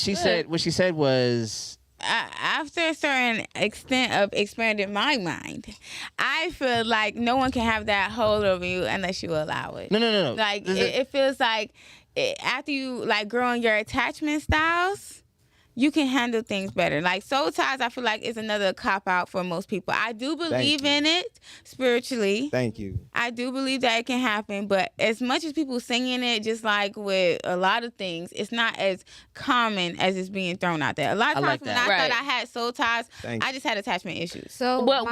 She said what she said was. After a certain extent of expanding my mind, I feel like no one can have that hold over you unless you allow it. No. Like it feels like after you like grow in your attachment styles, you can handle things better. Like soul ties, I feel like is another cop out for most people. I do believe in it spiritually. Thank you. I do believe that it can happen, but as much as people singing it, just like with a lot of things, it's not as common as it's being thrown out there. A lot of I times like when that. I Right. thought I had soul ties, Thank I just had attachment issues. So, But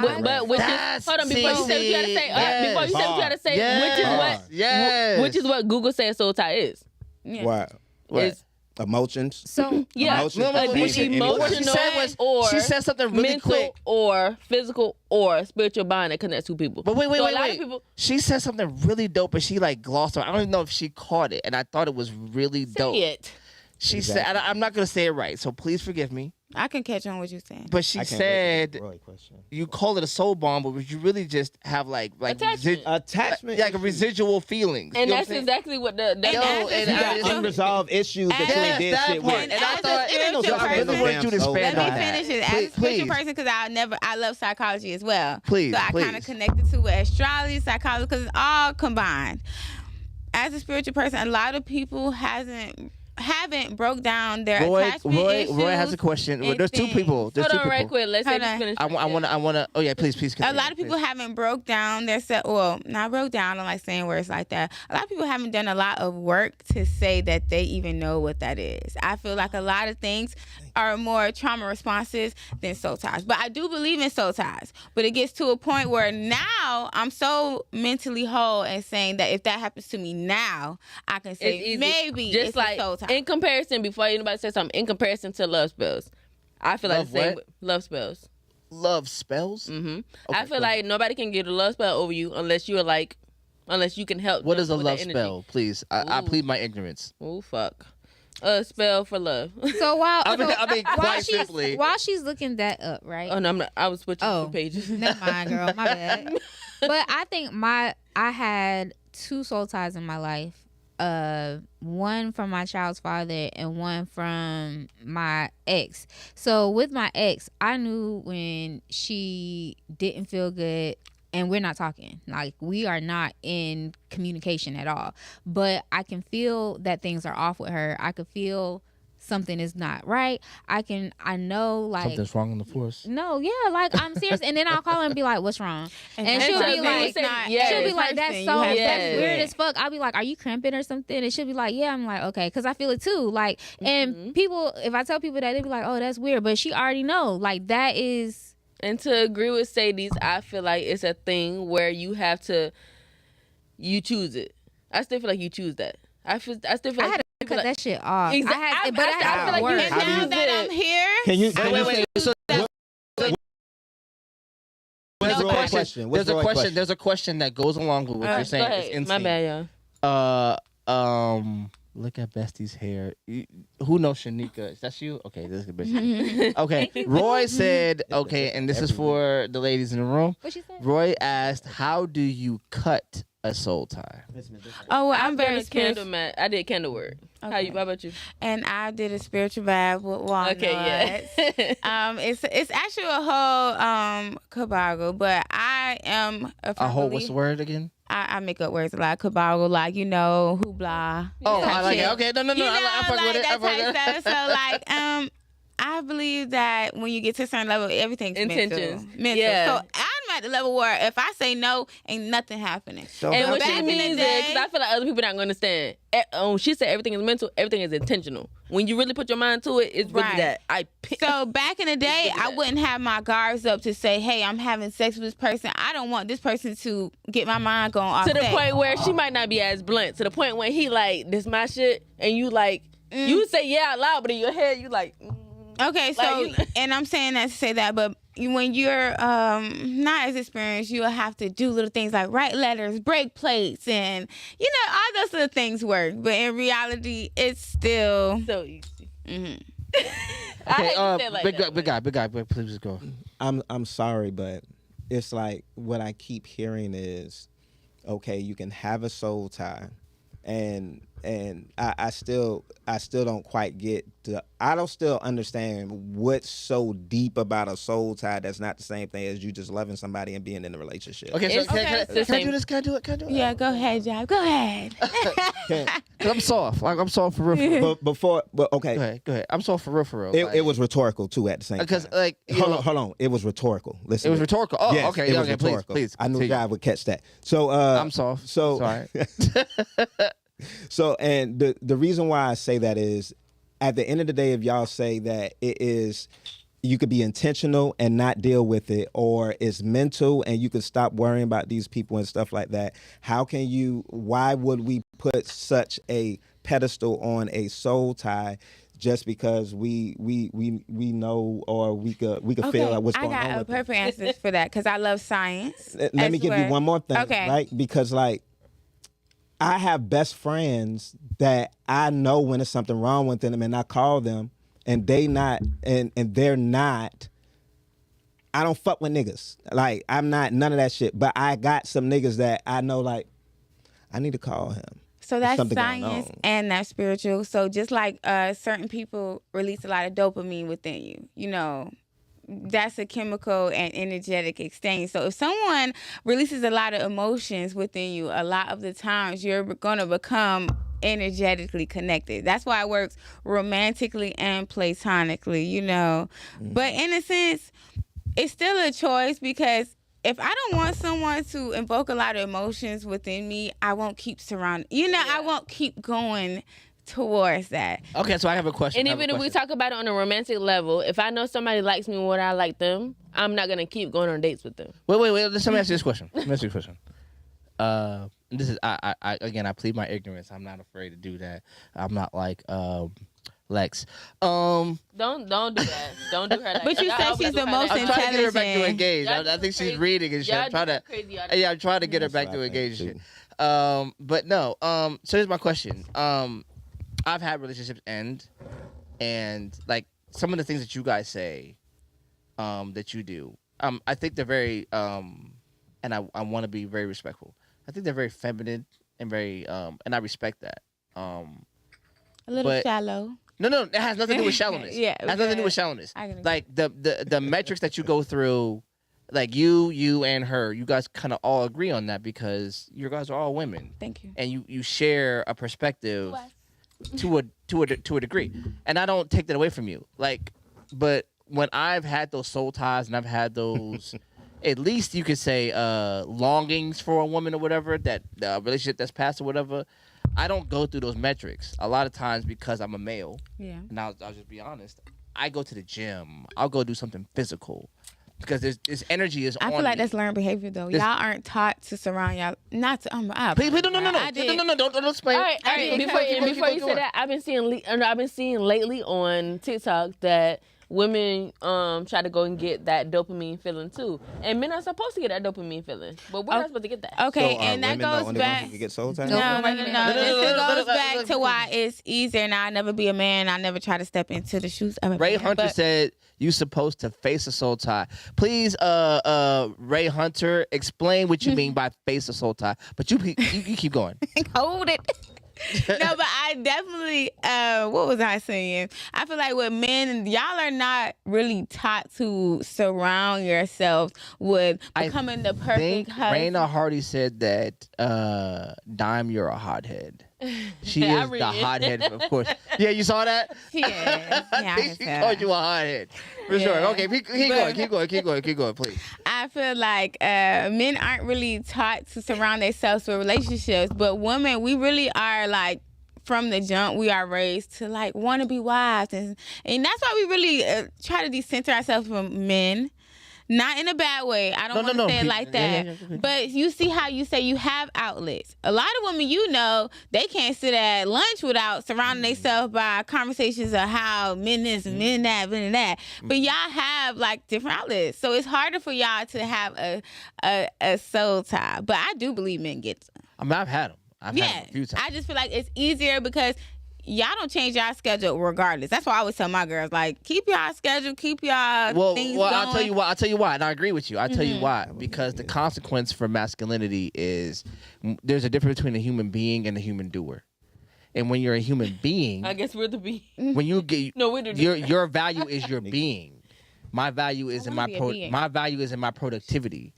which is Yes. hold on before you say what you gotta say. Yes. Before you say what you gotta say, Yes. Yes. which is what Google says soul tie is. Yeah. What? Is Emotions? so yeah, Emotions No, a that deep change anything. What she emotional said was or she said something really mental quick. or physical or spiritual bond that connects two people. But wait. So a lot of people She said something really dope, and she like glossed over. I don't even know if she caught it, and I thought it was really dope. say it. She Exactly. said, I'm not gonna say it right, so please forgive me. I can catch on what you're saying. But she I can't wait said for the Roy question. you call it a soul bond, but you really just have like Attachment. Attachment. like a residual feelings. And You know that's what I'm saying? exactly what the And Yo, as a and You I got spiritual- unresolved issues that you Yes, ain't did that shit part. with. And I as a thought, spiritual I person- really want you to Damn expand Let on me that. finish it. As a Please, spiritual please. person, because I love psychology as well. Please, So I kind of please. connected to it, astrology, psychology, because it's all combined. As a spiritual person, a lot of people haven't broke down their Roy attachment issues. has a question. and There's two things. people. There's Hold two on, right people. quick. Let's say Hold this on. finish. I wanna. Oh yeah, please. A Continue, lot of people please. haven't broke down their set. Well, not broke down. I don't like saying words like that. A lot of people haven't done a lot of work to say that they even know what that is. I feel like a lot of things are more trauma responses than soul ties. But I do believe in soul ties. But it gets to a point where now I'm so mentally whole and saying that if that happens to me now, I can say It's easy. maybe Just it's like a soul tie. in comparison, before anybody says something, in comparison to love spells, I feel like Love the same what? with love spells. Love spells. Hmm Okay, I feel go like nobody can get a love spell over you unless you can help. What them is a with that love energy. spell? Please, I Ooh. plead my ignorance. Oh fuck, a spell for love. So while I mean, while quite she's simply. while she's looking that up, right? Oh no, I'm not. I was switching Oh. two pages. Never mind, girl. My bad. But I think I had 2 soul ties in my life. One from my child's father and one from my ex. So with my ex, I knew when she didn't feel good, and we're not talking. Like, we are not in communication at all. But I can feel that things are off with her. I could feel something is not right. I know, like, Something's wrong in the force. no, yeah, like, I'm serious. And then I'll call her and be like, what's wrong? And she'll so be you like, said she'll be yes. like, that's person, so, you have to that's do weird it. as fuck. I'll be like, are you cramping or something? And she'll be like, yeah. I'm like, okay, because I feel it too. Like, and people, if I tell people that, they be like, oh, that's weird. But she already know. Like, that is, And to agree with Sadie's, I feel like it's a thing where you choose it. I still feel like you choose that. I still feel like I had to you cut feel like, that shit off. Exact- I had, I- but I, I had feel to like you work. And How do now you that do I'm here, Can you Wait. So What's there's a Roy's question. question? What's There's a Roy's question. question? There's a question that goes along with what you're Go saying. It's ahead. insane. My bad, y'all. Look at Bestie's hair. Who knows Shanika? Is that you? Okay, this is a bitch. Okay, Roy said, okay, and this is for the ladies in the room. What she said? Roy asked, how do you cut a soul tie? oh, well, I'm I've done very a candle spiritual. mat. I did candle work. How about you? And I did a spiritual bath with walnuts. Okay, yeah. It's actually a whole kabbalah, but I am A whole, what's the word again? I make up words a lot. Kabbalah, like, hoopla. Oh, type I like shit. it. Okay, no, You know, I fuck like with it. I that fuck with type it. stuff. So, like, I believe that when you get to a certain level, everything's Intentions. mental. Yeah. So I'm at the level where if I say no, ain't nothing happening. So And what back she in the means is, day- because I feel like other people not going to understand. She said everything is mental, everything is intentional. When you really put your mind to it, it's really Right. that. So back in the day, Look at I that. wouldn't have my guards up to say, hey, I'm having sex with this person. I don't want this person to get my mind going off To the sex. point where she might not be as blunt. To the point when he like, this my shit, and you like, you say yeah out loud, but in your head you like. Okay, so, Like, and I'm saying that to say that, but when you're not as experienced, you'll have to do little things like write letters, break plates, and, all those little things work. But in reality, it's still... So easy. Mhm. I hate to say it like big that, guy, please just go. I'm sorry, but it's like what I keep hearing is, okay, you can have a soul tie, and I still don't quite get I don't still understand what's so deep about a soul tie that's not the same thing as you just loving somebody and being in a relationship. Okay, so It's- can okay, I it's the do same. this? Can I do it? Yeah, go ahead, Job. Go ahead. 'Cause I'm soft. Like, I'm soft for real. Okay, Go ahead. I'm soft for real. it was rhetorical too at the same time. because like you know, Hold on, it was rhetorical. Listen, it was rhetorical. Oh, Yes, okay, it was okay, please, rhetorical. please. I knew continue. God would catch that. So I'm soft. So Sorry. So, and the reason why I say that is, at the end of the day, if y'all say that it is, you could be intentional and not deal with it, or it's mental and you could stop worrying about these people and stuff like that. Why would we put such a pedestal on a soul tie just because we know, or we could feel like what's going I on got a with it? perfect answer for that because I love science. Let me give you one more thing, Okay. right? Because like, I have best friends that I know when there's something wrong with them, and I call them, and they're not. I don't fuck with niggas. Like, I'm not none of that shit. But I got some niggas that I know, like, I need to call him. So There's that's something going science on. and that's spiritual. So just like certain people release a lot of dopamine within you, that's a chemical and energetic exchange. So if someone releases a lot of emotions within you, a lot of the times you're going to become energetically connected. That's why it works romantically and platonically, you know. But in a sense, it's still a choice, because if I don't want someone to invoke a lot of emotions within me, I won't keep surrounding. You know, I won't keep going towards that. Okay, so I have a question. And I have a even if we question. talk about it on a romantic level, if I know somebody likes me more than I like them, I'm not gonna keep going on dates with them. Wait. Let me ask you this question. This is I again, I plead my ignorance. I'm not afraid to do that. I'm not like Lex. Don't do that. Don't do her like But you that. said she's the most I'm trying to get her back to intelligent. engage. Y'all I think she's crazy. reading and shit. I'm trying to. Crazy Yeah, I'm trying to get her That's back to what I think, engage. Shit. too. But no. So here's my question. I've had relationships end, and like some of the things that you guys say, that you do, I think they're very, and I want to be very respectful. I think they're very feminine and very, and I respect that. A little But- shallow. No, it has nothing to do with shallowness. Yeah, it has nothing to do with okay. shallowness. I can Like the metrics that you go through, like you and her, you guys kind of all agree on that because you guys are all women, Thank you. and you share a perspective to a degree, and I don't take that away from you. Like, but when I've had those soul ties and I've had those, at least you could say longings for a woman or whatever, that relationship that's past or whatever, I don't go through those metrics a lot of times because I'm a male. Yeah. And I'll just be honest. I go to the gym. I'll go do something physical because this energy is I on feel like me. that's learned behavior, though. This- Y'all aren't taught to surround y'all. Not to. Please, no, I did. don't explain. All right. I did. Before Keep you going. say that, I've been seeing lately on TikTok that women try to go and get that dopamine feeling too, and men are supposed to get that dopamine feeling, but we're not supposed to get that. Okay, So are and that women the goes only back. ones who can get soul ties? No. No, This no, goes back to why it's easier. Now, I never be a man. I never try to step into the shoes of a Ray man. Hunter but said you supposed to face a soul tie. Please, Ray Hunter, explain what you mean by face a soul tie. But you keep going. hold it. No, but I definitely, what was I saying? I feel like with men, y'all are not really taught to surround yourselves with becoming the I think perfect husband. Raina Hardy said that, Dime, you're a hothead. She I is read the it. hothead, of course. Yeah, you saw that? Yeah, I can She tell. called you a hothead. For sure. Yeah. Okay, keep going, please. I feel like men aren't really taught to surround themselves with relationships, but women, we really are like, from the jump, we are raised to like want to be wives, and that's why we really try to decenter ourselves from men. Not in a bad way. I don't want to say it like that. Yeah. But you see how you say you have outlets. A lot of women, you know, they can't sit at lunch without surrounding themselves by conversations of how men this and men that, men that. But y'all have like different outlets. So it's harder for y'all to have a soul tie. But I do believe men get some. I mean, I've had them. I've had them a few times. I just feel like it's easier because y'all don't change y'all schedule regardless. That's why I always tell my girls, like, keep y'all schedule, keep y'all things going. I'll tell you why, and I agree with you. I'll tell you why. Because the consequence for masculinity is there's a difference between a human being and a human doer. And when you're a human being, I guess we're the bee. when you get No, we're the your value is your being. My value is in wanna be a being. my value is in my productivity.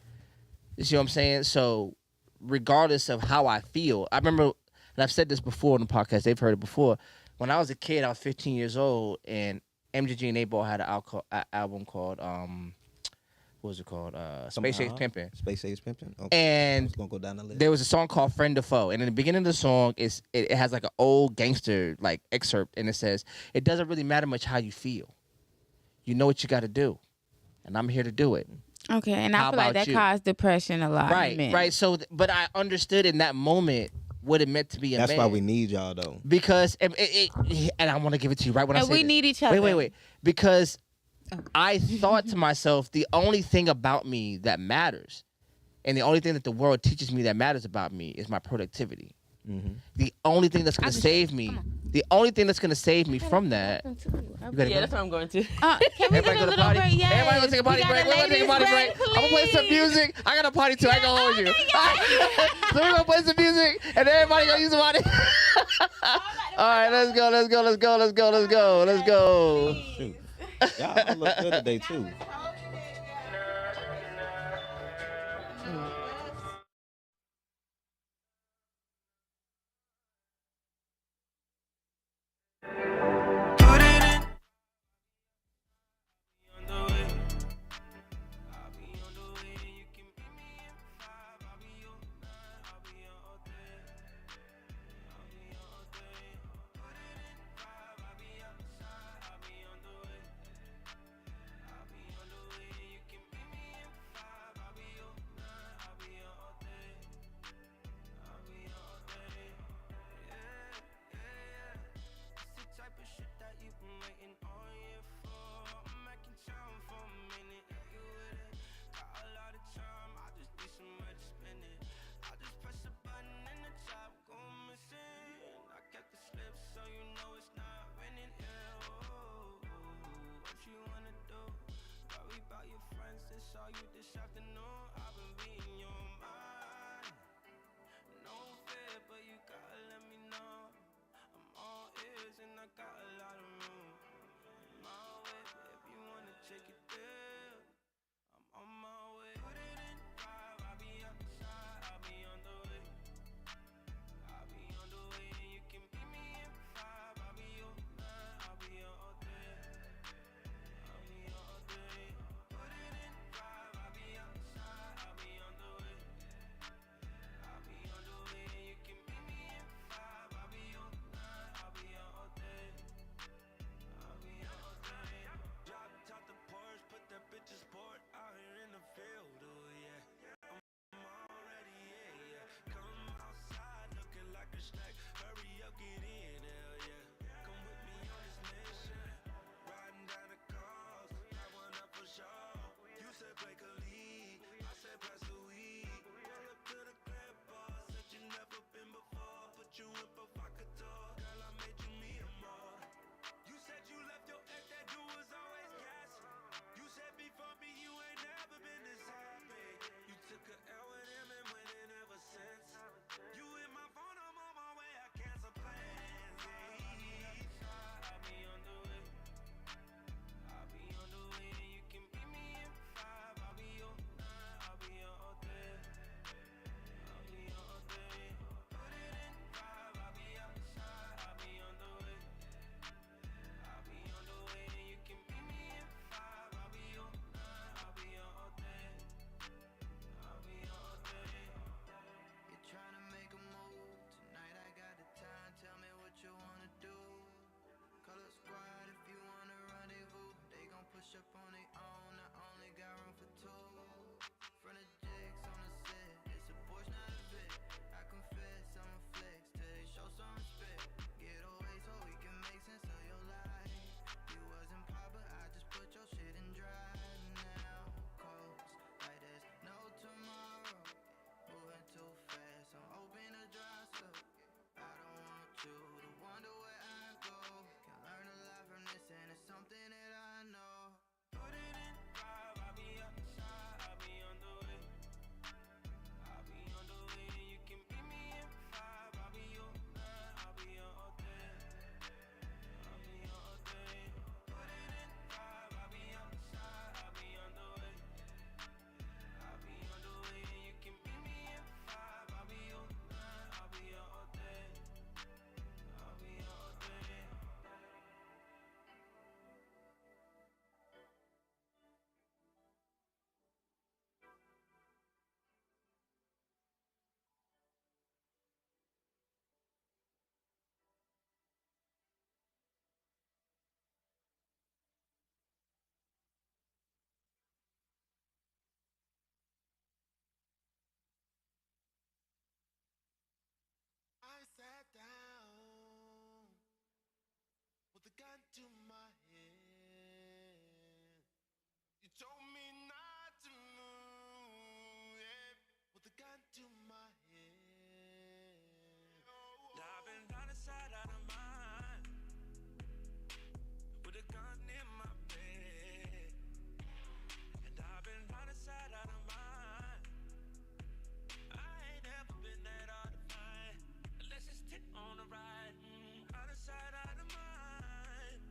You see what I'm saying? So regardless of how I feel, I remember, and I've said this before on the podcast, they've heard it before. When I was a kid, I was 15 years old, and MGG and 8-Ball had an album called, what was it called? Space Age Pimpin'. Space Age Pimpin'. Okay. And It's gonna go down the list. there was a song called Friend or Foe. And in the beginning of the song, it has like an old gangster like excerpt, and it says, it doesn't really matter much how you feel. You know what you got to do. And I'm here to do it. Okay, and I How feel like about that you? caused depression a lot. in men. Right. So, but I understood in that moment what it meant to be a man. That's why we need y'all though. Because, and I want to give it to you right when I And say we this. need each other. Wait. Because I thought to myself, the only thing about me that matters, and the only thing that the world teaches me that matters about me is my productivity. Mm-hmm. The only thing that's going to save me, from that. You gotta Yeah, go. that's what I'm going to. Can we Everybody get a go to little party. break? Yes. Everybody gonna take a potty We got break. We're gonna take a potty break. I'm gonna play some please. music. I got a party too. I ain't gonna hold you. So we're gonna play some music, and everybody gonna use the potty. All right, let's go. Shoot. Y'all look good today too. you this afternoon. I've been reading your mind. No fear, but you gotta let me know. I'm all ears and I got a lot of room. I'm my way, if you wanna check it there. I'm on my way. Put it in 5, I'll be outside, I'll be on the way. I'll be on the way and you can meet me in 5. I'll be your man, I'll be your all day. I'll be your all day. Put it in 5, I'll be outside, I'll be on the way. I'll be on the way and you can meet me in 5. I'll be your man, I'll be your all day. I'll be your all day. Drop top the Porsche, put that bitch in sport out here in the field, oh yeah. I'm already, yeah. Come outside looking like a snack. Hurry up, get in, hell yeah. Come with me on this mission. Riding down the coast, got one up for sure. You said play a lead, I said pass the weed. Pull up to the crib, boss, said you never been before. Put you in provocateur, girl, I made you me a more. You said you left your ex, that dude was always gas. You said before me, you ain't never been this happy. You took a L with him and went in ever since. You in my phone, I'm on my way, I cancel plans. I'll be on the way. I'll be on the way and you can meet me in 5. I'll be your man, I'll be your all day. I'll be your all day. Put it in 5, I'll be outside, I'll be on the way. I'll be on the way and you can meet me in 5. I'll be your man, I'll be your all day. I'll be your all day. You're trying to make a move. Tonight I got the time, tell me what you wanna do. Call a squad if you wanna rendezvous. They gon' push up on their own, I only got room for 2. Front of jigs on the set, it's a Porsche, not a Vic. I confess, I'm a flex till they show some respect. Get away so we can make sense of your life. You wasn't pop, but I just put your shit in drive now. Coast like there's no tomorrow. Moving too fast, I'm hoping to dry stuff. I don't want you to wonder where I go. Can learn a lot from this and it's something that I know. Put it in 5, I'll be outside, I'll be on the way. I'll be on the way and you can meet me in 5. I'll be your man, I'll be your all day. I'll be your all day. Put it in 5, I'll be outside, I'll be on the way. I'll be on the way and you can meet me in 5. I'll be your man, I'll be your all day. I'll be your all day. I sat down with a gun to my head. You told me not to move, yeah, with a gun to my head. I've been out of sight, out of mind, with a gun in my bed. And I've been out of sight, out of mind. I ain't ever been that hard to find, unless it's tit on the ride. Out of sight, out of mind.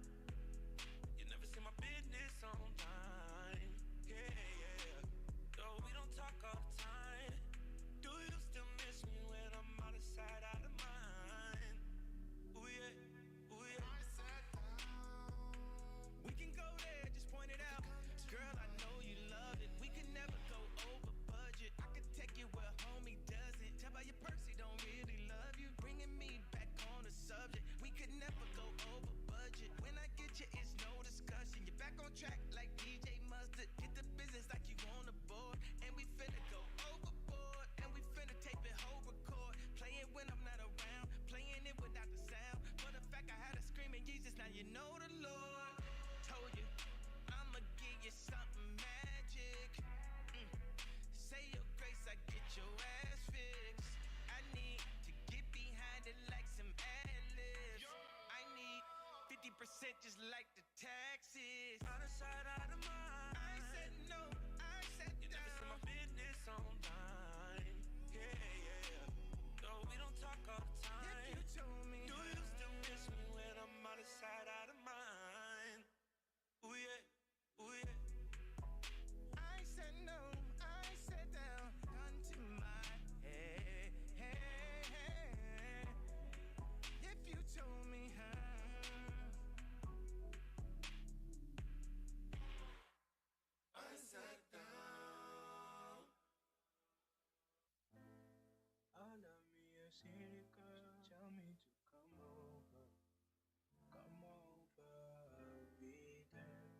You never see my business on time. Yeah. Though we don't talk all the time. Do you still miss me when I'm out of sight, out of mind? Ooh yeah, ooh yeah. I sat down. We can go there, just point it out. Girl, I know you love it. We can never go over budget. I could take you where homie doesn't. Tell by your purse he don't really love you. Bringing me back on the subject. We could never go over budget. When I get you, it's no discussion. You're back on track like DJ Mustard. Get the business like you on the board. And we finna go overboard. And we finna tape it whole record. Play it when I'm not around. Playing it without the sound. For the fact I had a screaming Jesus, now you know the Lord. Told you, I'ma give you something magic. Say your grace, I get your ass fixed. I need to get behind it like some ad-libs. I need 50% just like the taxes. Out of sight, out of mind. I said no, I said city girl, tell me to come over. Come over, I'll be there.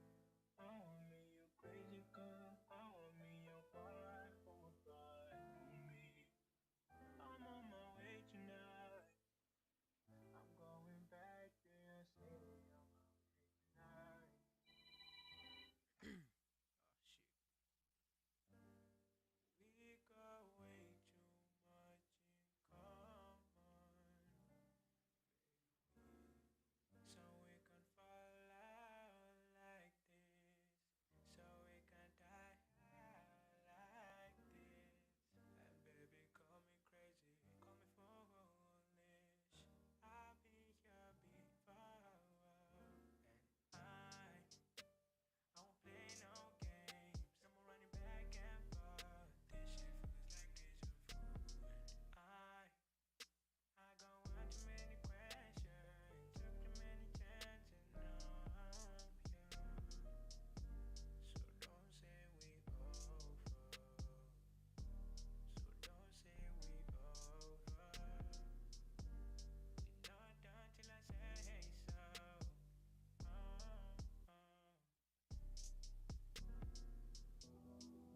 I want me your crazy girl. I want me your ride for a ride on me. I'm on my way tonight. I'm going back to your city on my way tonight. Oh shit. We got way too much in common, so we can fall out like this, so we can die like this. And baby, call me crazy, call me foolish. I've been here before, and I won't play no games. No more running back and forth. This shit feels like deja vu. And I got one too many questions, took too many chances. Now I'm here, so don't say we over. So don't say we over. We're not done till I say so.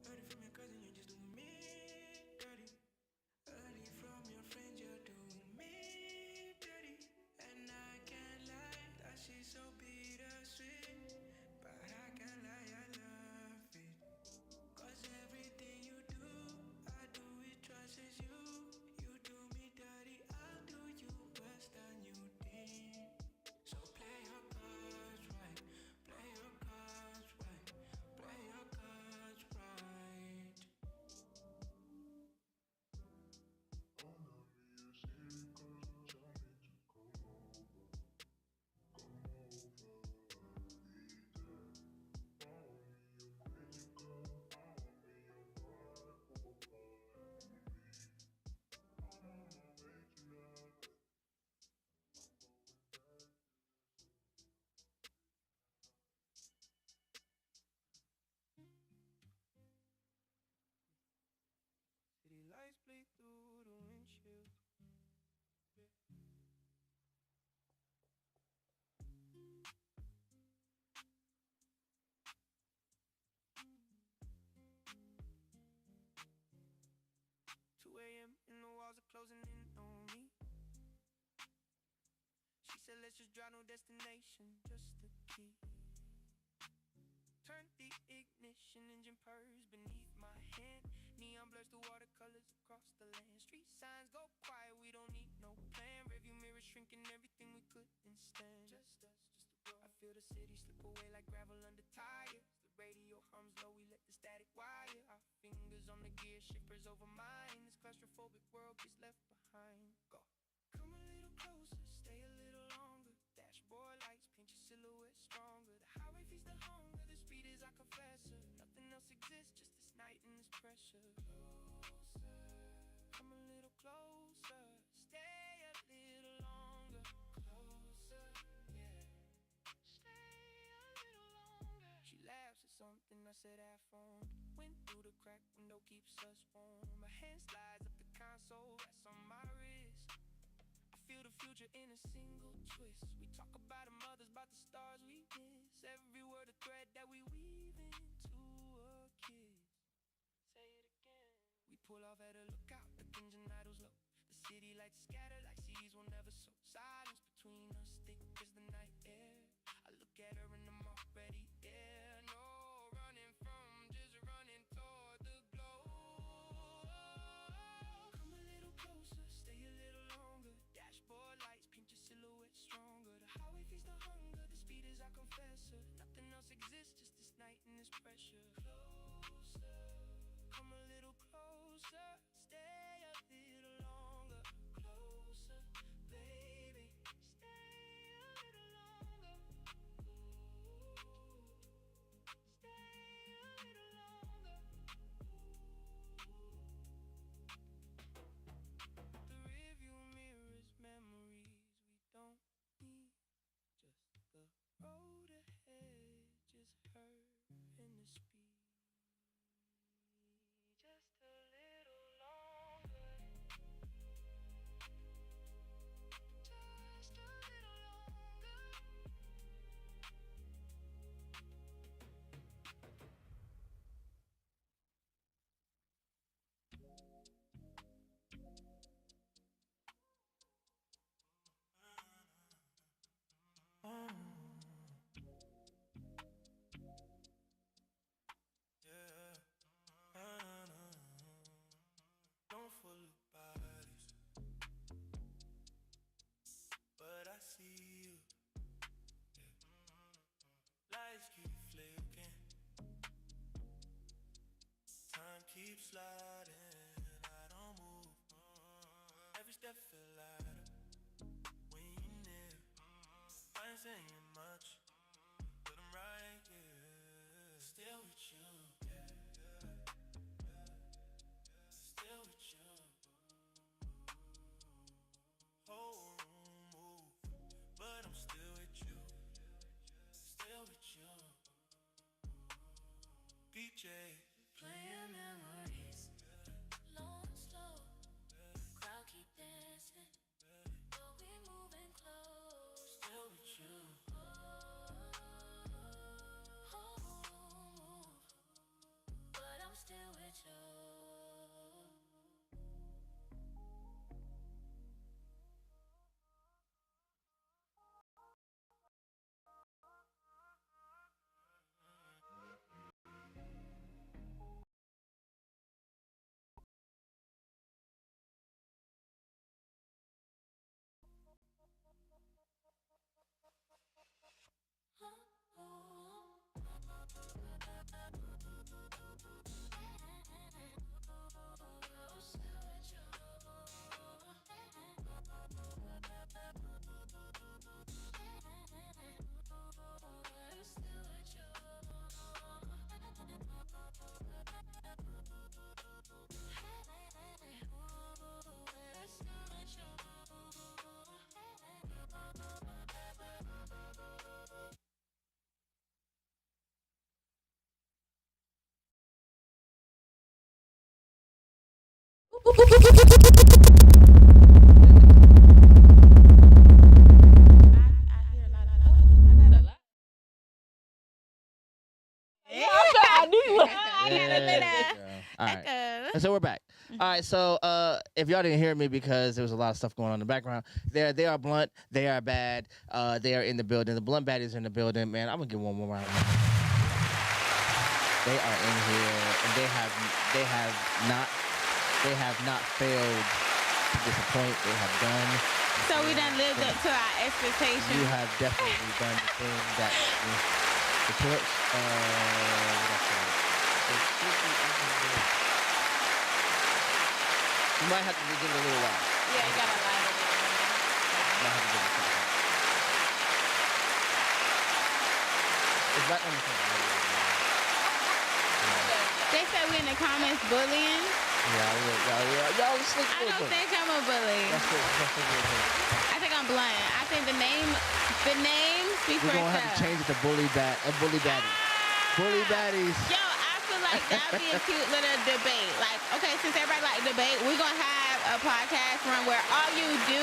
Heard it from your cousin, you're just doing me dirty. Heard it from your friends, you're doing me dirty. And I can't lie, that shit's so bittersweet. But I can't lie, I love it. Cause everything you do, I do it just as you. You do me dirty, I'll do you worse than you did. So play your cards right, play your cards right, play your cards right. City lights play through the windshield. 2 a.m. and the walls are closing in on me. She said let's just drive, no destination, just the key. Turn the ignition, engine purrs beneath my hand. Neon blurs the watercolors across the land. Street signs go quiet, we don't need no plan. Rearview mirror shrinking everything we couldn't stand. Just us, just the road. I feel the city slip away like gravel under tires. The radio hums low, we let the static wire. Our fingers on the gear shifters over mine. This claustrophobic world gets left behind. Go. Come a little closer, stay a little longer. Dashboard lights paint your silhouette stronger. The highway feeds the hunger, the speed is our confessor. Nothing else exists, just this night and this pressure. Closer, come a little closer, stay a little longer. Closer, yeah, stay a little longer. She laughs at something I said I phone. Went through the crack window, keeps us warm. My hand slides up the console, that's on my wrist. Feel the future in a single twist. We talk about our mothers, about the stars we miss. Every word a thread that we weave into a kiss. Say it again. We pull off at a lookout, the engine idles low. The city lights scatter like seas will never sow. Silence between us, thick as the night air. I look at her and I'm already there. No running from, just running toward the glow. Come a little closer, stay a little longer. Dashboard lights paint your silhouette stronger. The highway feeds the hunger, the speed is our confessor. Nothing else exists, just this night and this pressure. Closer, come a little closer, stay a little longer. Closer, baby, stay a little longer. Ooh, stay a little longer. The rearview mirrors memories we don't need. Just the road ahead, just her and the speed. sliding, I don't move. Every step feel lighter when you near. I ain't saying much, but I'm right here. Still with you, still with you. Whole room move, but I'm still with you, still with you. BJ, playing memories, low and slow. Crowd keep dancing, but we moving close. Still with you. Oh, but I'm still with you. I hear a lot of. I got a. I knew you. I got a little All right. echo. And so we're back. All right. So if y'all didn't hear me because there was a lot of stuff going on in the background, they are blunt. They are bad. They are in the building. The blunt baddies are in the building. Man, I'm gonna give one more round. They are in here, and they have not failed to disappoint. They have done. So we done lived up to our expectations. You have definitely done the thing that the torch. What I say? It should be over there. You might have to give it a little while. Yeah, you gotta line it up. Might have to give it a second. It's right on the phone. They said we in the comments bullying. Y'all sleep I don't think I'm a bully. That's it. I think I'm blunt. I think the name speaks We're for gonna have itself. to change it to bully baddies. Bully baddies. Yo, I feel like that'd be a cute little debate. Like, okay, since everybody like debate, we're gonna have a podcast run where all you do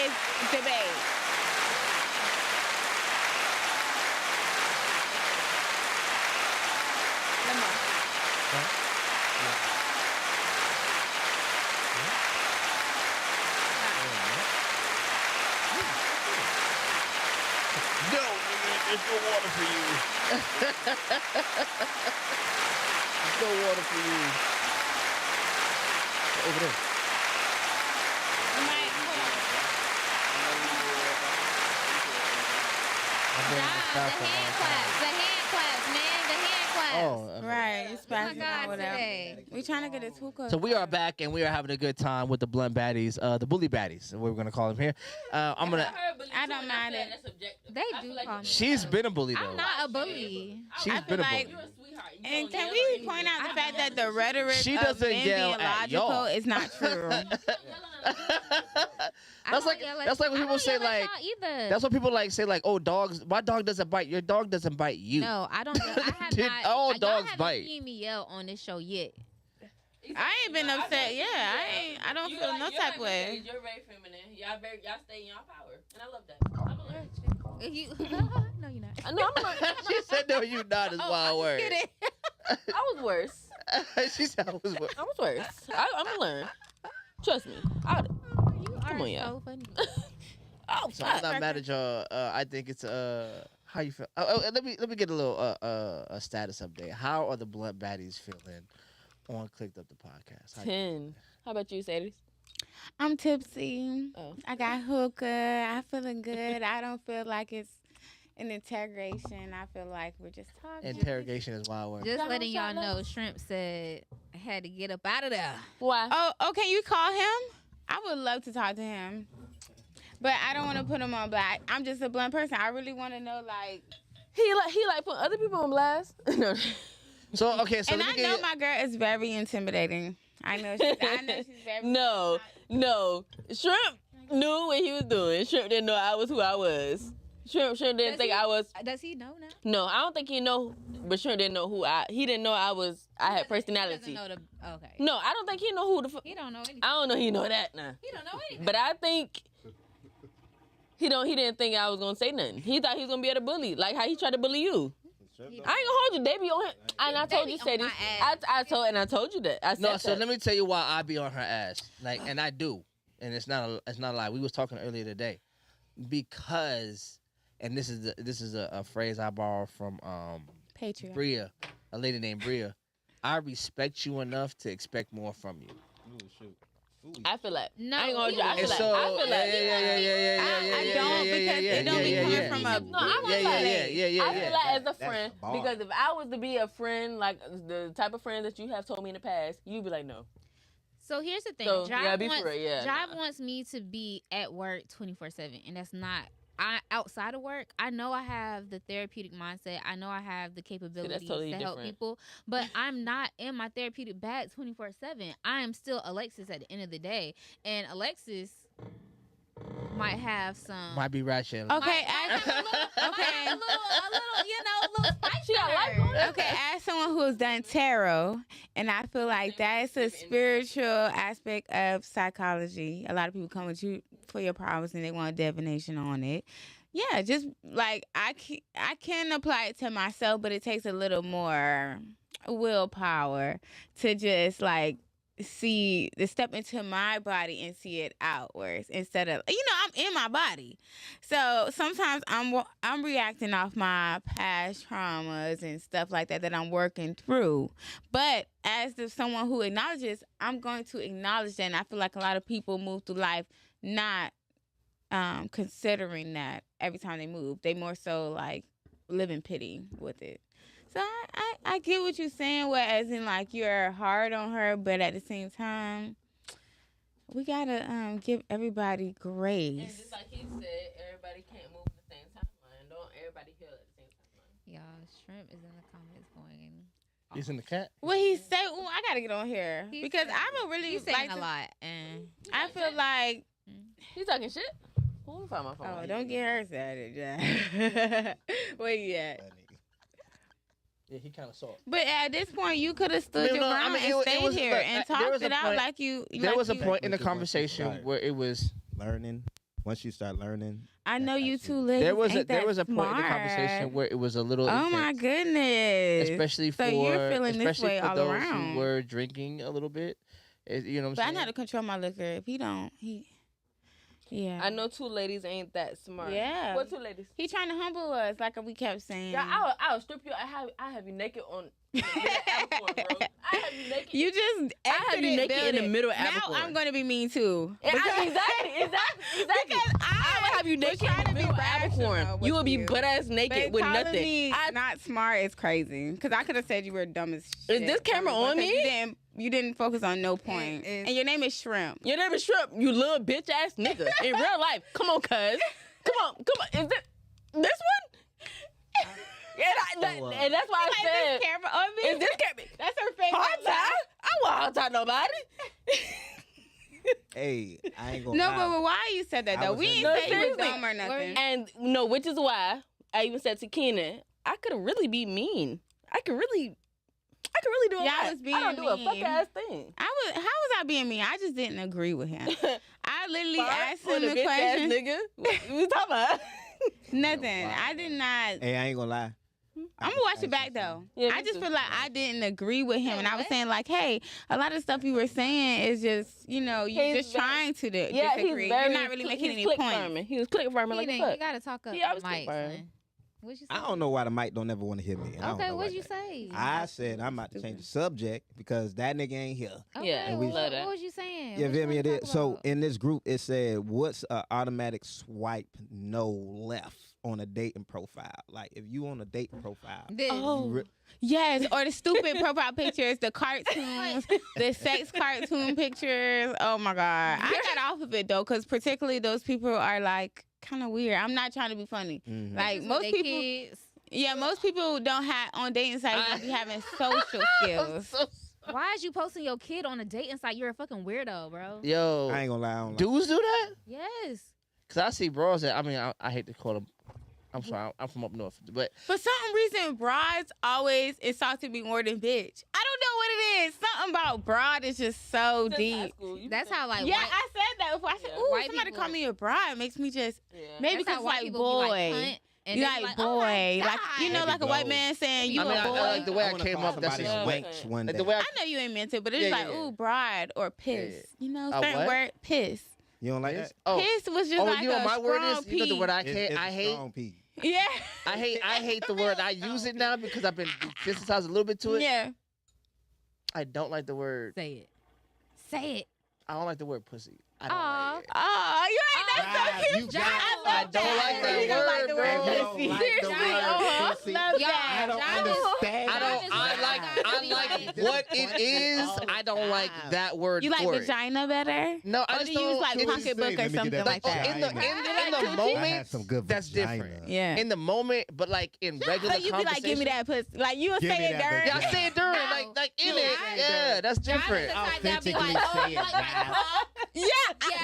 is debate. Lamar. No, nigga, there's no water for you. There's no water for you. Over there. Mike, hold on. The hand claps, man. The hand claps. Oh, Right, it's Oh my passing God, or whatever. today. We trying to get his hookah. So we are back and we are having a good time with the blunt baddies, the bully baddies, we're gonna call them here. I'm gonna. I don't mind it. They do call me. She's been a bully though. I'm not a bully. She's I been feel a like- bully. And can we point out the fact that the rhetoric She of doesn't men yell being at logical y'all. is not true? That's like when people say like. Either. That's what people like say like, oh, dogs. My dog doesn't bite. Your dog doesn't bite you. No, I don't. I have Did not. all y'all dogs haven't bite? seen me yell on this show yet. I ain't been upset. Yeah, I don't feel no type of way. You're very feminine. Y'all stay in y'all power, and I love that. I'm a learn. If you, no, you're not. No, I'm a learn. She said no, you not is wild word. Get it? I was worse. She said I was. I was worse. I'm a learn. Trust me. You are Come on, yeah. so funny. Oh, So I'm not mad at y'all. I think it's how you feel. Let me get a little a status update. How are the blunt baddies feeling on Clicked Up the podcast? How you- 10. How about you, Sadie? I'm tipsy. Oh. I got hookah. I'm feeling good. I don't feel like it's an interrogation. I feel like we're just talking. Interrogation is wild word. Just letting y'all know, Shrimp said I had to get up out of there. Why? Oh, can you call him? I would love to talk to him. But I don't want to put him on blast. I'm just a blunt person. I really want to know, like... He like putting other people on blast. No. So okay, so And let I me know get my girl is very intimidating. I know she's very... No. Shrimp knew what he was doing. Shrimp didn't know I was who I was. Shrimp didn't think I was. Does he know now? No, I don't think he know. But Shrimp didn't know who I. He didn't know I was. I had personality. He doesn't know okay. No, I don't think he know who the. He don't know anything. I don't know. He know that now. He don't know anything. But I think he didn't think I was gonna say nothing. He thought he was gonna be able to bully, like how he tried to bully you. I ain't gonna hold you. They be on him, and I told They you, be Sadie. on my ass. I told you that. I said no. So that. let me tell you why I be on her ass. Like, and I do, and it's not a lie. We was talking earlier today, because, and this is a phrase I borrowed from Patriot. Bria, a lady named Bria. I respect you enough to expect more from you. Ooh, shoot. I feel like No, I ain't gonna hold you. I he feel was- like I feel like I don't, because it don't be coming from a... No, I was like, I feel like as a That's friend, a bar. because if I was to be a friend, like the type of friend that you have told me in the past, you'd be like, no. So here's the thing. So, Jive yeah, be wants, for real, yeah, Jive nah. wants me to be at work 24/7, and that's not. Outside of work, I know I have the therapeutic mindset. I know I have the capabilities totally to help different. people, but I'm not in my therapeutic bag 24/7. I am still Alexis at the end of the day, and Alexis might have some. Might be ratchet. Okay, might have a little, okay. a little spice. She got to life her. on her. Okay, as someone who's done tarot, and I feel like that's a spiritual aspect of psychology. A lot of people come with you for your problems and they want divination on it. Yeah, just like I can apply it to myself, but it takes a little more willpower to just like step into my body and see it outwards instead of, I'm in my body. So sometimes I'm reacting off my past traumas and stuff like that I'm working through. But as someone who acknowledges, I'm going to acknowledge that. And I feel like a lot of people move through life not considering that every time they move. They more so like live in pity with it. So I get what you're saying, as in like you're hard on her, but at the same time, we gotta give everybody grace. And just like he said, everybody can't move the same timeline. Don't everybody heal at the same timeline. Y'all, Shrimp is in the comments going. He's in the cat. What he say? Ooh, I gotta get on here He's because saying- I would really He's saying like a to. lot, and I feel like He talking shit. Who find my phone? don't get her started, yeah. Where you at? Yeah, he kind of saw it. But at this point, you could have stood your ground and stayed here and talked it out like you. There was a point in the Which is what you conversation desire. where it was. Learning. Once you start learning, I know that's you actually- two ladies. There was ain't that a point in the conversation smart. where it was a little. Oh my intense, goodness! especially for so you're feeling this especially way for all those around. who were drinking a little bit. You know what But I I'm know how saying? to control my liquor. If he don't, yeah. I know two ladies ain't that smart. Yeah. What two ladies? He trying to humble us, like we kept saying. Yeah, I'll strip you. I have you naked on in the middle of Abercorn, bro. I have you naked. You just I have you exited naked in the building. middle of Now Abercorn. I'm gonna be mean too. Yeah, Because- exactly. Because I would have you was naked trying in to the be middle of rational Abercorn. with You would be you. butt ass naked But with calling nothing. me not smart is crazy. Because I could have said you were dumb as shit. this camera on Because me? You didn't focus on no point. It is- And your name is Shrimp. Your name is Shrimp, you little bitch ass nigga. In real life. Come on, cuz. Come on. Is this one? And that's why I Like said, this camera on me. is this camera? That's her favorite. Hard time? I won't hard time nobody. Hey, I ain't gonna No, lie. but why you said that I though? was We in- didn't No, say you was seriously. dumb or nothing. And no, which is why I even said to Keenan, I could really be mean. I could really do a Y'all lot. was being I don't do a mean. fuck ass thing. How was I being mean? I just didn't agree with him. I literally asked On him the the bitch ass question. nigga. What you talking about? Nothing. I did not. Hey, I ain't gonna lie. I'm gonna watch it back though. Yeah, I me just too. feel like I didn't agree with him, and I was saying like, hey, a lot of stuff you were saying is just, you're He's just very- trying to Yeah, disagree. he's very. You're not really making any click points. farming. He was click farming like Keaton, fuck. you gotta talk up. He always Mike, confirmed. son. What you say? I don't know why the mic don't ever want to hear me. And I don't Okay, know what'd why you that- say? I said I'm about to change the subject because that nigga ain't here. Okay, Yeah, we- what, that. what was you saying? You What feel me? wanna It is. talk So about? in this group, it said, "What's a automatic swipe no left?" on a dating profile. Like if you on a dating profile, This. Oh, yes, or the stupid profile pictures, the cartoons, the sex cartoon pictures. Oh my God, I got off of it though, because particularly those people are like kind of weird. I'm not trying to be funny. Mhm. Like Just with most they people, kids. yeah, most people don't have on dating sites don't be having social skills. Why is you posting your kid on a dating site? You're a fucking weirdo, bro. Yo, I ain't gonna lie. I don't like dudes do that? Yes. Cause I see bros that I hate to call them. I'm sorry, I'm from up north, but For some reason, broads always insult to me more than bitch. I don't know what it is. Something about broad is just so deep. That's how like Yeah, white, I said that before. I said, Yeah. "Ooh, White somebody people call me a broad." It makes me just maybe that's how because white like people be boy, cunt, and you they be like oh my boy, like you know, God. like a white man saying you I mean, a I boy. like the way I wanna came call up. That's somebody just a wench one day. like the way I know you ain't meant to, but it's Yeah, like yeah, yeah. ooh, broad or piss. You know, A certain what? word piss. You don't like that? Oh, Piss was just oh, like you know a my word strong is you know the P. word I It's can't. I a hate. strong P. Yeah, I hate the word. I use it now because I've been desensitized a little bit to it. yeah. I don't like the word. Say it. Say it. I don't like the word pussy. I don't Aw. like it. Oh, you ain't that's Right, so you cute. got I it. love I don't like that You don't like the word, word bro. pussy. You don't like the Seriously, word pussy. love Y'all, that. I don't Y'all- understand. I don't. Y'all I just like. like I like what it is. I don't like that word. You like for it. vagina better? No, I Or just do you don't. use like it's just- pocketbook Let or me get something that like that? vagina. in the I had moment, some good that's vagina. different. Yeah. In the moment, but like in regular So you be like, give me that pussy. Like you would Give say me it that during. Yeah, I vagina. say it during, No. like in Yeah, it. I- Yeah, that's different. Jonathan type that be Authentically like, say it like, now. Yeah,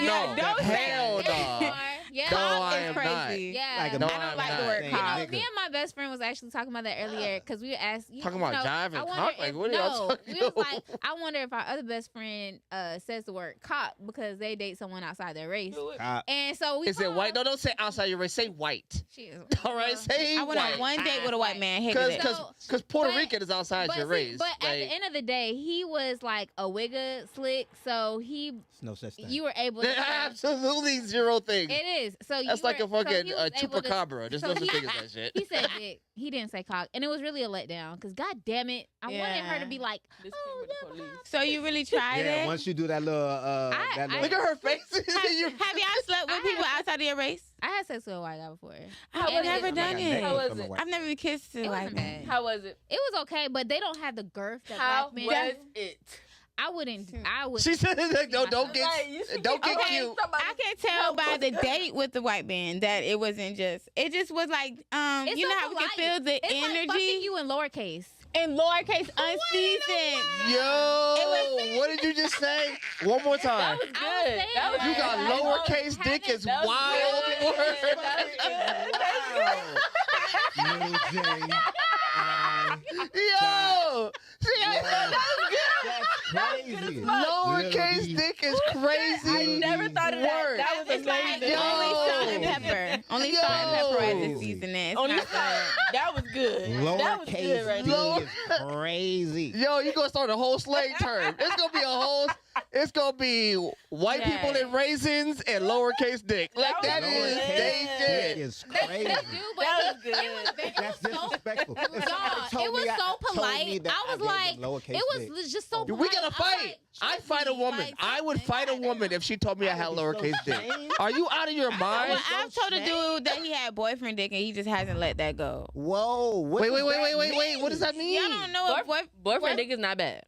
Yeah. No, don't say hell it. no. Yeah. No, Cock I is am crazy. Yeah. Like a No, I don't I'm like the not. word saying cock. nigga. Me and my best friend was actually talking about that earlier because we asked. Talking about jive and I wonder cock? Like, if- what are y'all no, talking we was about? like, I wonder if our other best friend says the word cock because they date someone outside their race. And so we Is it told white? her- No, don't say outside your race. Say white. She is. All right, say I went on white. one date with a white man. Hated Because it. Puerto but- Rican is outside your race. But at Like, the end of the day, he was like a wigga slick, so It's no such thing. you were able to. there's absolutely zero thing. It is. So That's you like were, a fucking so he was able to- chupacabra. There's so no such he- thing as that shit. He said dick. He didn't say cock, and it was really a letdown. Cause god damn it, I wanted her to be like, This oh, came with yeah, the police. So you really tried Yeah, it? once you do that little, that little Look at her face. Have y'all slept with people outside of your race? I had sex with a white guy before. I've And never it- done Like a it. name How was from a it? white I've never been kissed It a white wasn't man. bad. How was it? It was okay, but they don't have the girth that How black men. was it? I wouldn't. I would. She said, like, don't get, Right, you should don't be- get okay, cute. somebody- I can tell by the date with the white man that it wasn't just. It just was like, It's you know so how we can polite. feel the It's like fucking energy you in lowercase. in lowercase unseasoned. Yo, what did you just say? One more That time. was good. I was saying, That was like, You got I lowercase haven't- dick is that was wild good. word. That was good. Little J. Yo, That's crazy. lowercase dick is crazy. I never thought of that. Word. That was It's like amazing. Yo. only salt and pepper. Only salt and pepper as Yo. a seasoning. It's Only not good. that was good. That was good Lowercase right D there. is crazy. Yo, you gonna start a whole slang term. It's gonna be a whole. It's gonna be white Yeah. people in raisins and lowercase dick. Like that was is good. they Dick shit. is They crazy. do, but That it was good. That's disrespectful. If somebody Dog, told it was me so told me polite. that I was gave like, them lowercase it dick. was just so polite. We gotta I'm fight. like, I'd fight a woman. like, I would fight a woman if she told me I had lowercase dick. Are you out of your mind? Well, I've told a dude that he had boyfriend dick and he just hasn't let that go. Whoa. What Wait, does wait, wait, that wait, wait, wait. What does that mean? Y'all don't know what Boyfriend dick is not bad.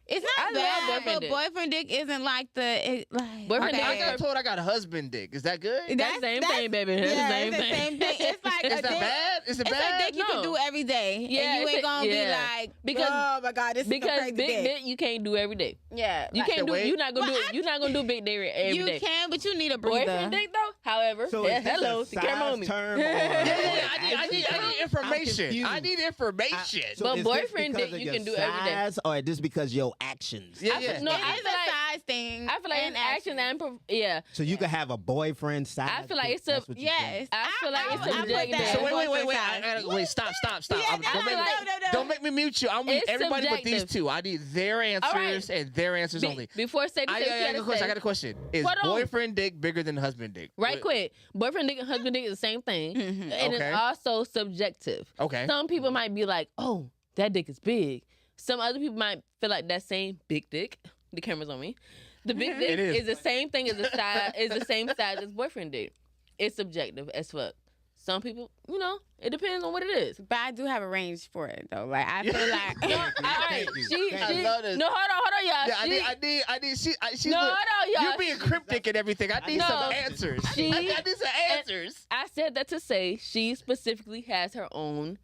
It's I not love bad, boyfriend but dick. boyfriend dick isn't like like Boyfriend okay. dick I got told I got husband dick. Is that good? That's the same thing, baby. That's the yeah, same it's the thing. same thing. It's like Is a that dick. bad? Is it It's bad? a dick you No. can do every day, Yeah, and you it's ain't a- gonna yeah. be like, Because- oh my god, this is some Because crazy big dick. dick you can't do every day. Yeah, You like, can't do. wait. You're not gonna Well, do. You're not gonna do big dick every you day. can, but you need a breather. Boyfriend dick though. However, So yeah, is this hello, a the camera on size me. term or Yeah, I need information. confused. I need information. But is this boyfriend because dick of you your can do every day. size, or is this because your actions? Yeah, I yeah. feel- no, It I is feel a like size thing. I feel like and it's action and yeah. So you can have a boyfriend size. I feel like dick. it's a- That's what you Yes, I feel like it's I put subjective. that So as wait, boyfriend size. wait, stop. Yeah, Don't make, no. don't make me mute you. I'll mute It's everybody but these subjective. two. I need their answers right. and their answers only. Before say I got a question. Is Hold on. boyfriend dick bigger than husband dick? Right What- quick. Boyfriend dick and husband dick is the same thing. Mhm. And Okay. it's also subjective. Okay. Some people might be like, oh, that dick is big. Some other people might feel like that same big dick. The camera's on me. The big dick It is. is the same thing as the size is the same size as boyfriend dick. It's subjective as fuck. Some people, it depends on what it is. But I do have a range for it though. Like I feel like No, all right. She, I love this. no, hold on, y'all. Yeah, I need. She's no, hold on, y'all. You're being cryptic and everything. I need No. some answers. I need some answers. I said that to say she specifically has her own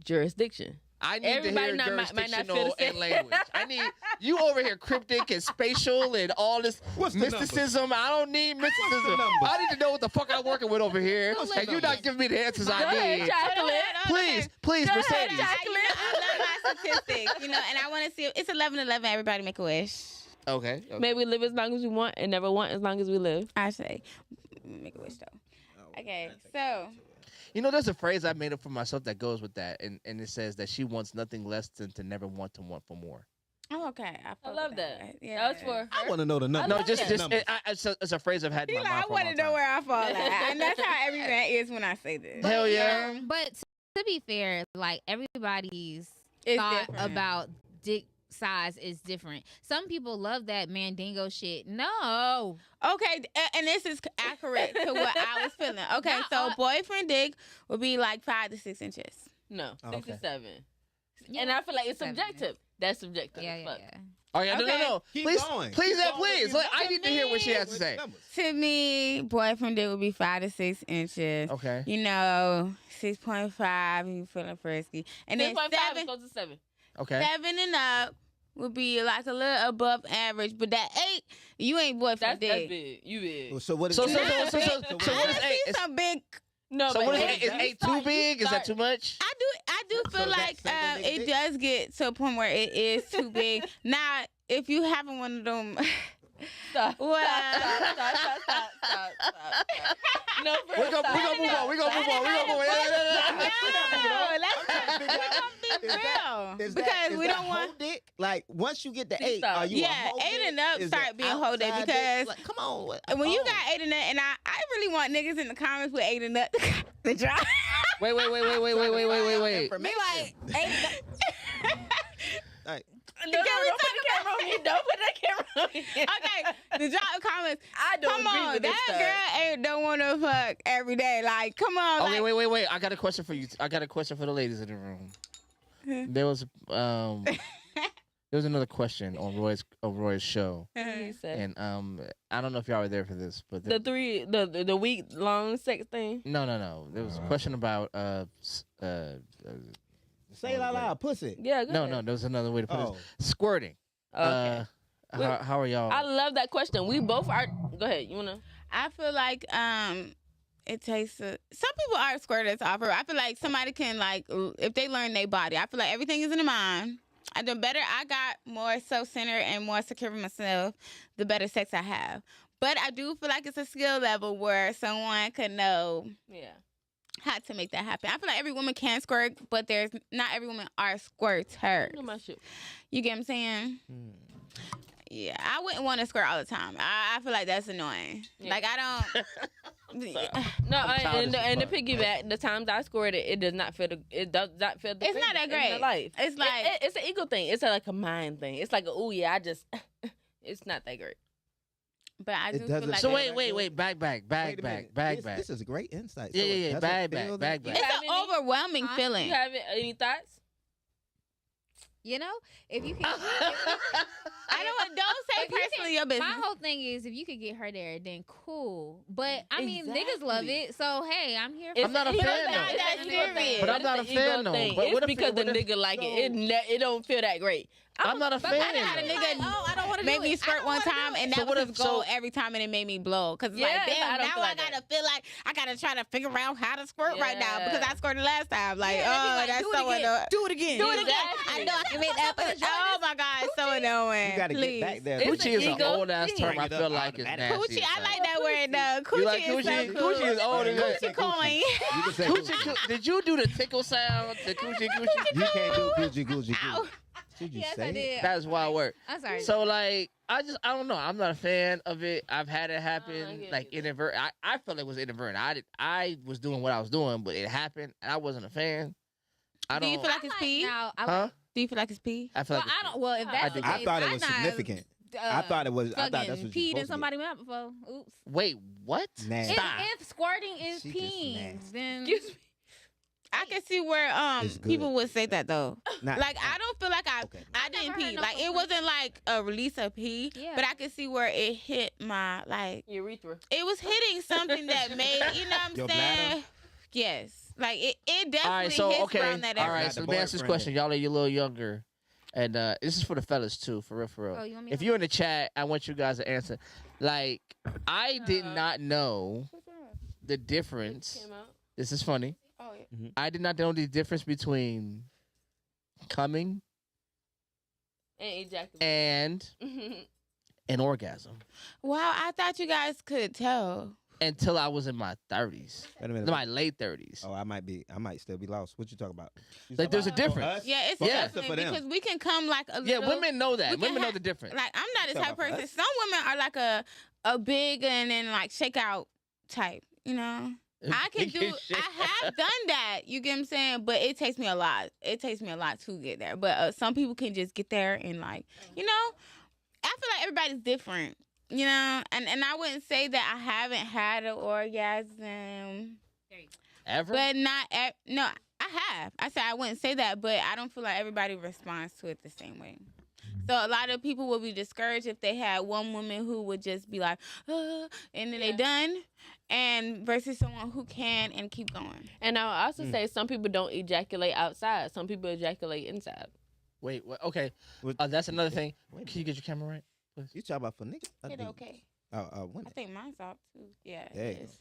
jurisdiction. I need Everybody to hear might not feel the jurisdictional same. and language. I need you over here cryptic and spatial and all this What's the mysticism. I don't need mysticism. numbers? I need to know what the fuck I'm working with over here. What's the And you're not numbers? giving me the answers Go I ahead, need. chocolate. Please, Go ahead, Mercedes. chocolate. I love my statistics, and I want to see. It's 11:11. Everybody make a wish. Okay. May we live as long as we want and never want as long as we live. I say, make a wish though. Okay, so You know, there's a phrase I made up for myself that goes with that, and it says that she wants nothing less than to never want to want for more. oh, okay. I fuck love with that. Yeah, That was for her. I want to know the numbers. No, love just that. Numbers. it's a phrase I've had in He my like, mind I for a want long to know time. where I fall at, and that's how every man is when I say this. Hell yeah. But to be fair, like everybody's It's thought different. about dick size is different. Some people love that mandingo shit. No. Okay, and this is accurate to what I was feeling. Okay, Not so all- boyfriend dick would be like 5 to 6 inches. No, Oh, 6 to okay. 7. Yeah, And I feel like it's 7. subjective. That's subjective. Yeah, as yeah, fuck. yeah. Oh yeah, Okay. no. Keep Please, going. please, Keep going. please. Keep I need to hear what she has to say. Numbers. To me, boyfriend dick would be 5 to 6 inches. Okay. 6.5 if you feeling frisky. And then 6.5 7, goes to 7. Okay. 7 and up would be like a little above average. But that 8, you ain't boyfriend That's dick. big. You big. So what is So it? what I is see 8? some big. No, So but what is it- 8? Is 8 too big? Is that too much? I do So feel that like single nigga it dick? does get to a point where it is too big. Now, if you having one of them, Stop. well, Stop. No, for We're real, gonna stop. move on. We're gonna move on. no, let's Okay, be Is that- real is because that- is we that don't want. whole dick? Like once you get to Please 8, stop. are you a Yeah, whole 8 dick? and up Is start it being whole dick outside because Like, come on. when you Oh. got 8 and up, and I really want niggas in the comments with 8 and up to drop. Wait. Be like, Like, No, Can we don't put the camera on me. Don't put that camera on me. okay, the drop comments. I don't Come agree on, with this that stuff. girl don't want to fuck every day. Like, come on, Okay, like, wait. I got a question for you. I got a question for the ladies in the room. There was another question on Roy's show, He said and I don't know if y'all were there for this, but the week long sex thing. no. There was a question about say it out loud, pussy. Yeah, go no. ahead. There was another way to put Oh. it. Squirting. Okay. How are y'all? I love that question. We both are. Go ahead. You wanna? I feel like it takes some people are squirters offer. I feel like somebody can like if they learn their body. I feel like everything is in the mind. And the better I got more self-centered and more secure with myself, the better sex I have. But I do feel like it's a skill level where someone could know Yeah. how to make that happen. I feel like every woman can squirt, but there's not every woman are squirters. Look at my shit. You get what I'm saying? Yeah, I wouldn't want to squirt all the time. I feel like that's annoying. Yeah. Like I don't. No, childish and as to fuck. piggyback, the times I squirted, it does not feel it does not feel the It's not that great. in my life. It's like It's an ego thing. It's like a mind thing. It's like oh yeah, I just it's not that great. but I It do doesn't feel like So feel wait. Back. Wait a minute. This is a great insight. Yeah, So it yeah. doesn't Back. feel that- it's have an any- overwhelming Huh? feeling. You have any thoughts? You know, if you can. I don't say If you personally your business. My whole thing is if you could get her there, then cool. But I mean, niggas Exactly. love it. So hey, I'm here. I'm not a ego fan, thing. though. It's That's an ego thing. serious. But I'm not It's a an ego fan, though. thing. But It's what if- because what the if- nigga like so- it don't feel that great. I'm not a But fan. I had a I'm nigga like, oh, I don't want to make do me it. I squirt don't one wanna do time, it. and So that what was if- his goal so- every time, and it made me blow. Cause it's Yeah, like, I damn, don't now feel I like that. gotta feel like I gotta try to figure out how to squirt right now because Yeah. I squirted last time. Like, Yeah, they be oh, like, that's do it so again. annoying. Do it again. Do it again. Exactly. I know I can make that. Oh my god, it's so annoying. You got to Please. get back there. It's Coochie is an ego old ass thing. term. I Bring it feel up like it's automatic. nasty. Coochie, I as like fuck. that word though. Coochie, You like is so coochie? cool. Coochie is old as Coochie shit. coin. You can say Coochie, did you do the tickle sound? The coochie. You can't do coochie. Ow. Should you Yes, say I it? did. That's wild work. I'm sorry. So like, I don't know. I'm not a fan of it. I've had it I happen get like it. inadvertent. I felt it was inadvertent. I was doing what I was doing, but it happened, and I wasn't a fan. I Do don't. you feel like it's pee? now, Huh? Do you feel like it's pee? I feel Well, like I don't. Well, if that's I the did. case, I thought it was I'm not- significant. I thought it was. I thought that's fucking what you peed in supposed to somebody's mouth before. Oops. Wait, what? get. Nasty. Stop. If squirting is She just peeing, nasty. then Excuse me. I can see where It's good. people would say that though. Not- Like I don't feel like Okay. I didn't never heard pee. no Like it complaints. wasn't like a release of pee, Yeah. but I could see where it hit my like Urethra. it was hitting something that made you know what I'm Your saying. bladder? Yes, like it definitely All right, so hits okay. around that All area. right, Not so the let me ask this boyfriend. question. Y'all are a little younger, and this is for the fellas too, for real, for real. Oh, you want me to If you're in the chat, I want you guys to answer. Like, I did not know the difference. Came out. This is funny. Oh yeah. I did not know the difference between coming And ejaculate. and an orgasm Wow, I thought you guys could tell. until I was in my 30s, Wait a minute. my late 30s. Oh, I might still be lost. What you talking about? You Like, talking there's a about for difference. us? Yeah, it's For us or definitely for them? because we can come like a Yeah, little. women know that. we can Women know have- the difference. Like I'm not the Talking type of about person. us? Some women are like a big and then like shake out type. You know. I can do. I have done that. You get what I'm saying? But it takes me a lot. It takes me a lot to get there. But some people can just get there and like, you know, I feel like everybody's different. You know, and I wouldn't say that I haven't had an orgasm, Ever? but not. No, I have. I said I wouldn't say that, but I don't feel like everybody responds to it the same way. So a lot of people would be discouraged if they had one woman who would just be like, and then they done, and versus someone who can and keep going. And I would also say some people don't ejaculate outside. Some people ejaculate inside. Wait, what? Okay. What- That's another thing. Wait. Can you get your camera right? You talking about for niggas? Is it okay? When? I think mine's off too. Yeah. There you it is.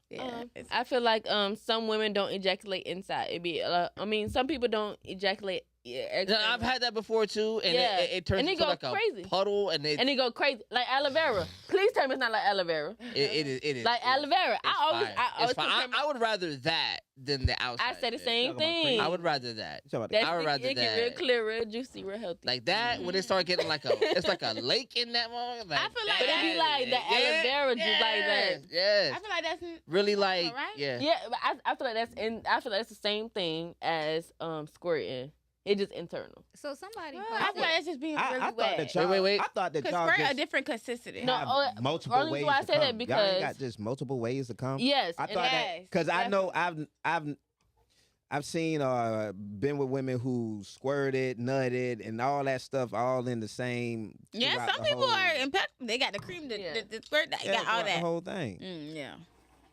Yeah. it's- I feel like some women don't ejaculate inside. It be I mean, some people don't ejaculate. No, I've had that before too, and Yeah. it turns And it into go like crazy. a puddle, and and it go crazy like aloe vera. Please tell me it's not like aloe vera. it is Like aloe vera. It's I fine. always It's fine. compare my- I would rather that than the outside. I said the shit. same Talking about thing. crazy. I would rather that. You talking about That's I would rather it get real that. clear, real juicy, real healthy. Like that when it start getting like it's like a lake in that moment. Like I feel like but it be like the aloe vera juice like that. Yes. I feel like that's Really like Alright. yeah. Yeah, but I feel like I feel like that's the same thing as squirting. It's just internal. So somebody. I feel like that's just being I really thought wet. that y'all. Wait. I thought that Because y'all squirt a just different consistency. No, have multiple only ways reason why I to say that come. because- y'all ain't got just multiple ways to come. Yes, I and thought that Yes, because I know I've seen been with women who squirted, nutted, and all that stuff all in the same. Yeah, throughout some the people whole- are impeccable. They got the cream, the squirt, they yeah, got all throughout the that. whole thing. Yeah.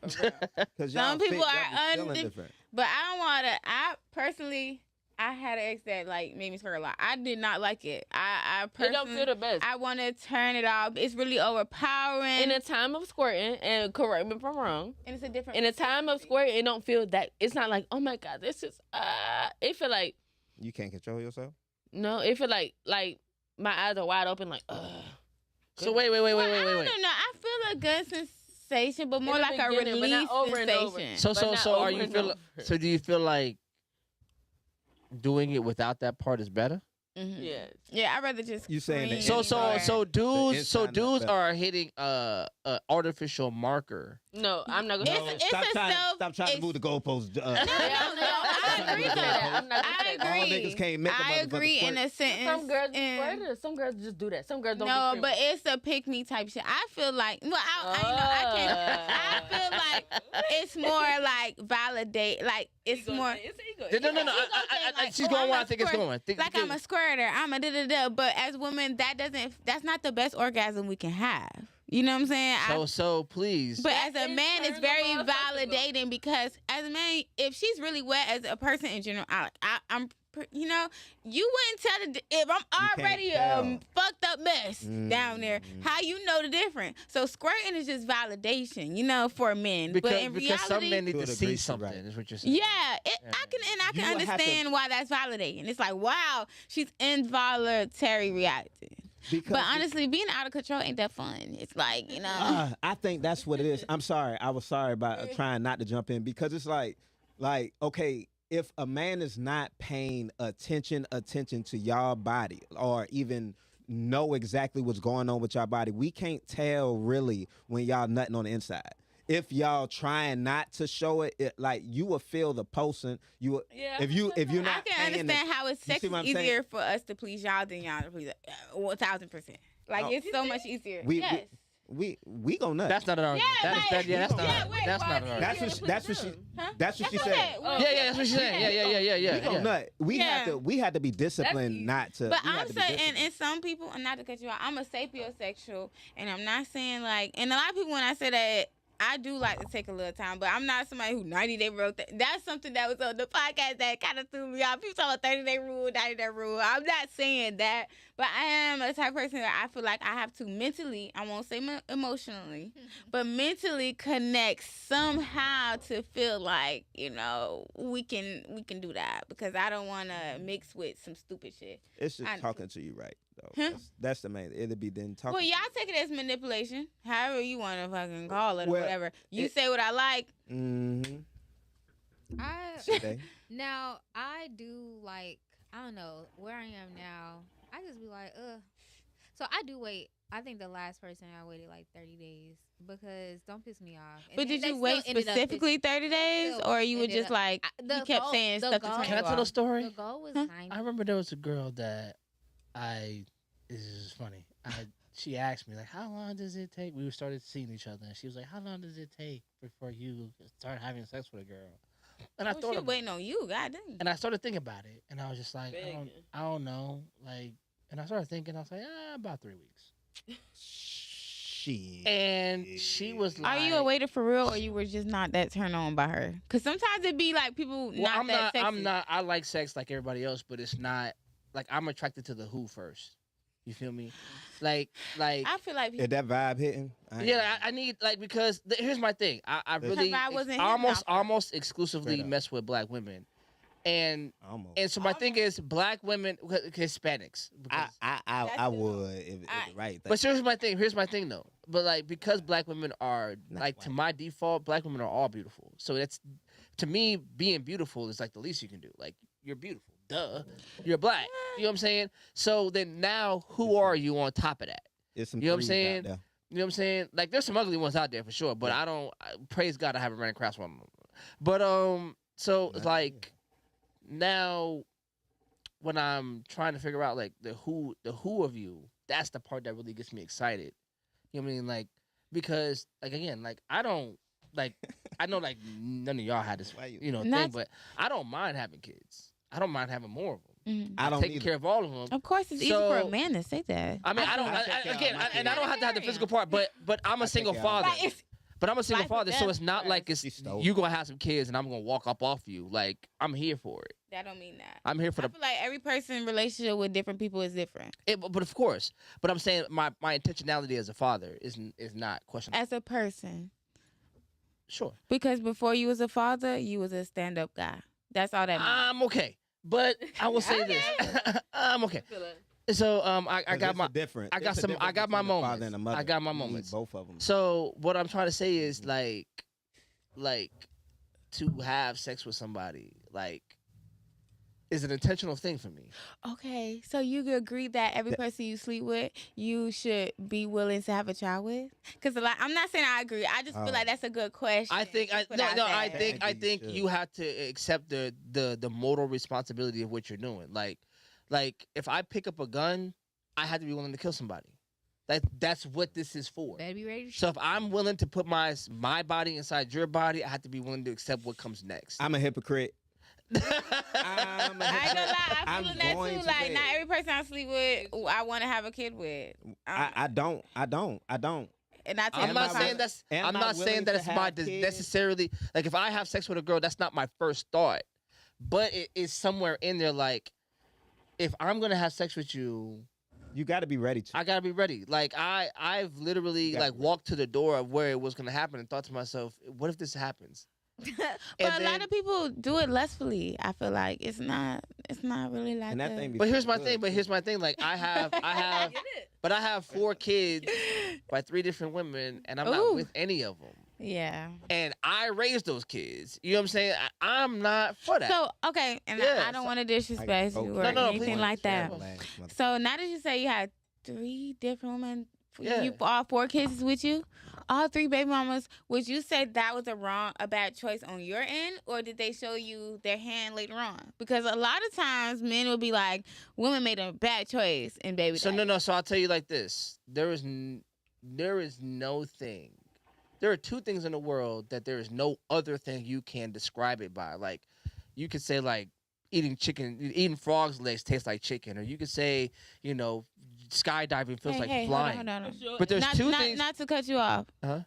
Because Some people are feeling undif- different. But I don't want to. I personally, I had an ex that like made me squirt a lot. I did not like it. I it personally, don't feel the best. I want to turn it off. It's really overpowering. In a time of squirting, and correct me if I'm wrong. And it's a different. In a time of squirting, it don't feel that. It's not like, oh my god, this is. It feel like You can't control yourself. no. It feel like my eyes are wide open, like. So wait. Well, I don't know. I feel a good sensation, but more In the like a beginning, but release not over and over. sensation. So But not are over you and feel? over. So do you feel like doing it without that part is better? Mhm. Yes. Yeah, I'd rather just. You saying that scream So or- dudes inside not dudes better. are hitting artificial marker. No, I'm not gonna. It's- say that. it's stop a trying, self- stop trying to it's- move the goalposts. No, I agree I'm not gonna say that. though. I'm not gonna I say that. All agree. niggas can't make a I motherfucker agree in squirt. a sentence. Some girls be and- squirters. Some girls just do that. Some girls don't. No, be but it's a pick me type shit. I feel like, well, I can't. I feel like it's more like validate. Like it's more. It's ego. No. ego thing, like, She's oh, going I'm where a I think it's squirt- going. Like I'm a squirter. I'm a da. But as women, that's not the best orgasm we can have. You know what I'm saying? So please. But That as a is man, it's turn very the motherfucker. validating because as a man, if she's really wet as a person in general, I'm, you know, you wouldn't tell if I'm can't already tell. fucked up mess down there. How you know the difference? So squirting is just validation, you know, for men. but in because some reality, men need To to a see degree, something. right. Is what you're saying. yeah, I can You would have to- understand why that's validating. It's like, wow, she's involuntary reacting. Because But honestly, being out of control ain't that fun. It's like, you know. I think that's what it is. I'm sorry. I was sorry about trying not to jump in because it's like, okay, if a man is not paying attention to y'all body or even know exactly what's going on with y'all body, we can't tell really when y'all nutting on the inside. If y'all trying not to show it, like you will feel the pulsing. You will, Yeah, if you're I not can paying understand how it's you see sex what I'm is saying? easier for us to please y'all than y'all to please 1,000%. Like Oh. it's so much easier. We- yes. We go nuts. That's not an argument. Yeah, That's like- not. Yeah, that's not. Yeah, wait, That's not an why- argument. That's what Yeah, she. Huh? That's what she That's said. what I Yeah, that's what she's saying. Yeah. We go nut. We had to be disciplined easy. not to. But we had I'm to be saying, disciplined. and some people, and not to cut you out, I'm a sapiosexual, and I'm not saying like, and a lot of people when I say that, I do like to take a little time, but I'm not somebody who 90-day rule. That's something that was on the podcast that kind of threw me off. People talk about 30-day rule, 90-day rule. I'm not saying that, but I am a type of person that I feel like I have to mentally, I won't say emotionally, but mentally connect somehow to feel like, you know, we can do that, because I don't want to mix with some stupid shit. It's just I- talking to you right though. Huh? That's the main. It'll be then talking. Well, y'all take it as manipulation, however you want to fucking call it or Well, whatever. You it- say what I like. Mm-hmm. I now I do like I don't know where I am now. I just be like, ugh. So I do wait. I think the last person I waited like 30 days because don't piss me off. And But then did they you still wait ended up specifically 30 days, still or you were ended just up- like the you kept goal- saying the stuff to goal- turn Can I you tell a off? story? The goal was Huh? 90. I remember there was a girl that this is funny. She asked me like, "How long does it take?" We started seeing each other, and she was like, "How long does it take before you start having sex with a girl?" And I Oh, thought she about waiting on you, goddamn. and I started thinking about it, and I was just like, Begging. I don't know, like, and I started thinking, I was like, about 3 weeks, Shit. and she was like, Are you a waiter for real, or you were just not that turned on by her? Because sometimes it be like people Well, not I'm that not. sexy. I'm not. I like sex like everybody else, but it's not like I'm attracted to the who first. You feel me? Like. I feel like Is that vibe hitting? Yeah, I need like because here's my thing. I really I wasn't hitting almost off her. almost exclusively Straight up. mess with black women, and almost. so my thing is black women, Hispanics. Because, I would if the right thing. but here's my thing. Here's my thing though. But like because black women are Not like to white. my default, black women are all beautiful. So that's to me being beautiful is like the least you can do. Like you're beautiful. Duh. You're black. You know what I'm saying? So then now who are you on top of that? It's some You know what I'm threes saying? out there. You know what I'm saying? Like there's some ugly ones out there for sure, but Yeah. I don't praise God I haven't ran across one. But so Not like now when I'm trying to figure out like the who of you, that's the part that really gets me excited. You know what I mean? Like because like again, like I don't like I know like none of y'all had this Why you- you know Not- thing, but I don't mind having kids. I don't mind having more of them. Mhm. I don't Taking either. care of all of them. Of course, it's easy for a So- man to say that. I mean, I don't. I take care of Again, my and I don't have to have the kids. physical part, but I'm a I take single care of father. Like, it's, But I'm a single life or father, so death it's not for like us. it's She stole. you gonna have some kids and I'm gonna walk up off you. Like I'm here for it. that don't mean that. I'm here for I the. feel like every person relationship with different people is different. But of course, but I'm saying my intentionality as a father is not questionable. As a person, Sure, because before you was a father, you was a stand-up guy. That's all that means. I'm okay, but I will say this: I'm okay. So I got my. different. I got some. I got my moments. I got my moments. Both of them. So what I'm trying to say is like to have sex with somebody like is an intentional thing for me. Okay, so you could agree that every person you sleep with, you should be willing to have a child with? Because like, I'm not saying I agree. I just feel Oh. like that's a good question. I think That's what said. I think think you you should. have to accept the moral responsibility of what you're doing. Like if I pick up a gun, I have to be willing to kill somebody. That's what this is for. Better be ready to So if I'm willing to put my body inside your body, I have to be willing to accept what comes next. I'm a hypocrite. I'm a I ain't gonna lie, I I'm feel that going too. to Like, bed. not every person I sleep with, I want to have a kid with. I don't. And I tell I'm you not my saying purpose. that's. Am I'm I not saying willing that to it's my have kids? necessarily like if I have sex with a girl, that's not my first thought, but it is somewhere in there. Like if I'm gonna have sex with you, You got to be ready to. I gotta be ready. Like I've literally gotta like be ready. walked to the door of where it was gonna happen and thought to myself, what if this happens? But And a lot then- of people do it lustfully. I feel like it's not really like And that that. thing be But here's my good, thing. But too. here's my thing. Like I have, but I have 4 kids by 3 different women, and I'm Ooh. not with any of them. Yeah. And I raised those kids. You know what I'm saying? I'm not for that. So okay, and Yeah, I don't want to disrespect I- you or No, no, anything please. like that. Last So now that you say you had 3 different women, Yeah. you all 4 kids is with you. all 3 baby mamas, would you say that was a bad choice on your end, or did they show you their hand later on? Because a lot of times men will be like, women made a bad choice in baby. So no. So I'll tell you like this: there is no thing. There are 2 things in the world that there is no other thing you can describe it by. Like, you could say like eating frogs' legs tastes like chicken, or you could say, skydiving feels like flying. Hold on. But there's 2 things. Not to cut you off. Huh?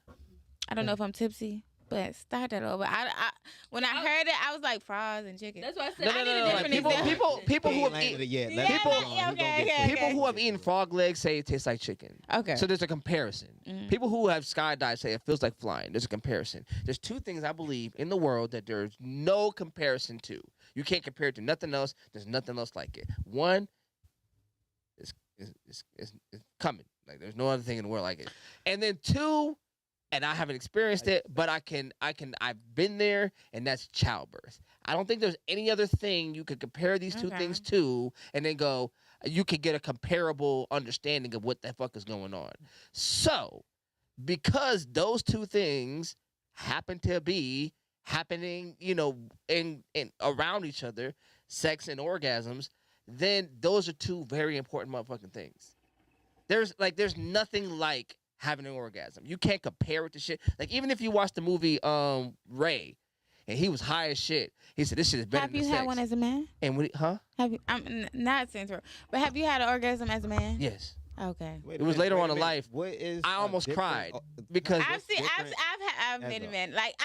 I don't know if I'm tipsy, but start that over. When I heard it, I was like frogs and chicken. That's why I said No. I need a Like, different example. people who He have landed it eaten yet. Yeah, Let him yeah, go on. He gonna okay, get okay, there. people who have eaten frog legs say it tastes like chicken. Okay. So there's a comparison. People who have skydived say it feels like flying. There's a comparison. There's 2 things I believe in the world that there's no comparison to. You can't compare it to nothing else. There's nothing else like it. One is coming. Like, there's no other thing in the world like it. And then 2, and I haven't experienced it, but I've been there, and that's childbirth. I don't think there's any other thing you could compare these 2 things to, and then go, you could get a comparable understanding of what the fuck is going on. So, because those 2 things happen to be happening, in around each other, sex and orgasms, then those are 2 very important motherfucking things. There's nothing like having an orgasm. You can't compare it to shit. Like, even if you watch the movie Ray, and he was high as shit, he said this shit is better Have than you sex. had one as a man? And Have you? Not to interrupt, but have you had an orgasm as a man? Yes. Okay. Wait It was later on in a minute. life. What is I almost different- cried because I've as been a- a man. Like,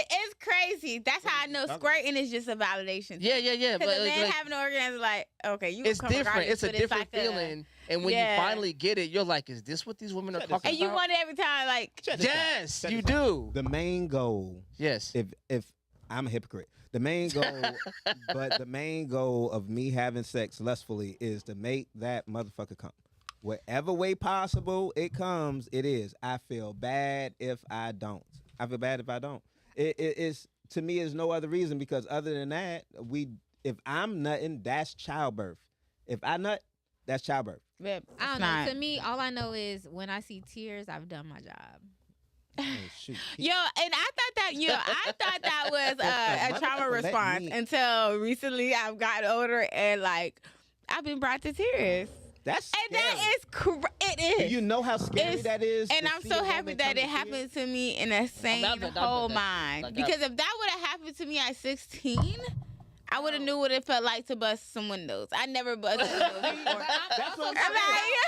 it's crazy. That's how I know squirting is just a validation. yeah. Because But a man like, having an orgasm, like, okay, you it's come different. regardless, It's a but different like feeling. And when you finally get it, you're like, is this what these women are talking and you about? want it every time, like, Yes, Check you this out. do. The main goal, Yes. if I'm a hypocrite, the main goal of me having sex lustfully is to make that motherfucker come. Whatever way possible it comes, it is. I feel bad if I don't. It is, to me, is no other reason, because other than that, if I'm nutting, that's childbirth. If I nut, that's childbirth. babe, I it's don't not. know. To me, all I know is when I see tears, I've done my job. Oh, shoot. Yo, and I thought that was a trauma Motherfucker, let response me- until recently. I've gotten older and like I've been brought to tears, That's and scary. that is it Do is. you know how scary It's- that is? And to I'm see so a happy woman that come it to tears? happened to me in a sane I've done whole that. mind. Like, Because if that would have happened to me at 16, I would have knew what it felt like to bust some windows. I never busted windows before. That's what I'm I'm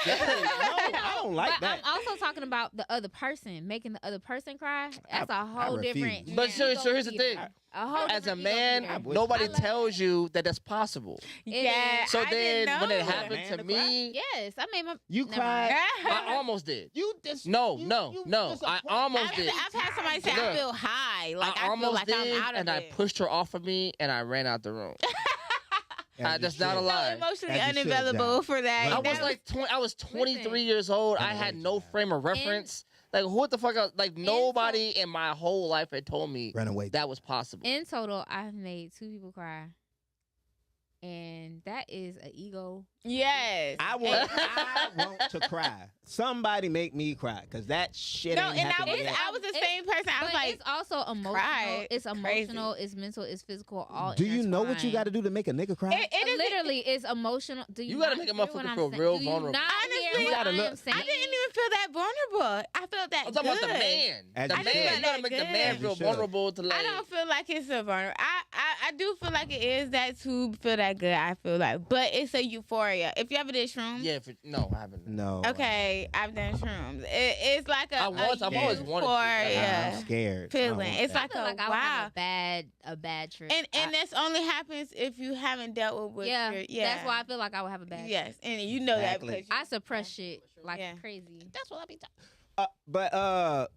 saying. like, No, I don't like But that. I'm also talking about the other person, making the other person cry. That's a whole refuse. different. But so here's the thing. A whole As a different man, ego beater. nobody I love tells that. you that that's possible. yeah. So I didn't then when it know. happened Man to to me, Yes, I made my. You Never cried. mind. I almost did. You just No. you I disappoint- almost did. I've had somebody say I Look, feel high, like I, feel almost like did, I'm out of and it. I pushed her off of me, and I ran out the room. As you That's not a should. lie. So emotionally As you should, unavailable John. for that. Right. I That was like I was 23 years old. I had no frame of reference. Like, what the fuck? Like, nobody in my whole life had told me Run away. that was possible. In total, I've made 2 people cry, and that is an ego. yes. I want to cry. Somebody make me cry, because that shit No, ain't and happened yet. I was the same person. I was But like, it's also emotional. cry. It's Crazy. emotional. It's mental. It's physical. All. Do you know what you got to intertwined. do to make a nigga cry? it is Literally, it's emotional. Do you, You gotta not make a hear motherfucker what I'm feel saying? real Do you vulnerable. not Honestly, hear you what gotta I am look- saying? I didn't even feel that vulnerable. I felt that I'm talking good. about the man. As The you man. should. You gotta make the man Good. feel You should. vulnerable to like. I don't feel like it's a vulnerable. I do feel like it is that to feel that good. I feel like, but it's a euphoria. If you ever did shrooms, Yeah, no, I haven't. No. okay, I've done shrooms. It's like I've always wanted to. euphoria I'm scared. feeling. I don't It's want like I feel a like I would have a bad trip. and this only happens if you haven't dealt with yeah, your, that's why I feel like I would have a bad trip. Yes, and you know Exactly. that because I suppress shit like Yeah. crazy. That's what I be talking. But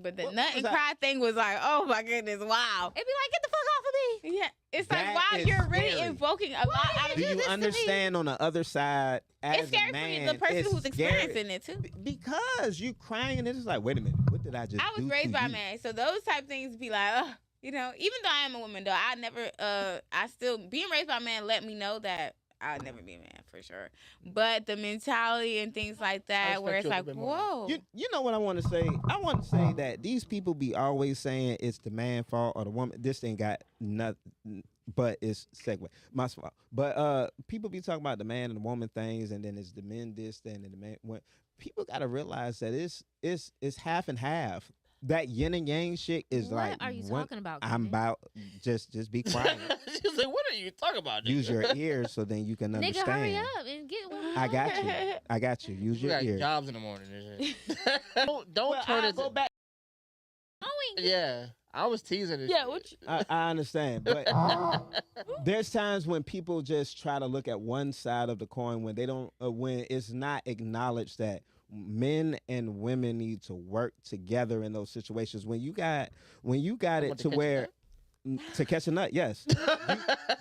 but the What nut was and that? cry thing was like, oh my goodness, wow. It'd be like, get the fuck off of me. Yeah, it's That like wow, is you're really scary. invoking a lot out of do you this to me. understand on the other side as It's scary a man, for you, the person it's who's scary. experiencing it too. Because you crying and it's like, wait a minute, what did I just I was do raised to by a you? man, so those type things be like, ugh, you know. Even though I am a woman, though, I never, I still being raised by a man let me know that I'll never be a man for sure. But the mentality and things like that, where it's like, whoa. You know what I want to say? I want to say that these people be always saying it's the man fault or the woman. This ain't got nothing, but it's segue. My fault. But people be talking about the man and the woman things, and then it's the men this, then and the man. When people got to realize that it's half and half. That yin and yang shit is What like. are you talking about? I'm Kevin? about just be quiet. She's like, what are you talking about? Use your ears so then you can Nigga, understand. hurry up and get one. I got you. Use You your got ears. jobs in the morning and shit. don't Well, turn I'll it. go back. Yeah, I was teasing this. Yeah, shit. what you, I understand, but there's times when people just try to look at one side of the coin when they don't, when it's not acknowledged that men and women need to work together in those situations. When you got it to where to catch a nut, yes,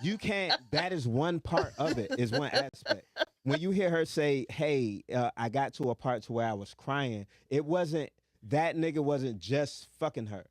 you can't. That is one part of it. Is one aspect. When you hear her say, "Hey, I got to a part to where I was crying," it wasn't that nigga wasn't just fucking her.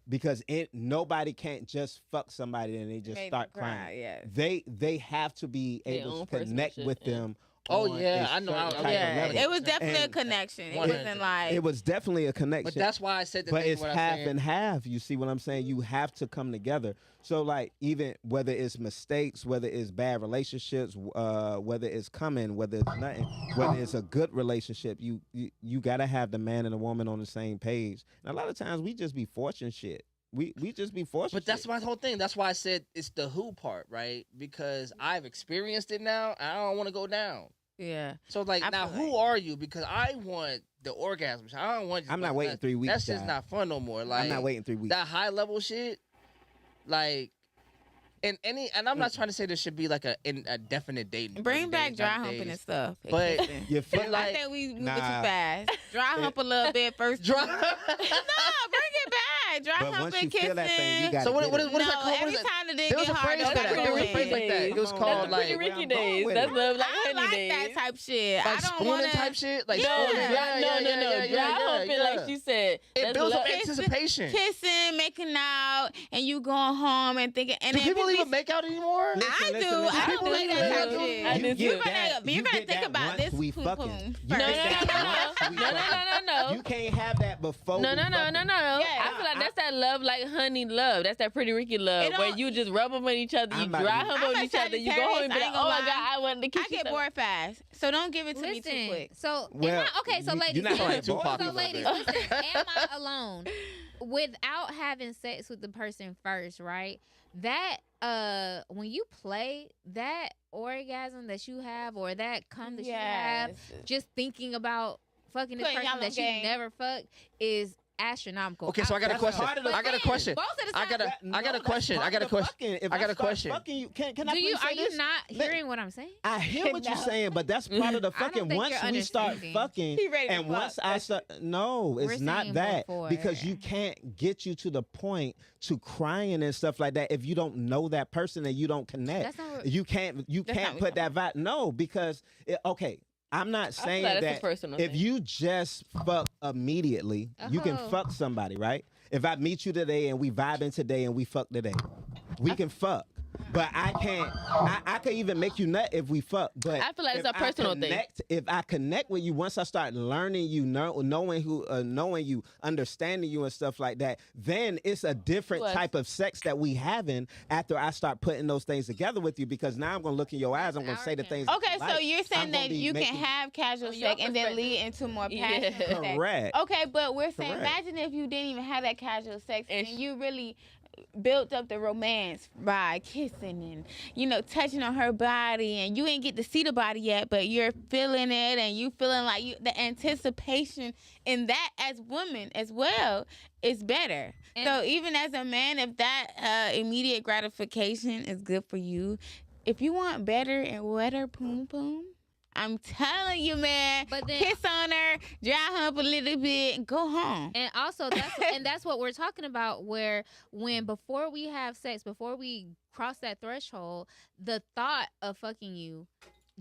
Because nobody can't just fuck somebody and they just Made start them cry, crying. yes. They have to be Their able own to connect personal with shit, yeah. them. Oh, on yeah, a I know. certain type of Yeah, level. it was definitely a And connection. It 100. wasn't like It was definitely a connection. But that's why I said that. But it's what I'm half saying. and half. You see what I'm saying? You have to come together. So like even whether it's mistakes, whether it's bad relationships, whether it's coming, whether it's nothing, whether it's a good relationship, you gotta have the man and the woman on the same page. And a lot of times we just be forcing shit. We just be forcing. But that's shit. my whole thing. That's why I said it's the who part, right? Because I've experienced it now. And I don't want to go down. yeah. So like I now, feel who like- are you? Because I want the orgasm. I don't want. Just I'm not like waiting that. 3 weeks. That's just Jai. not fun no more. Like I'm not waiting 3 weeks. that high level shit. Like, and I'm not trying to say there should be like a definite date. bring back dry humping and stuff. and But- kissing. You feel I like think we moving Nah. too fast. Dry hump a little bit first. dry. No, bring it back. Dry But once humping, you kissing. feel that thing, you got So what is no, that called? What every is that? time the dick There was get a hard, phrase for don't that. bring There was a it phrase in. like that. It was Come on, called that's like Pretty Ricky I'm going days. with That's it. love like I honey like days. that type shit. like I don't spooning want type shit. Like Yeah. spooning. No, dry humping, like she said. It That's builds up love. anticipation. kissing, making out, and you going home and thinking. And Do then people we- even make out anymore? I do. Listen. I People don't like do. that type I shit. do You too. get that. You're you gonna get think that about once this we poom fucking. poom You No, first. get that once we fucking. no. You can't have that before. No. we fucking. I feel like that's that love like honey love. That's that Pretty Ricky love It where don't- you just rub them on each other, you I'm about to dry be- hump I'm on a each other, you go home and be Sagittarius, I like, ain't oh gonna my lie. God, I wanted to kiss I you. get so bored fast, so don't give it to me too Listen, quick. so Well, so ladies, you're not like Tupac so or ladies, something. listen, am I alone? Without having sex with the person first, right? That when you play that orgasm that you have or that cum that you have, just thinking about fucking this Putting person y'all that on you game. never fucked is astronomical. Okay, so I got a That's question. part of the I got a fucking- question. Most of the I time, got a- I got a question. I got a question. If I got a start question. Fucking you, can I do please you say are you this? not Let- hearing what I'm saying? I hear what you're No. saying, but that's part of the I don't fucking. think Once you're we start understanding. fucking, He ready to and fuck. once I start, no, it's We're not saying that before. because you can't get you to the point to crying and stuff like that if you don't know that person and you don't connect. That's not what- You can't That's not can't what put that vibe. No, because okay. I'm not I feel saying like that's a that personal if thing. you just fuck immediately, you can Oh. fuck somebody, right? If I meet you today and we vibing today and we fuck today, we can fuck. But I can't. I can even make you nut if we fuck. But I feel like it's if a personal thing. If I connect with you, once I start learning you, knowing you, understanding you and stuff like that, then it's a different Plus- type of sex that we having after I start putting those things together with you. Because now I'm gonna look in your eyes. I'm gonna say the things. that Okay, you so like. you're I'm saying gonna that be you can making- have casual From your sex and then perspective. lead into more Yeah. passionate sex. Correct. Okay, but we're saying, Correct. imagine if you didn't even have that casual sex and Ish. you really built up the romance by kissing and touching on her body, and you ain't get to see the body yet, but you're feeling it and you feeling like the anticipation in that as women as well is better. And- So even as a man, if that immediate gratification is good for you, if you want better and wetter poom poom, I'm telling you, man, But then- kiss on her, dry hump a little bit, and go home. And also that's what we're talking about, where when before we have sex, before we cross that threshold, the thought of fucking you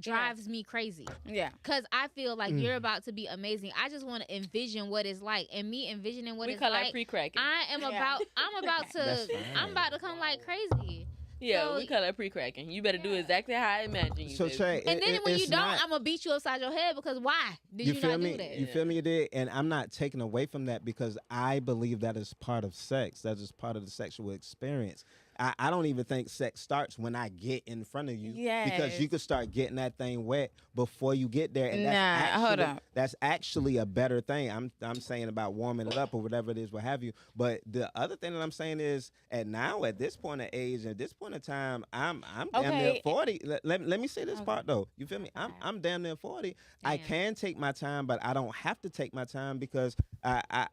drives me crazy. Yeah. Cause I feel like you're about to be amazing. I just want to envision what it's like, and me envisioning what We it's call like. that pre-cracking. I'm Yeah. about That's to fine. I'm about to come like crazy. Yeah, So- we call that pre-cracking. You better do exactly how I imagine you. So baby. Trey, And then when you it's don't, not- I'm gonna beat you upside your head because why did you feel not me? do that? You feel me? You did, and I'm not taking away from that because I believe that is part of sex. That is part of the sexual experience. I don't even think sex starts when I get in front of you because you Yes. could start getting that thing wet before you get there, and Nah, hold up. that's actually a better thing. I'm saying about warming it up or whatever it is, what have you. But the other thing that I'm saying is, at this point of age, at this point of time, I'm damn near Okay. 40. Let me say this Okay. part though. You feel me? I'm damn near 40. I Damn. can take my time, but I don't have to take my time because I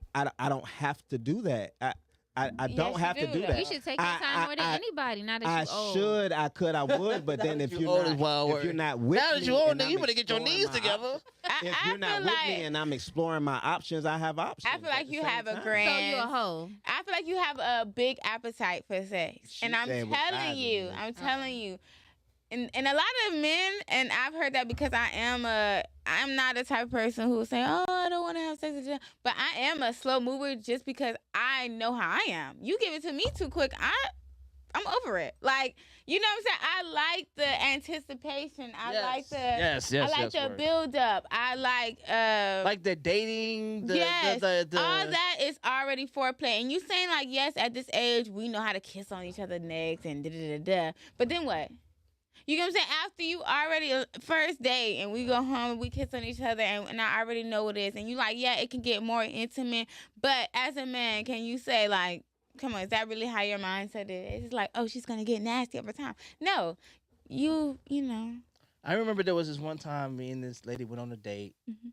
don't have to do that. I Yes, don't you have to do, do though. that. You should take your time more than anybody. Now that I you old. should, I could, I would, but then if you you're old not, is wild if word. you're not with Now that me, you old, and nigga, I'm you better get your exploring knees my together. options- If I you're not feel with like, me and I'm exploring my options, I have options. I feel like at the you same have a time. grand. So you a hoe. I feel like you have a big appetite for sex, She and I'm said what size telling it you, is. I'm telling you, and a lot of men, and I've heard that because I'm not the type of person who will say, oh, I don't want to have sex with you, but I am a slow mover just because I know how I am. You give it to me too quick, I'm over it. Like, you know what I'm saying? I like the anticipation. I like the yes, I like the word. build up. I Like the dating, yes, the all that is already foreplay. And you saying like, yes, at this age we know how to kiss on each other's necks and da da da da. But then what? You know what I'm saying? After you already first date and we go home and we kiss on each other and I already know what it is and you like, yeah, it can get more intimate. But as a man, can you say like, come on, is that really how your mindset is? It's like, oh, she's gonna get nasty over time. No, you know. I remember there was this one time me and this lady went on a date. Mhm.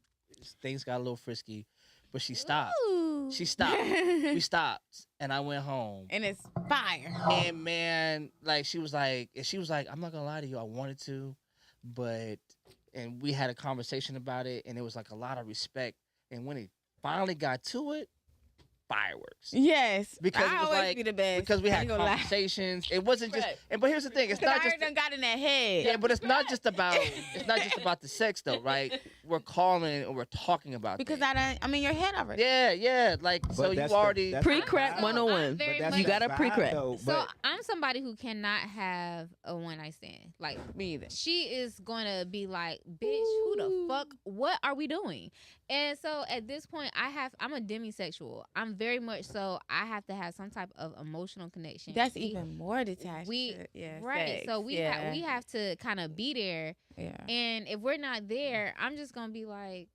Things got a little frisky, but she stopped. Ooh. She stopped. We stopped, and I went home. And it's fire. And man, like she was like, I'm not gonna lie to you, I wanted to, but, and we had a conversation about it, and it was like a lot of respect. And when it finally got to it, fireworks. Yes, Because I it was always like, be the best. because we I had ain't gonna lie. conversations. It wasn't just, Right. but here's the thing, it's Because not I just. already done got in that head. Yeah, but it's not just about the sex though, right? We're calling and we're talking about Because things. I'm in your head already. Yeah, like But so you that's the- already that's the Pre-crack vibe. 101. I'm very But that's much- You the gotta vibe, pre-crack. though, So but- I'm somebody who cannot have a one night stand. Like Me either. she is gonna be like, bitch, who the fuck? What are we doing? And so at this point, I'm a demisexual. I'm very much so. I have to have some type of emotional connection. That's We- even more detached. we to, yeah, right. sex. So we yeah. we have to kind of be there. yeah. And if we're not there, I'm just gonna be like,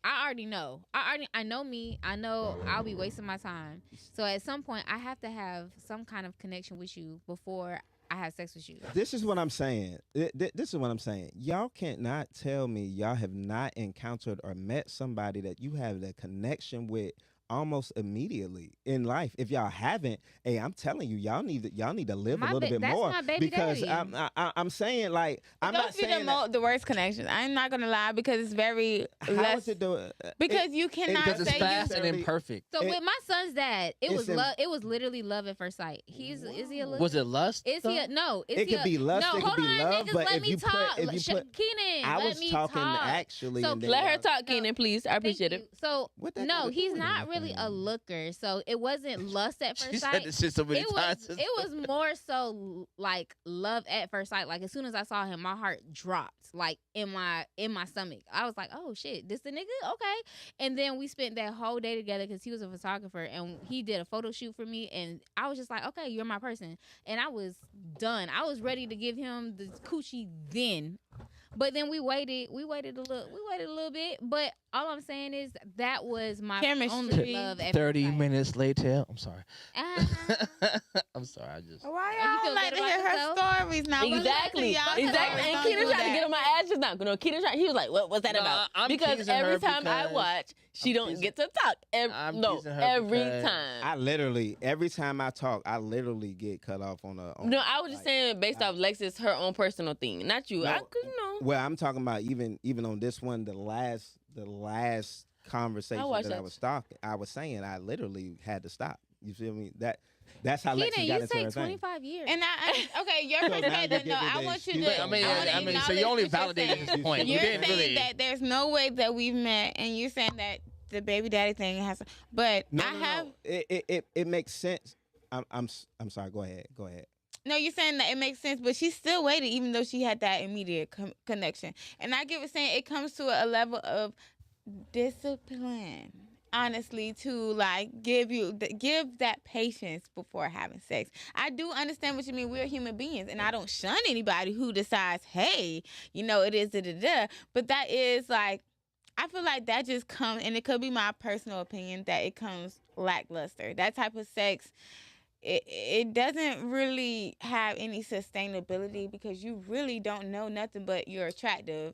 I already know. I know me. I know I'll be wasting my time. So at some point, I have to have some kind of connection with you before I have sex with you. This is what I'm saying. This is what I'm saying. Y'all cannot tell me y'all have not encountered or met somebody that you have a connection with almost immediately in life. If y'all haven't, hey, I'm telling you, y'all need to live My a little bit that's more my baby because daddy. I'm saying like I'm not Those be saying that, the worst connections. I'm not gonna lie because it's very how less. is it doing? Because you cannot because it's say fast you. and imperfect. So It- with my son's dad, it it's was in- love. It was literally love at first sight. Is he a look? Was it lust? Is he a, no? Is It he could a, be lust, No, it could hold be on, love, niggas, but let if me you put- talk. if you put- Keenan, I let was me talking talk. actually. So and then Let her y'all- talk, Keenan, please. I Thank appreciate you. it. So What that got no, to do he's with not really anything? a looker. So it wasn't lust at first She sight. said this shit so many times. It was more so like love at first sight. Like as soon as I saw him, my heart dropped like in my stomach. I was like, oh shit, this the nigga? Okay. And then we spent that whole day together because he was a photographer and he did a photo shoot for me. And I was just like, okay, you're my person. And I was done. I was ready to give him the coochie then. But then we waited a little bit. But all I'm saying is that was my Chemistry. only love at 30 first sight. minutes later. I'm sorry. Ah. I'm sorry. I just. Why Oh, you y'all feel like good to about hear her yourself? stories now? We Exactly. listen to y'all Exactly. stories. And Don't Keenan do tried to that. get on my ass just now. No, Keenan tried. He was like, "What was that No, about?" I'm Because teasing every her time I because- watch, she I'm don't teasing- get to talk. I'm No, teasing her every because time. I literally every time I talk, I literally get cut off on a. On No, I was just like, saying based off Lexus, her own personal thing, not you. No. I could know. Well, I'm talking about even on this one, the last conversation watched that I that. was talking. I was saying I literally had to stop. You feel me? That's how Lexus Keenan, got you into say her thing. 25 years. And okay, your So now perspective. you're No, giving I the want you excuse. to. I mean, wanna so you acknowledge only what you're validated saying. his point. You You're didn't saying really. that there's no way that we've met, and you're saying that the baby daddy thing has. But No, I no, have. no. It makes sense. I'm sorry. Go ahead. No, you're saying that it makes sense, but she still waited, even though she had that immediate connection. And I get what saying it comes to a level of discipline, honestly, to like give that patience before having sex. I do understand what you mean. We're human beings, and I don't shun anybody who decides, hey, it is da. But that is like, I feel like that just comes, and it could be my personal opinion that it comes lackluster. That type of sex, it doesn't really have any sustainability because you really don't know nothing but you're attracted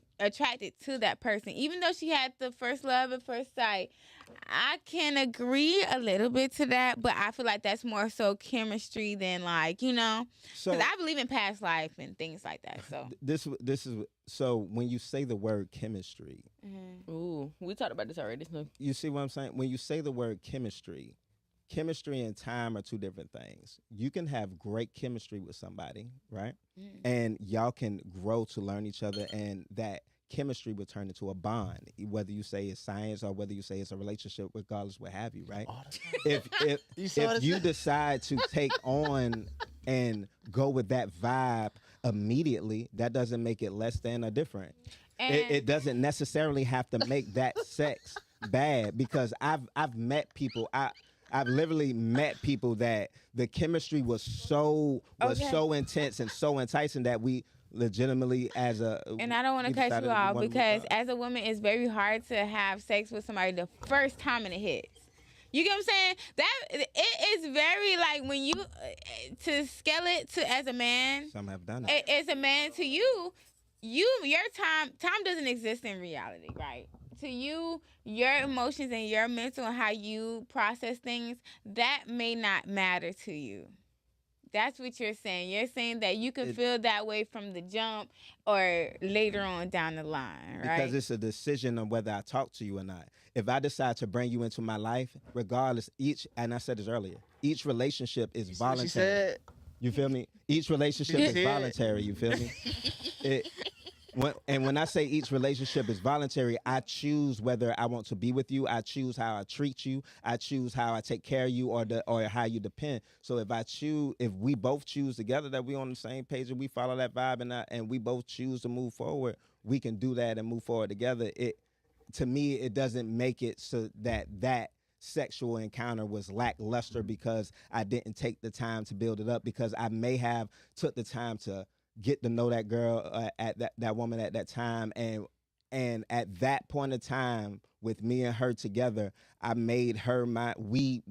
to that person. Even though she had the first love at first sight, I can agree a little bit to that, but I feel like that's more so chemistry than like, because So I believe in past life and things like that. So this is so when you say the word chemistry, Ooh, we talked about this already. So you see what I'm saying? When you say the word chemistry and time are two different things. You can have great chemistry with somebody, right? And y'all can grow to learn each other, and that chemistry will turn into a bond, whether you say it's science or whether you say it's a relationship, regardless what have you, right? If you decide to take on and go with that vibe immediately, that doesn't make it less than or different. It doesn't necessarily have to make that sex bad, because I've met people. I've literally met people that the chemistry was so intense and so enticing that we legitimately and I don't want to cut you off because as a woman, it's very hard to have sex with somebody the first time and it hits. You get what I'm saying? That it is very like when you to scale it to as a man. Some have done it. As a man to you, your time doesn't exist in reality, right? To you, your emotions and your mental and how you process things, that may not matter to you. That's what you're saying. You're saying that you can feel that way from the jump or later on down the line, right? Because it's a decision on whether I talk to you or not. If I decide to bring you into my life, regardless, and I said this earlier, each relationship is voluntary. She said. You feel me? Each relationship is voluntary. You feel me? When I say each relationship is voluntary, I choose whether I want to be with you. I choose how I treat you. I choose how I take care of you, or how you depend. So if we both choose together that we on the same page and we follow that vibe and we both choose to move forward, we can do that and move forward together. To me, it doesn't make it so that sexual encounter was lackluster because I didn't take the time to build it up, because I may have took the time to get to know that girl at that woman at that time, and at that point of time with me and her together, I made her we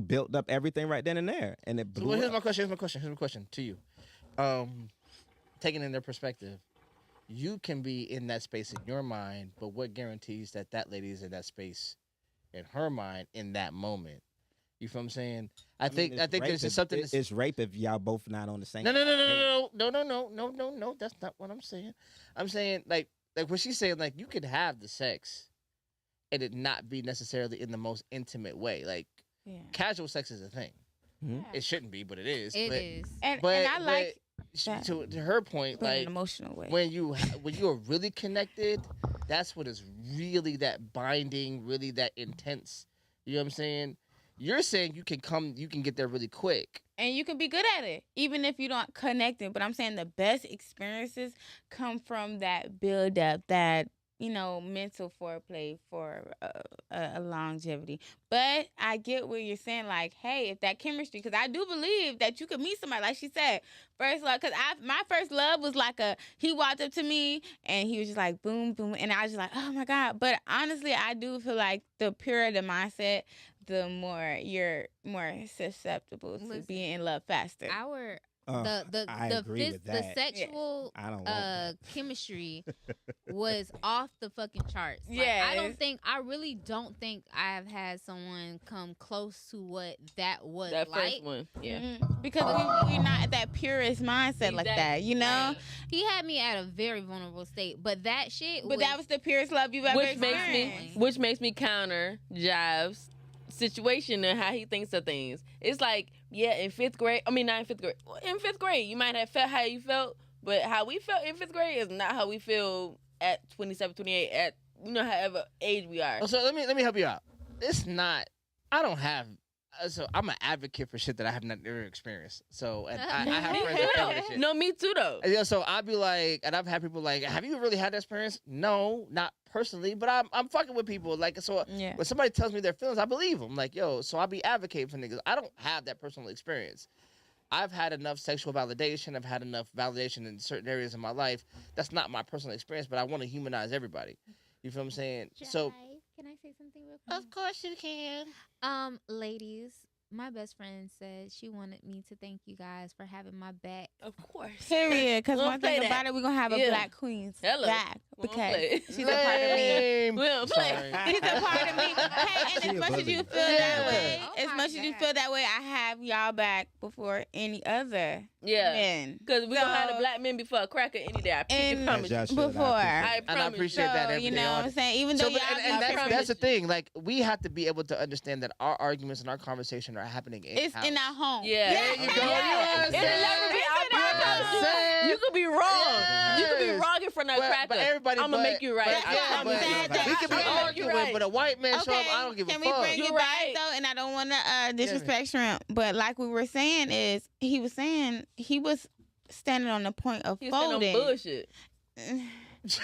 built up everything right then and there, and it blew Well, here's up. my question to you. Taking in their perspective, you can be in that space in your mind, but what guarantees that lady is in that space in her mind in that moment? You feel what I'm saying? I think there's just something. It's rape if y'all both not on the same. No. That's not what I'm saying. I'm saying like what she's saying. Like you could have the sex, and it not be necessarily in the most intimate way. Like casual sex is a thing. Mm-hmm. It shouldn't be, but it is. It is. And I like that. To her point, but in like an emotional way. when you are really connected, that's what is really that binding, really that intense. You know what I'm saying? You're saying you can get there really quick. And you can be good at it, even if you don't connect it. But I'm saying the best experiences come from that build up, that, mental foreplay for a longevity. But I get what you're saying. Like, hey, if that chemistry, because I do believe that you could meet somebody, like she said, first love. Because my first love was like he walked up to me and he was just like, boom, boom. And I was just like, oh my God. But honestly, I do feel like the purer the mindset, the more you're more susceptible to being in love faster. I agree with that. The sexual I don't want chemistry was off the fucking charts. Like, Yeah. I really don't think I have had someone come close to what that was that like. first one, yeah. Mm-hmm. Because we're not at that purest mindset like that, Like, he had me at a very vulnerable state, but that shit. But that was the purest love you've ever experienced. Which makes me counter Jive's situation and how he thinks of things. It's like, yeah, in 5th grade. I mean, not in 5th grade. In 5th grade, you might have felt how you felt, but how we felt in 5th grade is not how we feel at 27, 28, at however age we are. So let me help you out. It's not. I don't have so I'm an advocate for shit that I have not never experienced. So and I have friends that tell me this shit. No, me too though. And, so I'd be like, and I've had people like, have you really had that experience? No, not personally, but I'm fucking with people. Like, so Yeah. when somebody tells me their feelings, I believe them. Like, yo, so I'll be advocating for niggas. I don't have that personal experience. I've had enough sexual validation. I've had enough validation in certain areas of my life. That's not my personal experience, but I want to humanize everybody. You feel what I'm saying? So, can I say something real quick? of course you can. Ladies, my best friend said she wanted me to thank you guys for having my back. Of course. Period. Because We don't one thing play about that. it, we're going to have a Yeah. black queen's Hello. back. We don't Because play. she's a part of me. Lame. We don't play. Sorry. She's a part of me. Hey, and She as a much as bully. you feel that Yeah. way, Oh as my much as you God. feel that way, I have y'all back before any other Yeah. men. Because we gonna have So- the black men before a cracker any day. I And- promise As you. y'all should, Before. I And I promise appreciate you. So, that every you day know on what I'm saying? Even though So, y'all but, and be that's the thing. Like, we have to be able to understand that our arguments and our conversation are happening in it's in our home. Yeah. There you go. Yeah. You It'll understand? never be our You know what I'm problem. saying? You could be wrong. Yeah. You could be wrong in front of a cracker. But everybody, I'm gonna make you right. But, I yeah, promise but you. said that. we could be I'm gonna make you arguing, right. but a white man show up, I don't give a can fuck. we bring You're it back right. though? And I don't want to disrespect Shrimp, but like we were saying, is he was saying he was standing on the point of You stand on folding. bullshit.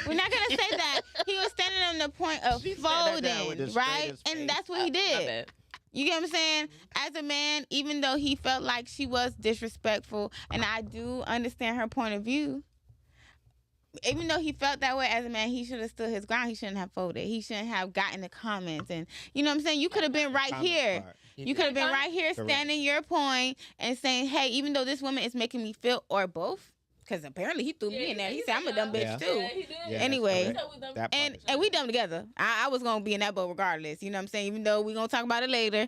We're not gonna say that. He was standing on the point of She said that down with folding, the right? straightest face. And that's what he My did. bad. You get what I'm saying? As a man, even though he felt like she was disrespectful, and I do understand her point of view, even though he felt that way as a man, he should have stood his ground. He shouldn't have folded. He shouldn't have gotten the comments. And you know what I'm saying? You could have been right Comment here. part. You could have been right here Correct. standing your point and saying, hey, even though this woman is making me feel, or both, because apparently he threw me in there. He said, I'm a dumb bitch Yeah. too. Yeah, he did. Yeah, Anyway. that's correct. That part And is we done together. I was gonna be in that boat regardless. You know what I'm saying? Even though we gonna talk about it later,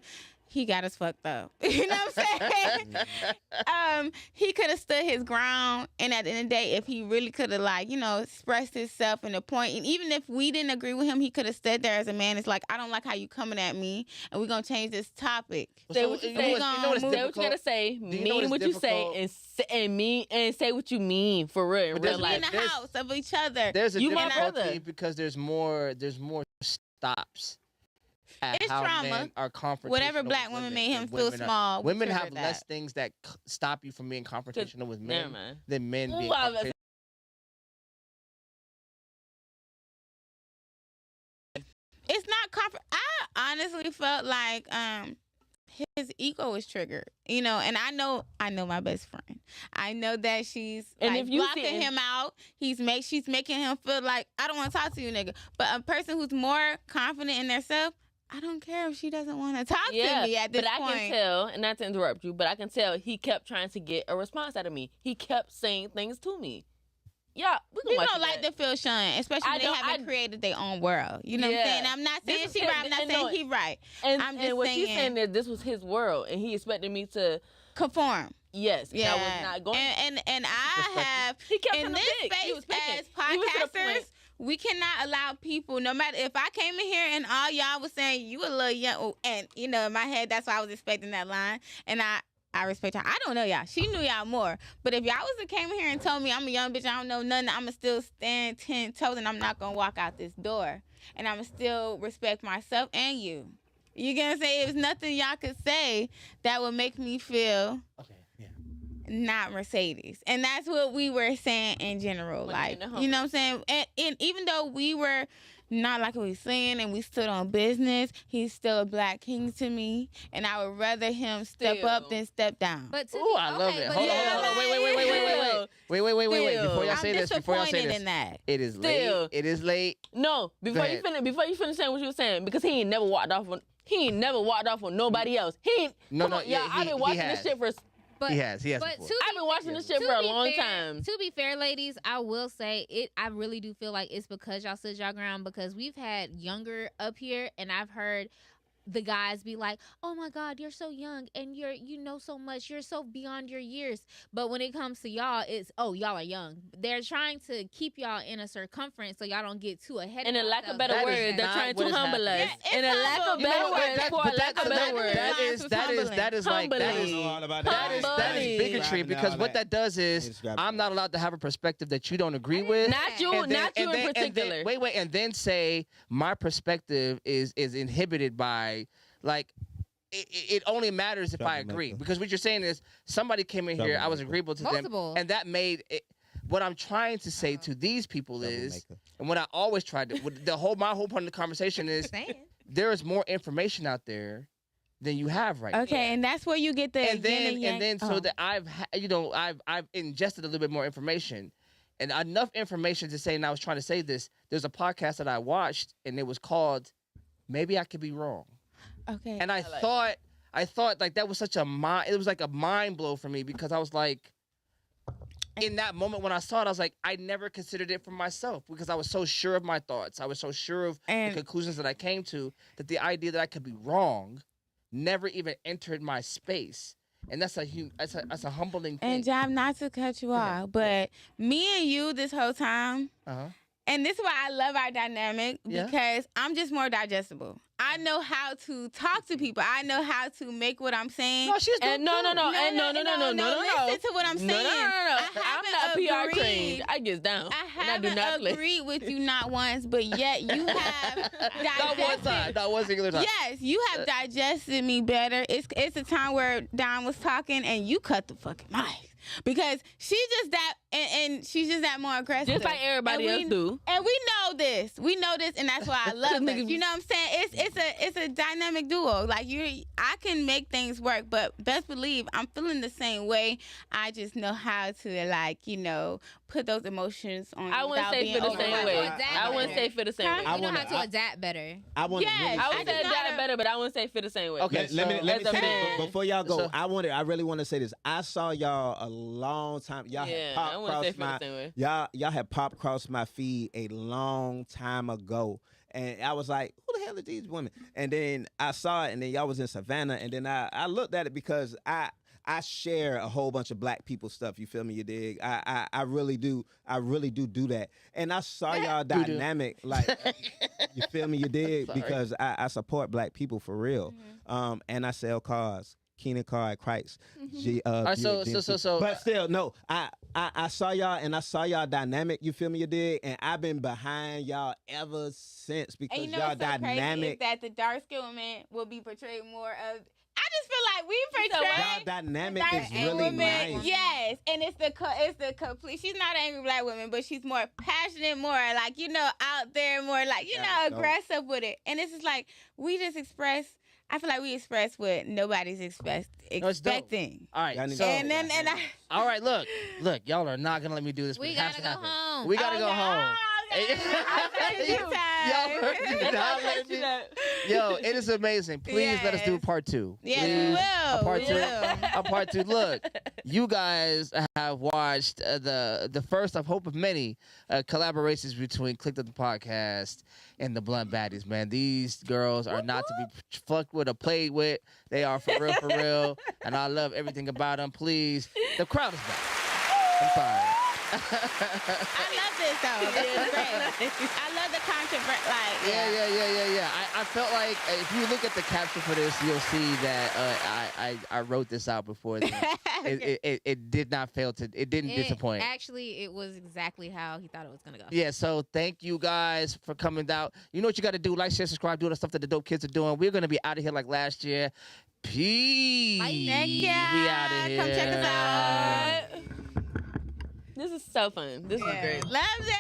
he got us fucked up. You know what I'm saying? He could have stood his ground, and at the end of the day, if he really could have expressed himself in a point, and even if we didn't agree with him, he could have stood there as a man. It's like, I don't like how you coming at me, and we're gonna change this topic. Say what you know say. what's- you know what's Say what you difficult? gotta say. Do you know Mean what's what you say, difficult? and say what you mean for real. In But real there's- We in life. the house of each other. There's a You my difficulty brother. because there's more stops at It's how trauma. men are confrontational. Whatever with black women women, made him and feel women are- small. we Women have triggered less that. things that stop you from being confrontational with Never men mind. than men being Ooh, I was- confrontational. It's not comfort. I honestly felt like his ego was triggered, and I know my best friend. I know that she's And if you blocking see- him out. She's making him feel like, I don't want to talk to you, nigga. But a person who's more confident in themselves, I don't care if she doesn't want to talk to me at this but point. I can tell, and not to interrupt you, but I can tell he kept trying to get a response out of me. He kept saying things to me. Yeah, we can People watch don't like that. to feel shunned, especially I when they don't- haven't created their own world. You know what I'm Yeah. saying? I'm not saying This is she him, right. I'm not and saying no, he right. And, I'm and just what she's saying- saying is this was his world, and he expected me to, Conform. yes, and Yeah. I was not going. And I have He kept in trying to this pick. He was space picking. as Even to the podcasters, point- we cannot allow people, no matter if I came in here and all y'all was saying you a little young, and in my head that's why I was expecting that line, and I respect her. I don't know y'all. She knew y'all more. But if y'all was to came in here and told me I'm a young bitch, I don't know nothing, I'ma still stand 10 toes and I'm not gonna walk out this door. And I'ma still respect myself and you. You get what I'm saying? It was nothing y'all could say that would make me feel Okay, yeah. not Mercedes. And that's what we were saying in general. When Like, you're in the you know what I'm saying? And even though we were not like we were saying and we stood on business, he's still a black king to me. And I would rather him step Still. up than step down. But to Ooh, be- I love okay, it. but Hold on, yeah, hold on. Wait. Still. Before y'all I'm say this, disappointed in that. it is Still. late. It is late. No, before ahead. you finish saying what you were saying, because he ain't never walked off on nobody else. He ain't. No, come no, on, yeah, y'all, I've he been watching has. this shit for. but, He has but before. to I've be been watching this shit To for a be long fair- time. To be fair, ladies, I will say it. I really do feel like it's because y'all stood y'all ground, because we've had younger up here, and I've heard the guys be like, "Oh my God, you're so young and you know so much. You're so beyond your years." But when it comes to y'all, it's, "Oh, y'all are young." They're trying to keep y'all in a circumference so y'all don't get too ahead. And of in lack of yourselves. better That is words, they're not trying what to is humble us. happening. Yeah, it's In a lack of humble. better You know what? words, for a lack of better words. that is That is Humbling. bigotry, because what that does is I'm not allowed to have a perspective that you don't agree with. Not you, And then- not you and in then- particular. And then, wait, and then say my perspective is inhibited by, like, it only matters if I agree. Troublemaker. Because what you're saying is somebody came in here, I was Troublemaker. agreeable to Multiple. them, and that made it. What I'm trying to say to these people is, Troublemaker. and what I always tried to, my whole point of the conversation is, Saying. there is more information out there than you have right now. Okay, and that's where you get the And then, yin and yang. and then, so that I've ingested a little bit more information, and enough information to say. And I was trying to say this. There's a podcast that I watched, and it was called "Maybe I Could Be Wrong." Okay. And I thought like that was such a it was like a mind blow for me, because I was like, in that moment when I saw it, I was like, I never considered it for myself, because I was so sure of my thoughts. I was so sure of the conclusions that I came to, that the idea that I could be wrong never even entered my space. And that's a humbling thing. And Job, not to cut you off, but me and you this whole time, Uh-huh. and this is why I love our dynamic, Yeah. because I'm just more digestible. I know how to talk to people. I know how to make what I'm saying. No, she's And no. Listen to what I'm saying. No. I I'm haven't not PR agreed. trained. I get down. I and I do haven't not play. agreed with you not once, but yet you have Not one time. digested. Not one singular time. Yes, you have digested me better. It's a time where Don was talking and you cut the fucking mic, because she's just that, and she's just that more aggressive. Just like everybody else do. And we know this. We know this, and that's why I love Niggas it. You know what I'm saying? It's a dynamic duo. Like I can make things work, but best believe I'm feeling the same way. I just know how to put those emotions on. I wouldn't without say being feel the overwhelmed. same way. Exactly. I wouldn't say feel the same Huh? way. You know wanna- how to adapt better. I want to Yes, really I I would just say know that how- better, but I wouldn't say feel the same way. Okay. Let me as a say man- this before y'all go. So- I really want to say this. I saw y'all a long time. Y'all Yeah, had I pop wouldn't say crossed feel my the same way. y'all had pop crossed my feed a long time ago, and I was like, who the hell are these women? And then I saw it, and then y'all was in Savannah, and then I looked at it, because I share a whole bunch of black people stuff. You feel me? You dig? I really do. I really do that. And I saw y'all dynamic. Like, you feel me? You dig? Sorry. Because I support black people for real. And I sell cars. Keenan Car at Christ. right, so- But still, no. I saw y'all, and I saw y'all dynamic. You feel me? You dig? And I've been behind y'all ever since, because And you know y'all what's so crazy is dynamic. that the dark skinned women will be portrayed more of. I just feel like we said what? portray Y'all dynamic dark is skinned really women. nice. Yes, and it's the complete. She's not an angry black woman, but she's more passionate, more like out there, more like That's dope. aggressive with it. And it's just like we just express. I feel like we express what nobody's it's dope. expecting. All Y'all right. need So, to- And then all right. Look. Y'all are not gonna let me do this. but We it has gotta to go happen. home. We gotta go home. Okay. I'll tell you this Y'all time. are not letting me. Yo, it is amazing. Please let us do Yes. part 2. Yes, Please. we will. A part We two. will. A part 2. Look, you guys have watched the first, I hope, of many collaborations between Clicked the podcast and the Blunt Baddies. Man, these girls are not to be fucked with or played with. They are for real, and I love everything about them. Please, the crowd is back. I'm sorry. I love this though. This is great. I love the controversy. Like, Yeah. I felt like if you look at the caption for this, you'll see that I wrote this out before. It did not fail to. It didn't disappoint. Actually, it was exactly how he thought it was gonna go. Yeah, so thank you guys for coming out. You know what you got to do? Like, share, subscribe, do all the stuff that the dope kids are doing. We're going to be out of here like last year. Peace. Thank ya. We out of here. Come check us out. This is so fun. This is great. Love it.